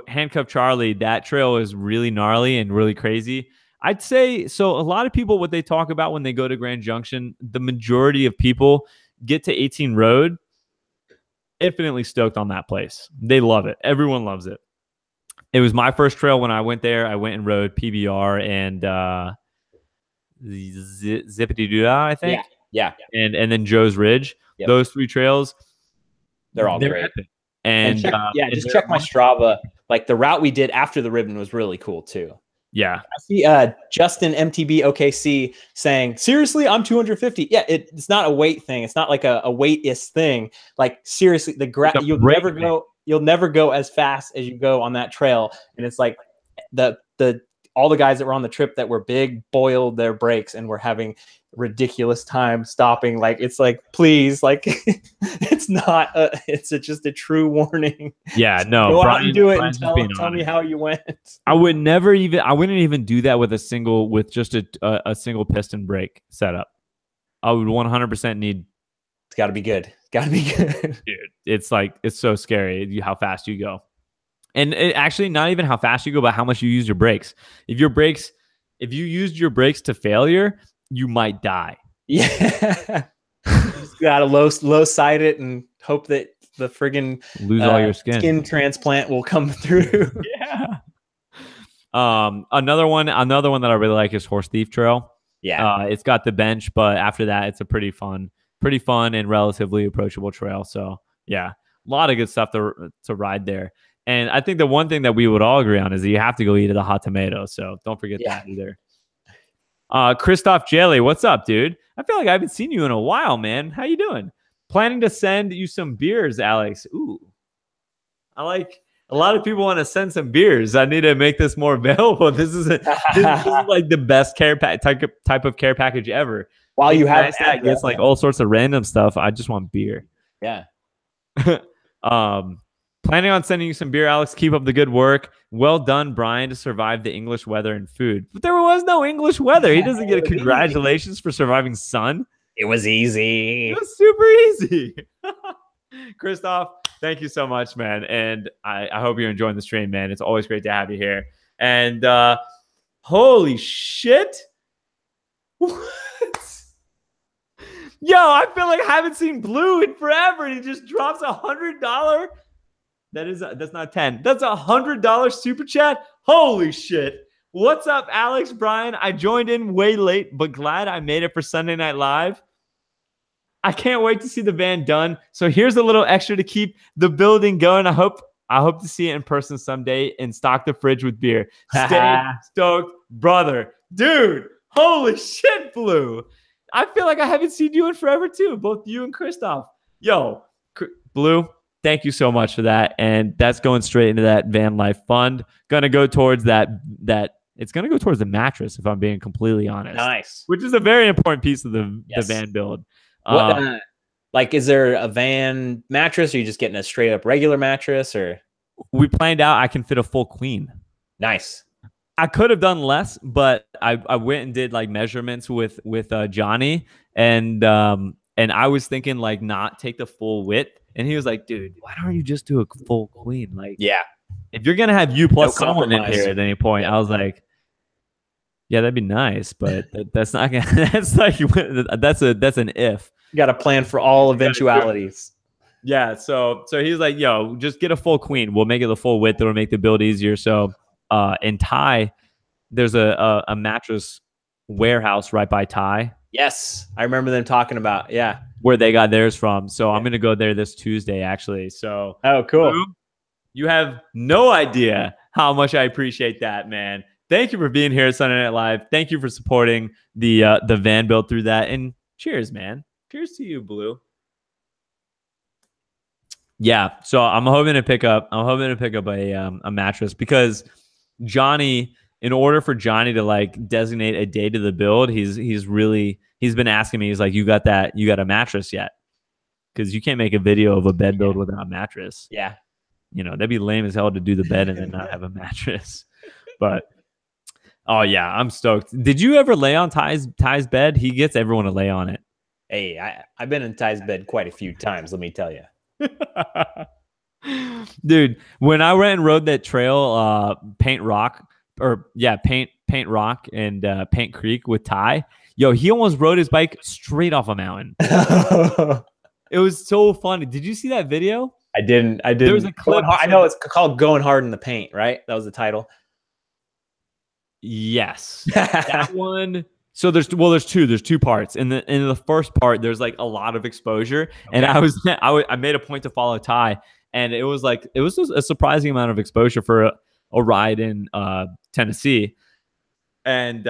Handcuff Charlie, that trail is really gnarly and really crazy. I'd say so. A lot of people, what they talk about when they go to Grand Junction, the majority of people get to 18 Road infinitely stoked on that place. They love it. Everyone loves it. It was my first trail when I went there. I went and rode PBR and Zippity Doo, I think. Yeah. And then Joe's Ridge. Yep. Those 3 trails, they're all great. Epic. And just check my Strava. Like the route we did after the ribbon was really cool too. Yeah. I see Justin MTB OKC saying, seriously, I'm 250. Yeah, it's not a weight thing. It's not like a weight-ist thing. Like seriously, you'll never go as fast as you go on that trail. And it's like all the guys that were on the trip that were big boiled their brakes and were having ridiculous time stopping. Like it's like, please, like it's not it's just a true warning. Yeah, no, go out and do it and tell me how you went. I wouldn't even do that with just a single piston brake setup. I would 100% need. It's got to be good. Dude, it's so scary how fast you go. And it actually not even how fast you go, but how much you use your brakes. If you used your brakes to failure, you might die. Yeah. You just gotta low side it and hope that the friggin' lose all your skin transplant will come through. Yeah. Another one that I really like is Horse Thief Trail. Yeah. It's got the bench, but after that, it's a pretty fun and relatively approachable trail. So yeah, a lot of good stuff to ride there. And I think the one thing that we would all agree on is that you have to go eat at the Hot Tomato. So don't forget that either. Christoph Jelly, what's up, dude? I feel like I haven't seen you in a while, man. How you doing? Planning to send you some beers, Alex. Ooh. I like a lot of people want to send some beers. I need to make this more available. This is like the best care type of care package ever. While you have that gets like all sorts of random stuff. I just want beer. Yeah. Planning on sending you some beer, Alex. Keep up the good work. Well done, Brian, to survive the English weather and food. But there was no English weather. He doesn't get a congratulations for surviving sun. It was easy. It was super easy. Christoph, thank you so much, man. And I hope you're enjoying the stream, man. It's always great to have you here. And holy shit. What? Yo, I feel like I haven't seen Blue in forever. And he just drops $100. That's not 10. That's $100 super chat. Holy shit. What's up, Alex, Brian? I joined in way late, but glad I made it for Sunday Night Live. I can't wait to see the van done. So here's a little extra to keep the building going. I hope to see it in person someday and stock the fridge with beer. Stay stoked, brother. Dude, holy shit, Blue. I feel like I haven't seen you in forever too. Both you and Christoph. Yo, Blue, thank you so much for that. And that's going straight into that van life fund. Gonna go towards that it's gonna go towards the mattress, if I'm being completely honest. Nice. Which is a very important piece of the van build. What, like, is there a van mattress, or are you just getting a straight up regular mattress? Or we planned out I can fit a full queen. Nice. I could have done less, but I went and did like measurements with Johnny, and I was thinking like not take the full width, and he was like, dude, why don't you just do a full queen? Like, yeah, if you're gonna have you plus someone in here at any point, I was like, yeah, that'd be nice, but that's not gonna. That's like that's an if. You got to plan for all eventualities. Yeah, so he's like, yo, just get a full queen. We'll make it the full width. It'll make the build easier. So in Thai, there's a mattress warehouse right by Thai. Yes, I remember them talking about where they got theirs from. So I'm gonna go there this Tuesday actually. So oh, cool. You have no idea how much I appreciate that, man. Thank you for being here at Sunday Night Live. Thank you for supporting the van build through that. And cheers, man. Cheers to you, Blue. Yeah, so I'm hoping to pick up a mattress, because Johnny, in order for Johnny to like designate a day to the build, he's been asking me, he's like, you got a mattress yet? because you can't make a video of a bed build without a mattress. Yeah. You know, that'd be lame as hell to do the bed and then not have a mattress. But oh yeah, I'm stoked. Did you ever lay on Ty's bed? He gets everyone to lay on it. Hey, I've been in Ty's bed quite a few times, let me tell you. Dude, when I went and rode that trail, Paint Rock and Paint Creek with Ty, yo, he almost rode his bike straight off a mountain. It was so funny. Did you see that video? I didn't. There was a clip. I know it's called "Going Hard in the Paint," right? That was the title. Yes, that one. So there's two. There's two parts. In the first part, there's like a lot of exposure, and I made a point to follow Ty, and it was a surprising amount of exposure for a ride in Tennessee, and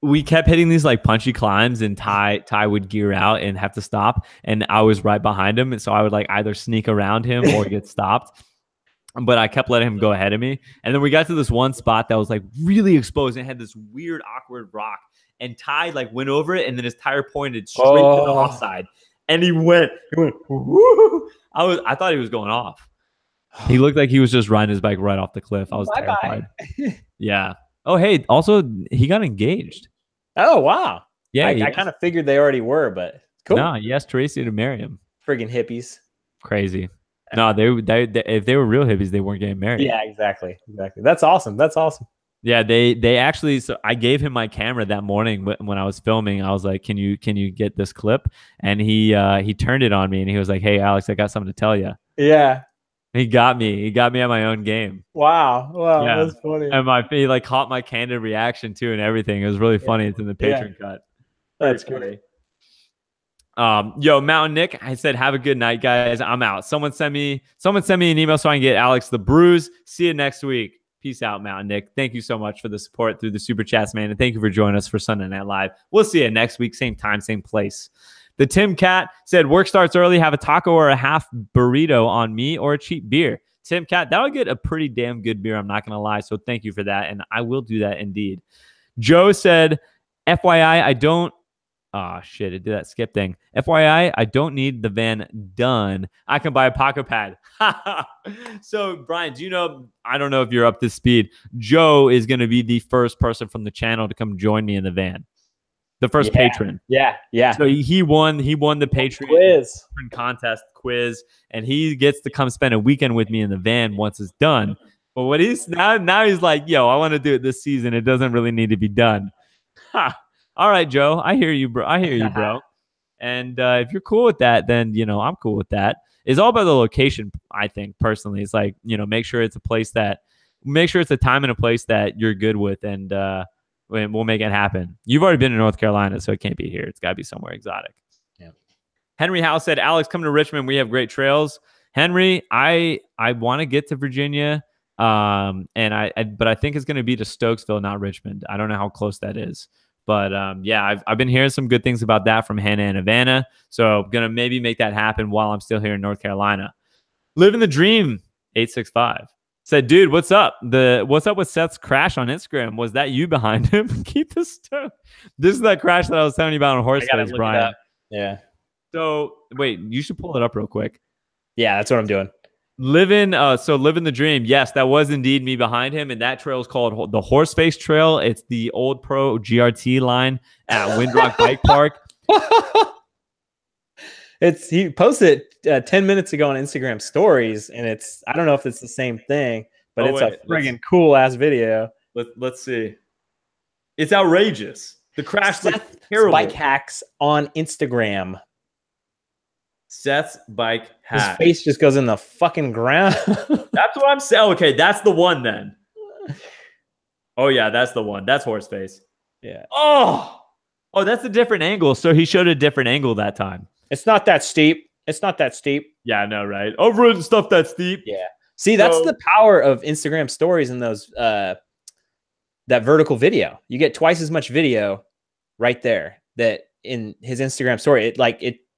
we kept hitting these like punchy climbs, and Ty would gear out and have to stop, and I was right behind him, and so I would like either sneak around him or get stopped. But I kept letting him go ahead of me, and then we got to this one spot that was like really exposed and had this weird, awkward rock, and Ty like went over it, and then his tire pointed straight to the offside, and he went. Woo! I thought he was going off. He looked like he was just riding his bike right off the cliff. I was terrified. Yeah. Oh, hey, also, he got engaged. Oh, wow. Yeah. I kind of figured they already were, but cool. No, he asked Tracy to marry him. Friggin' hippies. Crazy. No, they if they were real hippies, they weren't getting married. Yeah, exactly. That's awesome. Yeah, they actually. So I gave him my camera that morning when I was filming. I was like, "Can you get this clip?" And he turned it on me, and he was like, "Hey, Alex, I got something to tell you." Yeah. He got me at my own game. Wow, yeah. That's funny. And he like caught my candid reaction too and everything. It was really funny. It's in the Patreon cut. That's great. Yo, Mountain Nick, I said, have a good night, guys. I'm out. Someone send me an email so I can get Alex the bruise. See you next week. Peace out, Mountain Nick. Thank you so much for the support through the super chats, man. And thank you for joining us for Sunday Night Live. We'll see you next week. Same time, same place. The Tim Cat said, work starts early. Have a taco or a half burrito on me or a cheap beer. Tim Cat, that'll get a pretty damn good beer. I'm not going to lie. So thank you for that. And I will do that indeed. Joe said, FYI, I don't. Oh, shit. It did that skip thing. FYI, I don't need the van done. I can buy a pocket pad. So, Brian, do you know? I don't know if you're up to speed. Joe is going to be the first person from the channel to come join me in the van. The first patron. Yeah. So he won the Patreon quiz contest quiz, and he gets to come spend a weekend with me in the van once it's done. But what he's now he's like, yo, I want to do it this season. It doesn't really need to be done. All right, Joe. I hear you, bro. And if you're cool with that, then I'm cool with that. It's all about the location, I think, personally. It's like, make sure it's a time and a place that you're good with, and we'll make it happen. You've already been in North Carolina, so it can't be here. It's got to be somewhere exotic. Yeah. Henry Howe said, Alex, come to Richmond. We have great trails. Henry, I want to get to Virginia, but I think it's going to be to Stokesville, not Richmond. I don't know how close that is. But I've been hearing some good things about that from Hannah and Havana. So I'm going to maybe make that happen while I'm still here in North Carolina. Living the dream, 865. Said, dude, what's up? What's up with Seth's crash on Instagram? Was that you behind him? Keep this stuff. This is that crash that I was telling you about on Horseface, Brian. Yeah. So wait, you should pull it up real quick. Yeah, that's what I'm doing. Living the dream. Yes, that was indeed me behind him, and that trail is called the Horseface Trail. It's the old Pro GRT line at Windrock Bike Park. He posted 10 minutes ago on Instagram stories, and I don't know if it's the same thing, but it's a friggin' cool ass video. Let's see. It's outrageous. The crash was terrible. Bike hacks on Instagram. Seth's bike hack. His face just goes in the fucking ground. That's what I'm saying. Okay, that's the one then. Oh yeah, that's the one. That's Horseface. Yeah. Oh, that's a different angle. So he showed a different angle that time. It's not that steep. Yeah, I know, right? Overridden stuff that's steep. Yeah. See, that's the power of Instagram stories and those that vertical video. You get twice as much video right there that in his Instagram story.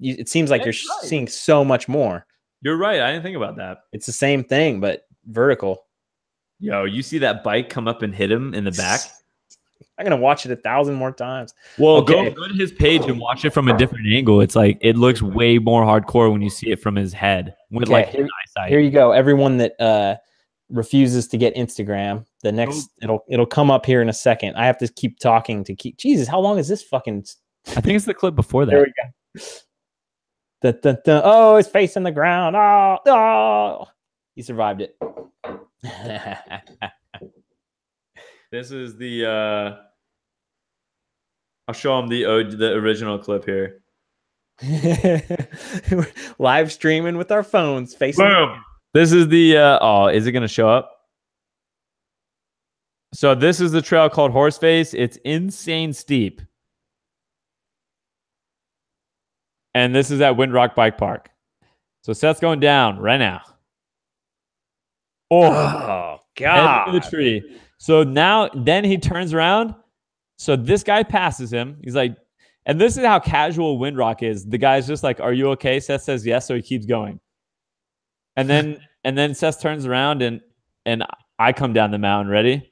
It seems like you're seeing so much more. You're right. I didn't think about that. It's the same thing, but vertical. Yo, you see that bike come up and hit him in the back? I'm gonna watch it 1,000 more times. Well, Okay. go to his page and watch it from a different angle. It's like it looks way more hardcore when you see it from his head with like his eyesight. Here you go. Everyone that refuses to get Instagram, the next it'll come up here in a second. I have to keep talking to keep. Jesus, how long is this fucking? I think it's the clip before that. There we go. Oh, it's facing the ground. Oh, he survived it. This is the. I'll show him the original clip here. Live streaming with our phones facing. Boom. This is the. Oh, is it gonna show up? So this is the trail called Horseface. It's insane steep. And this is at Windrock Bike Park. So Seth's going down right now. Oh God. Head to the tree. So now, then he turns around. So this guy passes him. He's like, and this is how casual Windrock is. The guy's just like, "Are you okay?" Seth says yes, so he keeps going. And then Seth turns around and I come down the mountain. Ready?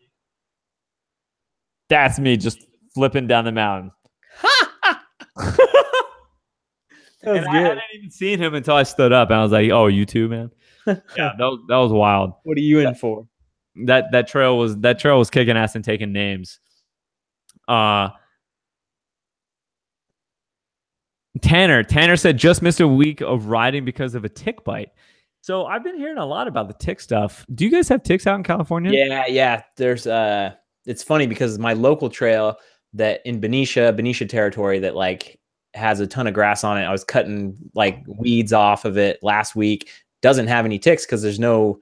That's me just flipping down the mountain. That was good. good. I hadn't even seen him until I stood up, and I was like, "Oh, you too, man." Yeah, that was wild. What are you in for? That trail was kicking ass and taking names. Tanner said just missed a week of riding because of a tick bite. So I've been hearing a lot about the tick stuff. Do you guys have ticks out in California? Yeah. There's it's funny because my local trail that in Benicia territory that like has a ton of grass on it. I was cutting like weeds off of it last week. Doesn't have any ticks because there's no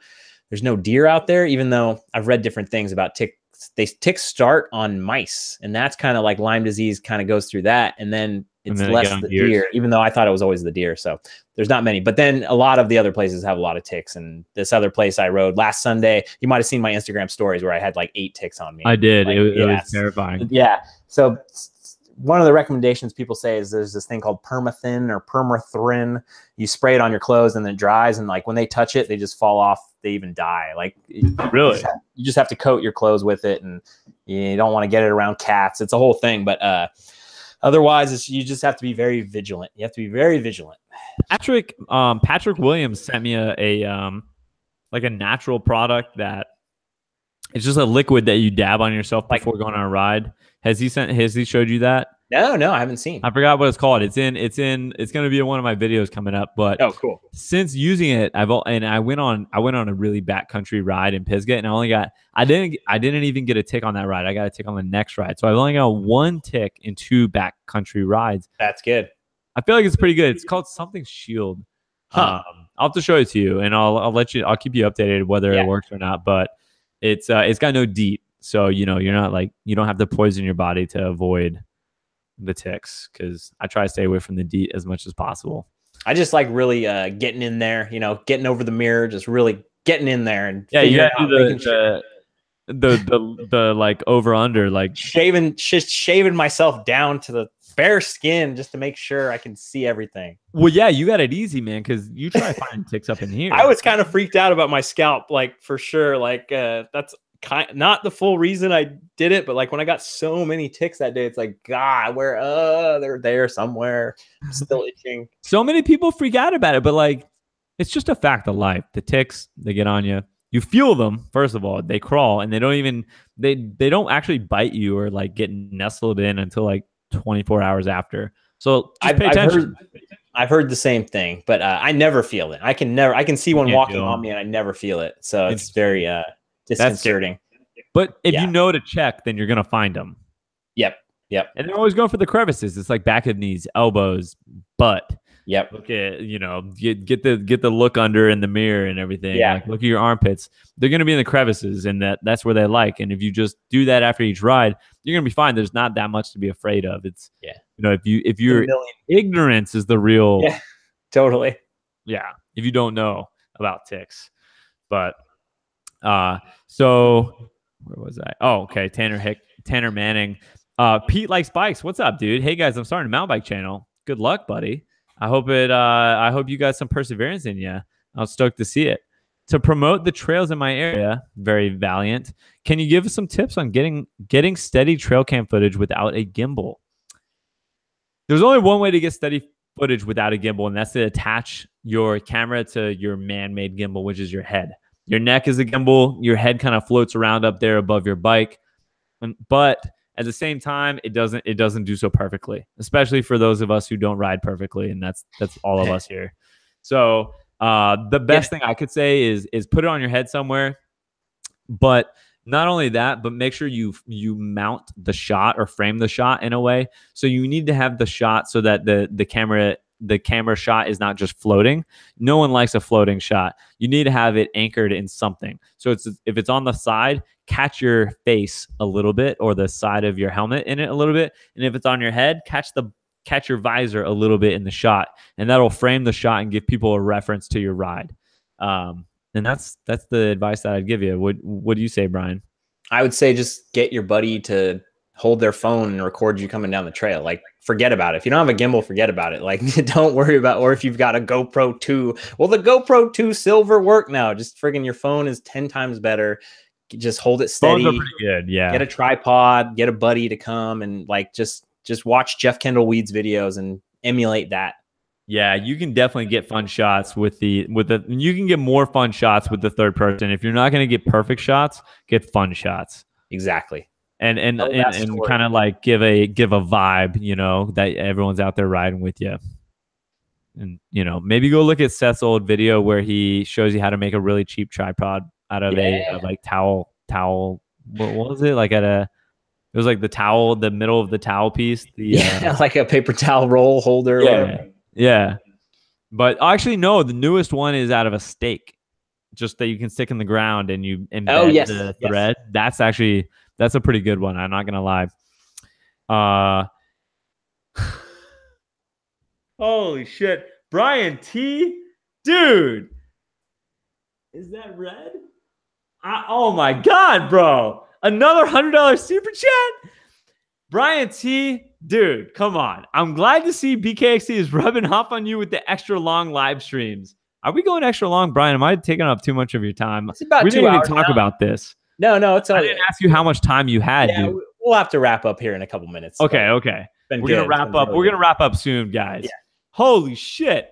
deer out there, even though I've read different things about ticks. Ticks start on mice, and that's kind of like Lyme disease kind of goes through that, and then it's less the deer, even though I thought it was always the deer. So there's not many, but then a lot of the other places have a lot of ticks. And this other place I rode last Sunday, you might've seen my Instagram stories where I had like 8 ticks on me. I did. Like, it was terrifying. Yeah. So one of the recommendations people say is there's this thing called permathin or permethrin. You spray it on your clothes and then it dries. And like when they touch it, they just fall off. They even die. Like really, you just have to coat your clothes with it, and you don't want to get it around cats. It's a whole thing. But otherwise, you just have to be very vigilant. You have to be very vigilant. Patrick Williams sent me a like a natural product that it's just a liquid that you dab on yourself before going on a ride. Has he showed you that? No, I haven't seen. I forgot what it's called. It's going to be in one of my videos coming up. But oh, cool. Since using it, I went on a really backcountry ride in Pisgah, and I didn't even get a tick on that ride. I got a tick on the next ride, so I've only got 1 tick in 2 backcountry rides. That's good. I feel like it's pretty good. It's called something Shield. I'll have to show it to you, and I'll keep you updated whether it works or not. But it's got no DEET, so you're not like, you don't have to poison your body to avoid the ticks, because I try to stay away from the DEET as much as possible. I just like really getting in there, getting over the mirror, just really getting in there, and you gotta do the like over under, like shaving myself down to the bare skin just to make sure I can see everything. Well, yeah, you got it easy, man, because you try to find ticks up in here. I was kind of freaked out about my scalp, like for sure. Like that's not the full reason I did it, but like when I got so many ticks that day, it's like, God, where they're there somewhere. I'm still itching. So many people freak out about it, but like it's just a fact of life. The ticks, they get on you. You feel them, first of all. They crawl, and they don't actually bite you or like get nestled in until like 24 hours after. So just pay attention. I've heard the same thing, but I never feel it. I can see one walking on me and I never feel it. So it's very disconcerting. But if you know to check, then you're going to find them. Yep. And they're always going for the crevices. It's like back of knees, elbows, butt. Yep. Look at, get the look under in the mirror and everything. Yeah. Like, look at your armpits. They're going to be in the crevices, and that's where they like. And if you just do that after each ride, you're going to be fine. There's not that much to be afraid of. It's, if you're ignorance is the real. Yeah, totally. Yeah. If you don't know about ticks. But, so where was I? Oh, okay. Tanner Manning. Pete likes bikes. What's up, dude? Hey guys, I'm starting a mountain bike channel. Good luck, buddy. I hope you got some perseverance in you. I'm stoked to see it. to promote the trails in my area, very valiant. Can you give us some tips on getting steady trail cam footage without a gimbal? There's only one way to get steady footage without a gimbal, and that's to attach your camera to your man-made gimbal, which is your head. Your neck is a gimbal. Your head kind of floats around up there above your bike. But at the same time, it doesn't do so perfectly, especially for those of us who don't ride perfectly, and that's all of us here. So the best thing I could say is put it on your head somewhere. But not only that, but make sure you mount the shot or frame the shot in a way. So you need to have the shot so that the camera shot is not just floating. No one likes a floating shot. You need to have it anchored in something. So if it's on the side, catch your face a little bit or the side of your helmet in it a little bit. And if it's on your head, catch your visor a little bit in the shot. And that'll frame the shot and give people a reference to your ride. And that's the advice that I'd give you. What do you say, Brian? I would say just get your buddy to hold their phone and record you coming down the trail. Like, forget about it. If you don't have a gimbal, forget about it. Like, don't worry about, or if you've got a GoPro 2, well, the GoPro 2 Silver work now. Just friggin' your phone is 10 times better. Just hold it steady. Phones are pretty good, yeah. Get a tripod, get a buddy to come and like just watch Jeff Kendall Weeds videos and emulate that. Yeah, you can definitely get fun shots with the you can get more fun shots with the third person. If you're not going to get perfect shots, get fun shots. Exactly. And kind of like give a vibe, you know, that everyone's out there riding with you. And, you know, maybe go look at Seth's old video where he shows you how to make a really cheap tripod out of a like towel. What was it? Like it was like the towel, the middle of the towel piece. Like a paper towel roll holder. Yeah. But actually, no, the newest one is out of a stake, just that you can stick in the ground and you embed the thread. That's a pretty good one. I'm not going to lie. Holy shit. Brian T. Dude. Is that red? Oh my God, bro. Another $100 super chat? Brian T. Dude, come on. I'm glad to see BKXC is rubbing off on you with the extra long live streams. Are we going extra long, Brian? Am I taking up too much of your time? It's about 2 hours. We didn't even talk about this. No, it's all. I didn't ask you how much time you had. Yeah, dude. We'll have to wrap up here in a couple minutes. Okay. We're gonna wrap up. We're gonna wrap up soon, guys. Yeah. Holy shit!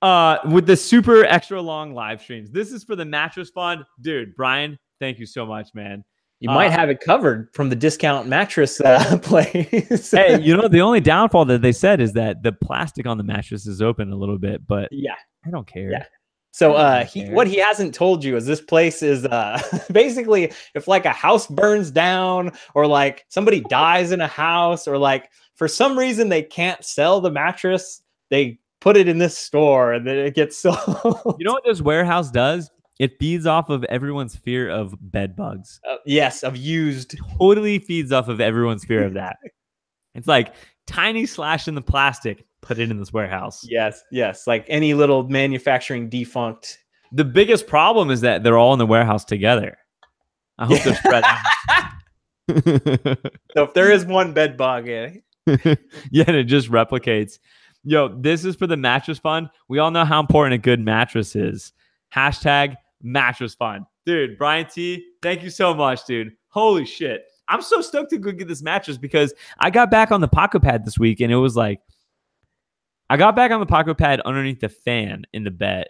With the super extra long live streams. This is for the mattress fund, dude. Brian, thank you so much, man. You might have it covered from the discount mattress place. Hey, you know, the only downfall that they said is that the plastic on the mattress is open a little bit, but yeah, I don't care. Yeah. So what he hasn't told you is this place is basically if like a house burns down or like somebody dies in a house or like for some reason they can't sell the mattress, they put it in this store and then it gets sold. You know what this warehouse does? It feeds off of everyone's fear of bed bugs. Yes, of used. Totally feeds off of everyone's fear of that. It's like tiny slash in the plastic, put it in this warehouse. Yes. Like any little manufacturing defunct. The biggest problem is that they're all in the warehouse together. I hope they're spread out. So if there is one bed bug, yeah, and it just replicates. Yo, this is for the mattress fund. We all know how important a good mattress is. Hashtag mattress fund. Dude, Brian T, thank you so much, dude. Holy shit. I'm so stoked to go get this mattress because I got back on the Pocket Pad this week and it was like, I got back on the Pocket Pad underneath the fan in the bed,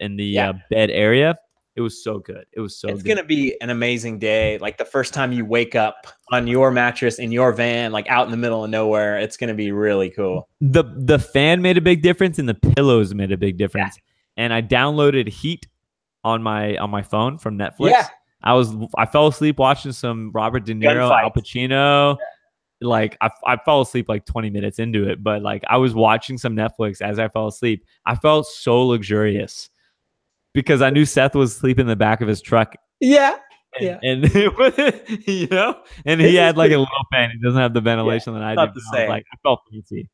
bed area. It was so good. It's going to be an amazing day. Like the first time you wake up on your mattress in your van, like out in the middle of nowhere, it's going to be really cool. The fan made a big difference and the pillows made a big difference. Yeah. And I downloaded Heat on my phone from Netflix. Yeah. I fell asleep watching some Robert De Niro, Al Pacino. Yeah. Like I fell asleep like 20 minutes into it, but like I was watching some Netflix as I fell asleep. I felt so luxurious because I knew Seth was asleep in the back of his truck. Yeah. And you know, and he had like a little fan. He doesn't have the ventilation that I do. I felt fancy.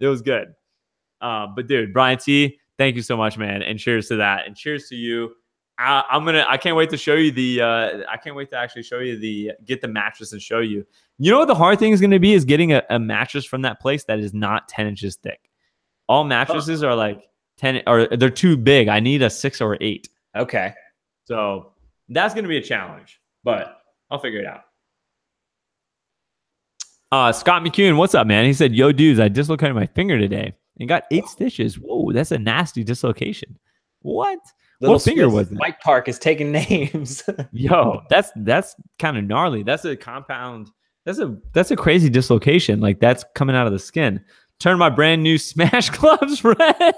It was good. But dude, Brian T, thank you so much, man. And cheers to that. And cheers to you. I can't wait to show you get the mattress and show you. You know what the hard thing is going to be is getting a mattress from that place that is not 10 inches thick. All mattresses are like 10 or they're too big. I need a 6 or 8. Okay. So that's going to be a challenge, but I'll figure it out. Scott McCune, what's up, man? He said, yo, dudes, I dislocated my finger today and got 8 stitches. Whoa, that's a nasty dislocation. What? What finger was that? Bike Park is taking names. Yo, that's kind of gnarly. That's a compound. That's a crazy dislocation. Like, that's coming out of the skin. Turn my brand new Smash gloves red.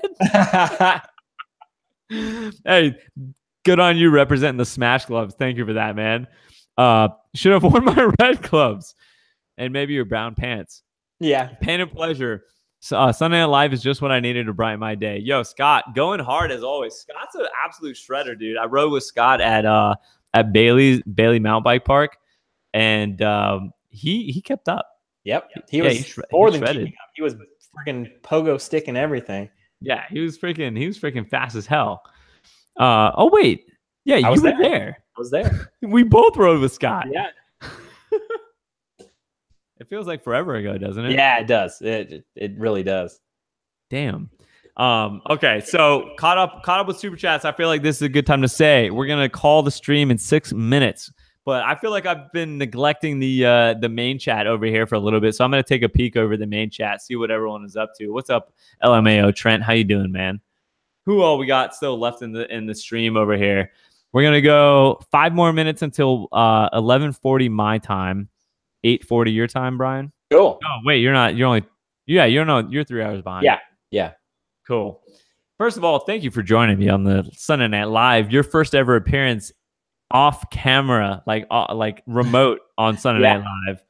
Hey, good on you representing the Smash gloves. Thank you for that, man. Should have worn my red gloves and maybe your brown pants. Yeah. Pain and pleasure. Sunday Night Live is just what I needed to brighten my day. Yo, Scott, going hard as always. Scott's an absolute shredder, dude. I rode with Scott at Bailey Mountain Bike Park, and he kept up. Yep, he was more than keeping up. He was freaking pogo stick and everything. Yeah, he was freaking fast as hell. Oh wait, yeah, you were there. I was there. We both rode with Scott. Yeah. It feels like forever ago, doesn't it? Yeah, it does. It really does. Damn. Okay, so caught up with super chats. I feel like this is a good time to say we're gonna call the stream in 6 minutes. But I feel like I've been neglecting the main chat over here for a little bit, so I'm gonna take a peek over the main chat, see what everyone is up to. What's up, LMAO Trent? How you doing, man? Who all we got still left in the stream over here? We're gonna go 5 more minutes until 11:40 my time. 8:40 your time, Brian? Cool. Oh, wait, you're 3 hours behind. Yeah. Cool. First of all, thank you for joining me on the Sunday Night Live. Your first ever appearance off camera, like remote on Sunday Night Live.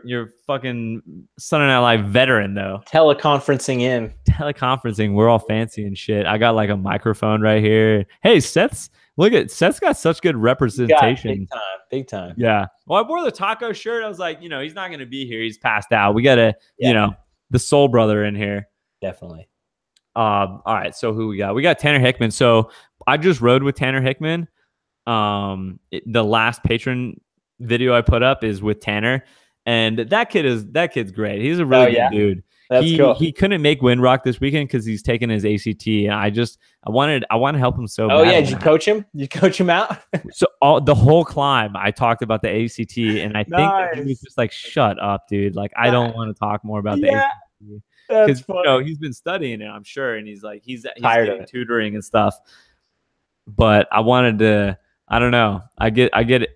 You're fucking Sunday Night Live veteran though. Teleconferencing. We're all fancy and shit. I got like a microphone right here. Hey, Seth's got such good representation. Big time. Yeah. Well, I wore the taco shirt. I was like, he's not gonna be here. He's passed out. We got the soul brother in here. Definitely. All right. So who we got? We got Tanner Hickman. So I just rode with Tanner Hickman. The last patron video I put up is with Tanner, and that kid's great. He's a really good dude. That's cool. He couldn't make Windrock this weekend because he's taking his ACT, and I want to help him so bad. Oh yeah, did you coach him? Did you coach him out? So the whole climb, I talked about the ACT, and I think that he was just like, "Shut up, dude! Like, I don't want to talk more about the ACT." Because he's been studying it, I'm sure, and he's tired of tutoring and stuff. But I wanted to. I don't know. I get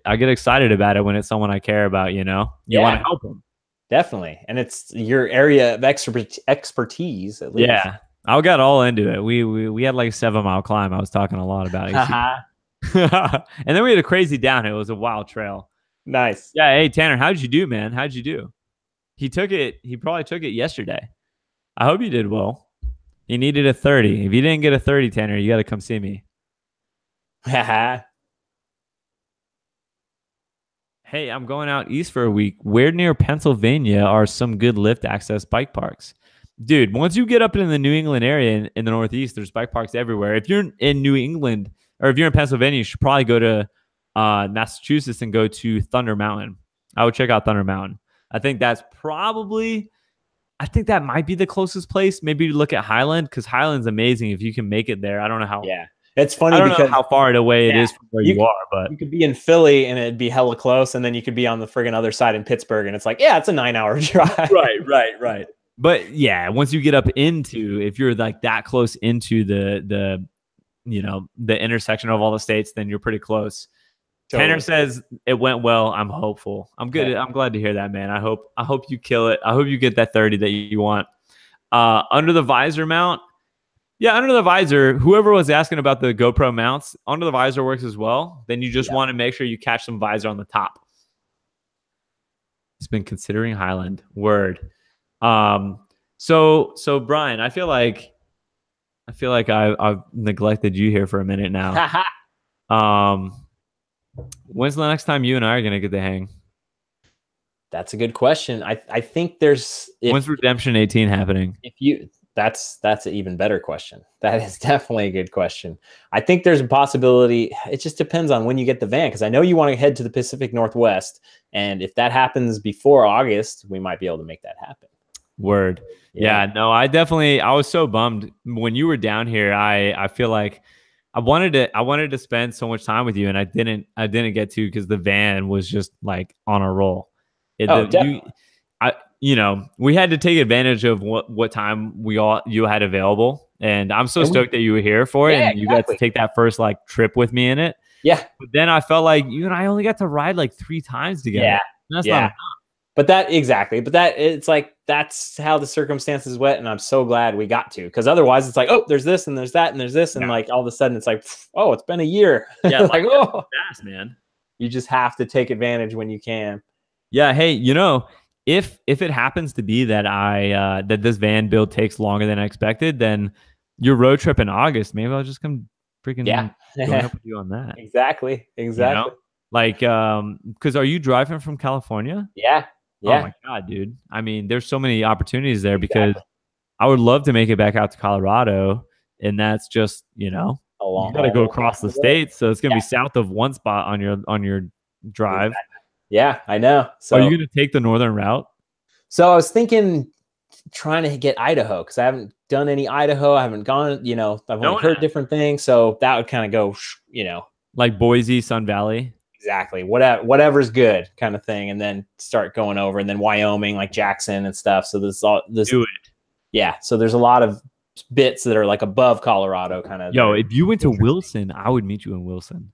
excited about it when it's someone I care about. You want to help them. Definitely, and it's your area of expertise. At least. Yeah, I got all into it. We had like a 7-mile climb. I was talking a lot about it. And then we had a crazy downhill. It was a wild trail. Nice. Yeah. Hey Tanner, how'd you do, man? How'd you do? He probably took it yesterday. I hope you did well. He needed a 30. If you didn't get a 30, Tanner, you got to come see me. Hey, I'm going out east for a week. Where near Pennsylvania are some good lift access bike parks? Dude, once you get up in the New England area in the Northeast, there's bike parks everywhere. If you're in New England or if you're in Pennsylvania, you should probably go to Massachusetts and go to Thunder Mountain. I would check out Thunder Mountain. I think that might be the closest place. Maybe look at Highland because Highland's amazing if you can make it there. I don't know how. Yeah. It's funny I don't because know how far away it is from where you are, but you could be in Philly and it'd be hella close, and then you could be on the friggin' other side in Pittsburgh, and it's like, it's a 9-hour drive. Right. But yeah, once you get up into, if you're like that close into the intersection of all the states, then you're pretty close. Totally. Tanner says it went well. I'm hopeful. I'm good. Yeah. I'm glad to hear that, man. I hope you kill it. I hope you get that 30 that you want. Under the visor mount. Yeah, under the visor, whoever was asking about the GoPro mounts, under the visor works as well. Then you just want to make sure you catch some visor on the top. He's been considering Highland. Word. So Brian, I feel like I've neglected you here for a minute now. When's the next time you and I are gonna get to hang? That's a good question. I think there's when's Redemption 18 happening? That's an even better question. That is definitely a good question. I think there's a possibility. It just depends on when you get the van, because I know you want to head to the Pacific Northwest, and if that happens before August, we might be able to make that happen. Word. Yeah, no, I was so bummed when you were down here. I feel like I wanted to spend so much time with you, and I didn't get to because the van was just like on a roll. Definitely. We had to take advantage of what time you had available, and I'm so stoked that you were here for it, and you got to take that first like trip with me in it. Yeah. But then I felt like you and I only got to ride like 3 times together. Yeah. That's not enough. But it's like, that's how the circumstances went. And I'm so glad we got to, because otherwise it's like, oh, there's this and there's that and there's this. And like all of a sudden it's like, oh, it's been a year. Yeah. Like, oh, fast, man. You just have to take advantage when you can. Yeah. Hey, if it happens to be that that this van build takes longer than I expected, then your road trip in August, maybe I'll just come freaking join up with you on that. Exactly. Like, because are you driving from California? Yeah. Oh my God, dude. I mean, there's so many opportunities there because I would love to make it back out to Colorado. And that's just, you got to go across the state. So it's going to be south of one spot on your drive. Exactly. Yeah, I know. So are you going to take the northern route? So I was thinking trying to get Idaho, because I haven't done any Idaho. I haven't gone, I've only heard different things. So that would kind of go, like Boise, Sun Valley. Exactly. Whatever's good kind of thing. And then start going over, and then Wyoming, like Jackson and stuff. So this do it. Yeah. So there's a lot of bits that are like above Colorado kind of. Yo, if you went to Wilson, I would meet you in Wilson,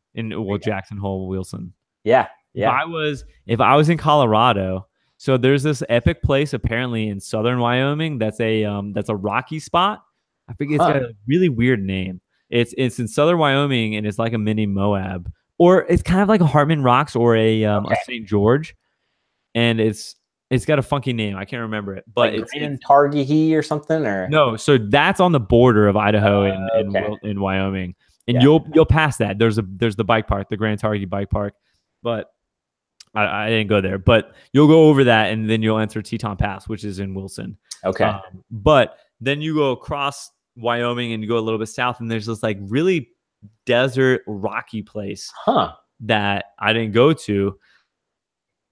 Jackson Hole, Wilson. Yeah. If I was in Colorado, so there's this epic place apparently in southern Wyoming that's a rocky spot. I think it's got a really weird name. It's in southern Wyoming, and it's like a mini Moab, or it's kind of like a Hartman Rocks or a St. George, and it's got a funky name. I can't remember it, but like it's Targhee or something, or no. So that's on the border of Idaho and Wyoming, and you'll pass that. There's the bike park, the Grand Targhee Bike Park, but I didn't go there. But you'll go over that, and then you'll enter Teton Pass, which is in Wilson. Okay, but then you go across Wyoming and you go a little bit south, and there's this like really desert rocky place that I didn't go to.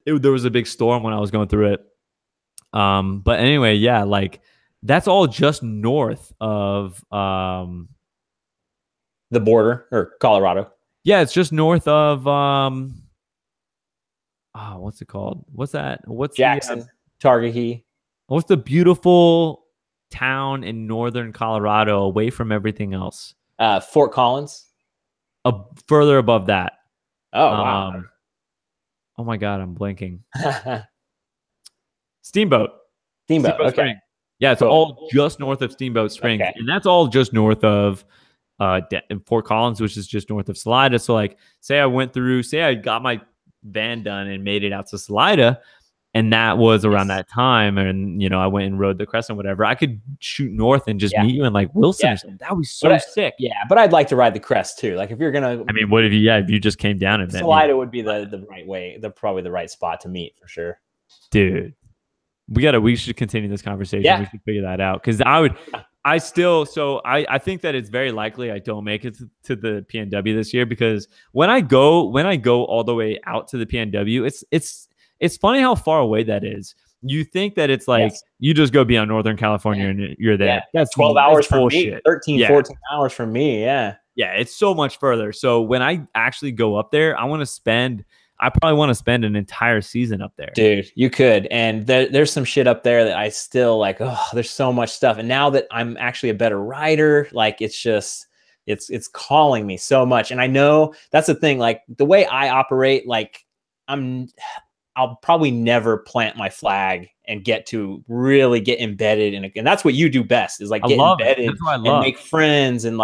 There was a big storm when I was going through it. But anyway, yeah, like that's all just north of the border, or Colorado. Yeah, it's just north of what's it called? What's that? What's Jackson, Targhee? What's the beautiful town in northern Colorado away from everything else? Fort Collins. Further above that. Oh, wow. Oh my God, I'm blanking. Steamboat. Okay. Springs. Yeah, it's all just north of Steamboat Springs, and that's all just north of Fort Collins, which is just north of Salida. So, like, say I got my van done and made it out to Salida, and that was around that time, and I went and rode the Crescent, whatever. I could shoot north and just meet you in like Wilson or something. That would be so sick. Yeah, but I'd like to ride the Crest too. Like if you're gonna, I mean, what if you just came down and Salida would be the right way, probably the right spot to meet for sure. Dude, we should continue this conversation. We should figure that out, because I think that it's very likely I don't make it to the PNW this year, because when I go all the way out to the PNW, it's funny how far away that is. You think that it's like you just go beyond Northern California and you're there. Yeah. That's 12 hours from me, 13, 14 hours from me. Yeah. Yeah, it's so much further. So when I actually go up there, I probably want to spend an entire season up there. Dude, you could. And there's some shit up there that I still like, there's so much stuff. And now that I'm actually a better rider, like it's just, it's calling me so much. And I know that's the thing, like the way I operate, like I'll probably never plant my flag and really get embedded in it. And that's what you do best, is like get embedded and make friends and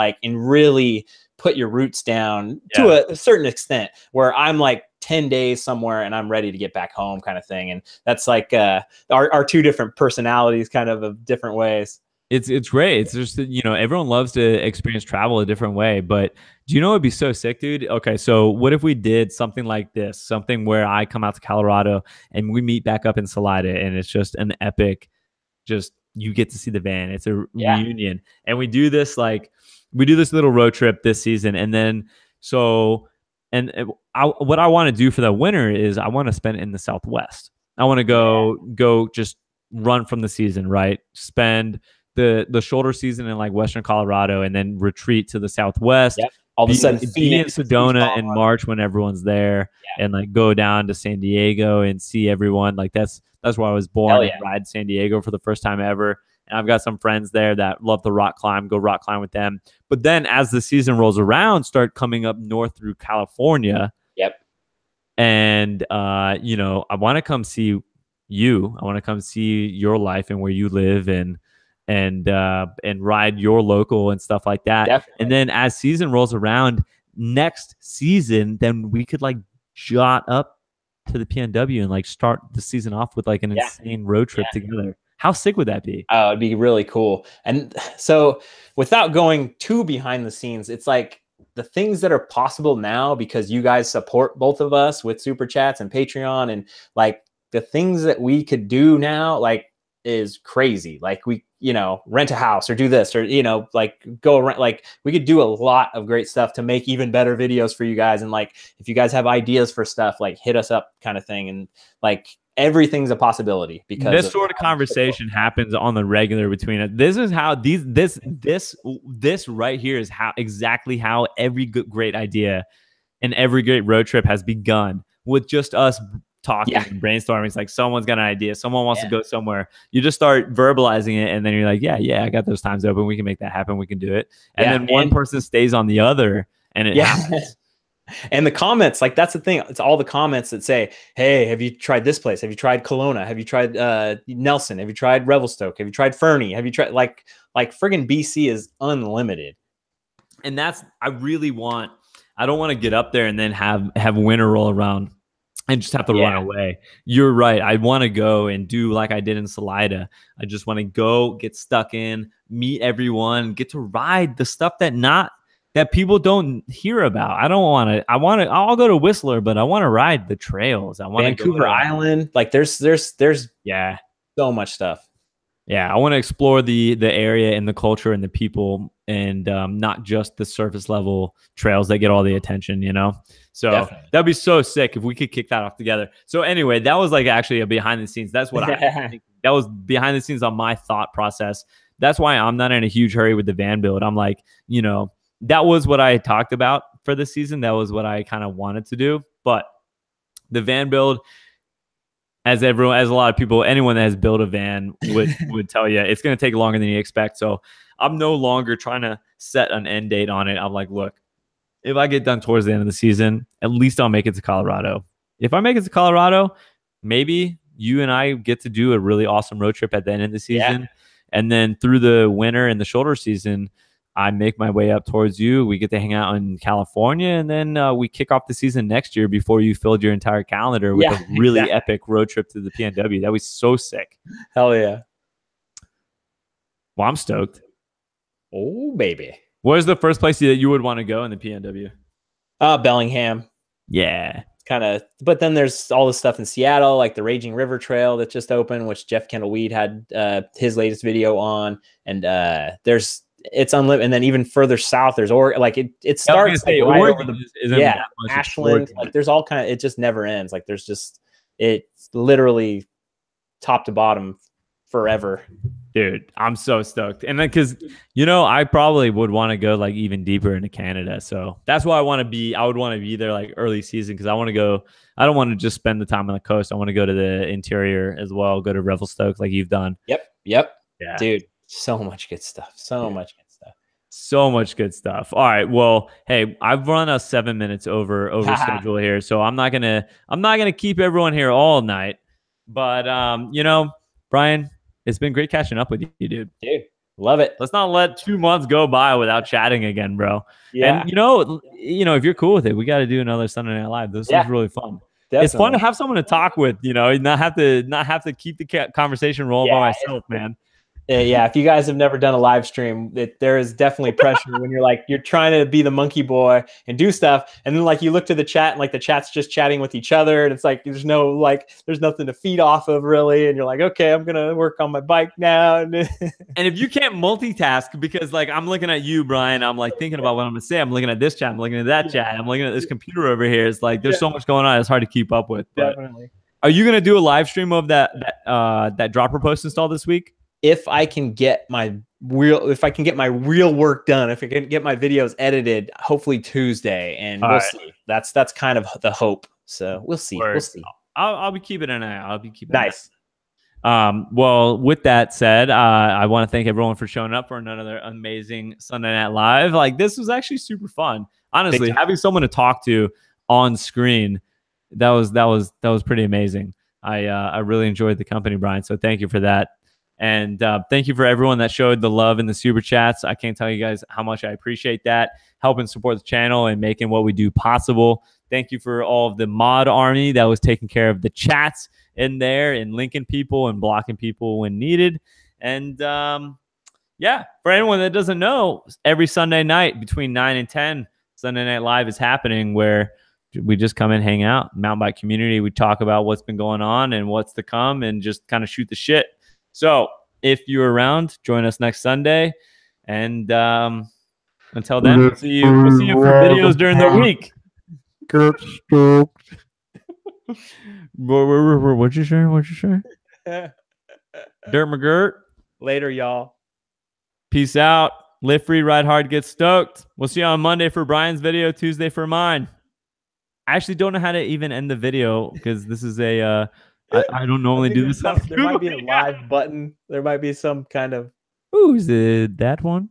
really put your roots down to a certain extent, where I'm like 10 days somewhere and I'm ready to get back home kind of thing. And that's like our two different personalities kind of different ways. It's great. It's just, everyone loves to experience travel a different way. But do you know it'd be so sick, dude? Okay, so what if we did something like this? Something where I come out to Colorado and we meet back up in Salida, and it's just an epic, just you get to see the van. It's a reunion. And we do this little road trip this season. And then what I want to do for the winter is I want to spend it in the Southwest. I want to go just run from the season, right? Spend the shoulder season in like Western Colorado, and then retreat to the Southwest, all of a sudden be in Sedona in March when everyone's there, and like go down to San Diego and see everyone. Like that's where I was born, and ride San Diego for the first time ever. And I've got some friends there that love to rock climb, go rock climb with them. But then as the season rolls around, start coming up north through California. Yep. And you know, I want to come see you. I want to come see your life and where you live, and ride your local and stuff like that. Definitely. And then as season rolls around next season, then we could like jot up to the PNW and like start the season off with like an insane road trip together. How sick would that be? Oh, it'd be really cool. And so without going too behind the scenes, it's like the things that are possible now because you guys support both of us with super chats and Patreon, and like the things that we could do now, like, is crazy. Like we, you know, rent a house or do this, or, you know, like go around, like we could do a lot of great stuff to make even better videos for you guys. And like, if you guys have ideas for stuff, like hit us up kind of thing. And like, everything's a possibility because this sort of conversation happens on the regular between us. This is how this right here is how exactly how every great idea and every great road trip has begun, with just us talking and brainstorming. It's like someone's got an idea, someone wants to go somewhere, you just start verbalizing it, and then you're like, yeah, I got those times open, we can make that happen, we can do it. And then one person stays on the other, and it happens. And the comments, like that's the thing. It's all the comments that say, hey, have you tried this place? Have you tried Kelowna? Have you tried Nelson? Have you tried Revelstoke? Have you tried Fernie? Have you tried like friggin' BC is unlimited. And that's, I don't want to get up there and then have winter roll around and just have to run away. You're right. I want to go and do like I did in Salida. I just want to go, get stuck in, meet everyone, get to ride the stuff that people don't hear about. I'll go to Whistler, but I want to ride the trails. I want Vancouver Island. Like there's so much stuff. Yeah, I want to explore the area and the culture and the people, and not just the surface level trails that get all the attention, you know? So that'd be so sick if we could kick that off together. So anyway, that was like actually a behind the scenes. That's what I think. That was behind the scenes on my thought process. That's why I'm not in a huge hurry with the van build. I'm like, you know, that was what I talked about for the season. That was what I kind of wanted to do. But the van build, as a lot of people, anyone that has built a van would tell you, it's going to take longer than you expect. So I'm no longer trying to set an end date on it. I'm like, look, if I get done towards the end of the season, at least I'll make it to Colorado. If I make it to Colorado, maybe you and I get to do a really awesome road trip at the end of the season. Yeah. And then through the winter and the shoulder season, I make my way up towards you. We get to hang out in California, and then we kick off the season next year before you filled your entire calendar with a really epic road trip to the PNW. That was so sick. Hell yeah. Well, I'm stoked. Oh, baby. Where's the first place that you would want to go in the PNW? Bellingham. Yeah. Kind of, but then there's all this stuff in Seattle, like the Raging River Trail that just opened, which Jeff Kendall Weed had his latest video on. And it's unlimited. And then even further south, there's it starts like right over the Ashland. Like there's all kind of, it just never ends. Like there's just, it's literally top to bottom forever. Dude, I'm so stoked. And then because, you know, I probably would want to go like even deeper into Canada. So that's why I would want to be there like early season, because I want to go. I don't want to just spend the time on the coast. I want to go to the interior as well, go to Revelstoke like you've done. Yep. Yeah. Dude, so much good stuff. So much good stuff. All right. Well, hey, I've run us 7 minutes over schedule here. So I'm not gonna keep everyone here all night. But you know, Brian, it's been great catching up with you, dude. Dude, love it. Let's not let 2 months go by without chatting again, bro. Yeah. And you know, if you're cool with it, we got to do another Sunday Night Live. This was really fun. Definitely. It's fun to have someone to talk with, you know, not have to keep the conversation rolling by myself, man. Yeah, if you guys have never done a live stream, there is definitely pressure when you're trying to be the monkey boy and do stuff, and then like you look to the chat and like the chat's just chatting with each other, and it's like there's nothing to feed off of really, and you're like, okay, I'm gonna work on my bike now. And if you can't multitask, because like I'm looking at you, Brian, I'm like thinking about what I'm gonna say. I'm looking at this chat, I'm looking at that chat, I'm looking at this computer over here. It's like there's so much going on. It's hard to keep up with. But definitely. Are you gonna do a live stream of that dropper post install this week? if I can get my real work done, if I can get my videos edited, hopefully Tuesday, and we'll see. That's kind of the hope. So we'll see. We'll see. I'll be keeping an eye. I'll be keeping nice. Well, with that said, I want to thank everyone for showing up for another amazing Sunday Night Live. Like, this was actually super fun. Honestly, having someone to talk to on screen, that was pretty amazing. I really enjoyed the company, Brian. So thank you for that. And thank you for everyone that showed the love in the super chats. I can't tell you guys how much I appreciate that, helping support the channel and making what we do possible. Thank you for all of the mod army that was taking care of the chats in there and linking people and blocking people when needed. And yeah, for anyone that doesn't know, every Sunday night between 9 and 10, Sunday Night Live is happening, where we just come and hang out, mountain bike community. We talk about what's been going on and what's to come and just kind of shoot the shit. So if you're around, join us next Sunday. And until then, we'll see you for videos during the week. Get stoked. What'd you say? Dirt McGirt. Later, y'all. Peace out. Live free, ride hard, get stoked. We'll see you on Monday for Brian's video, Tuesday for mine. I actually don't know how to even end the video because this is a I don't normally do this. There might be a live button. There might be some kind of. Ooh, is it that one?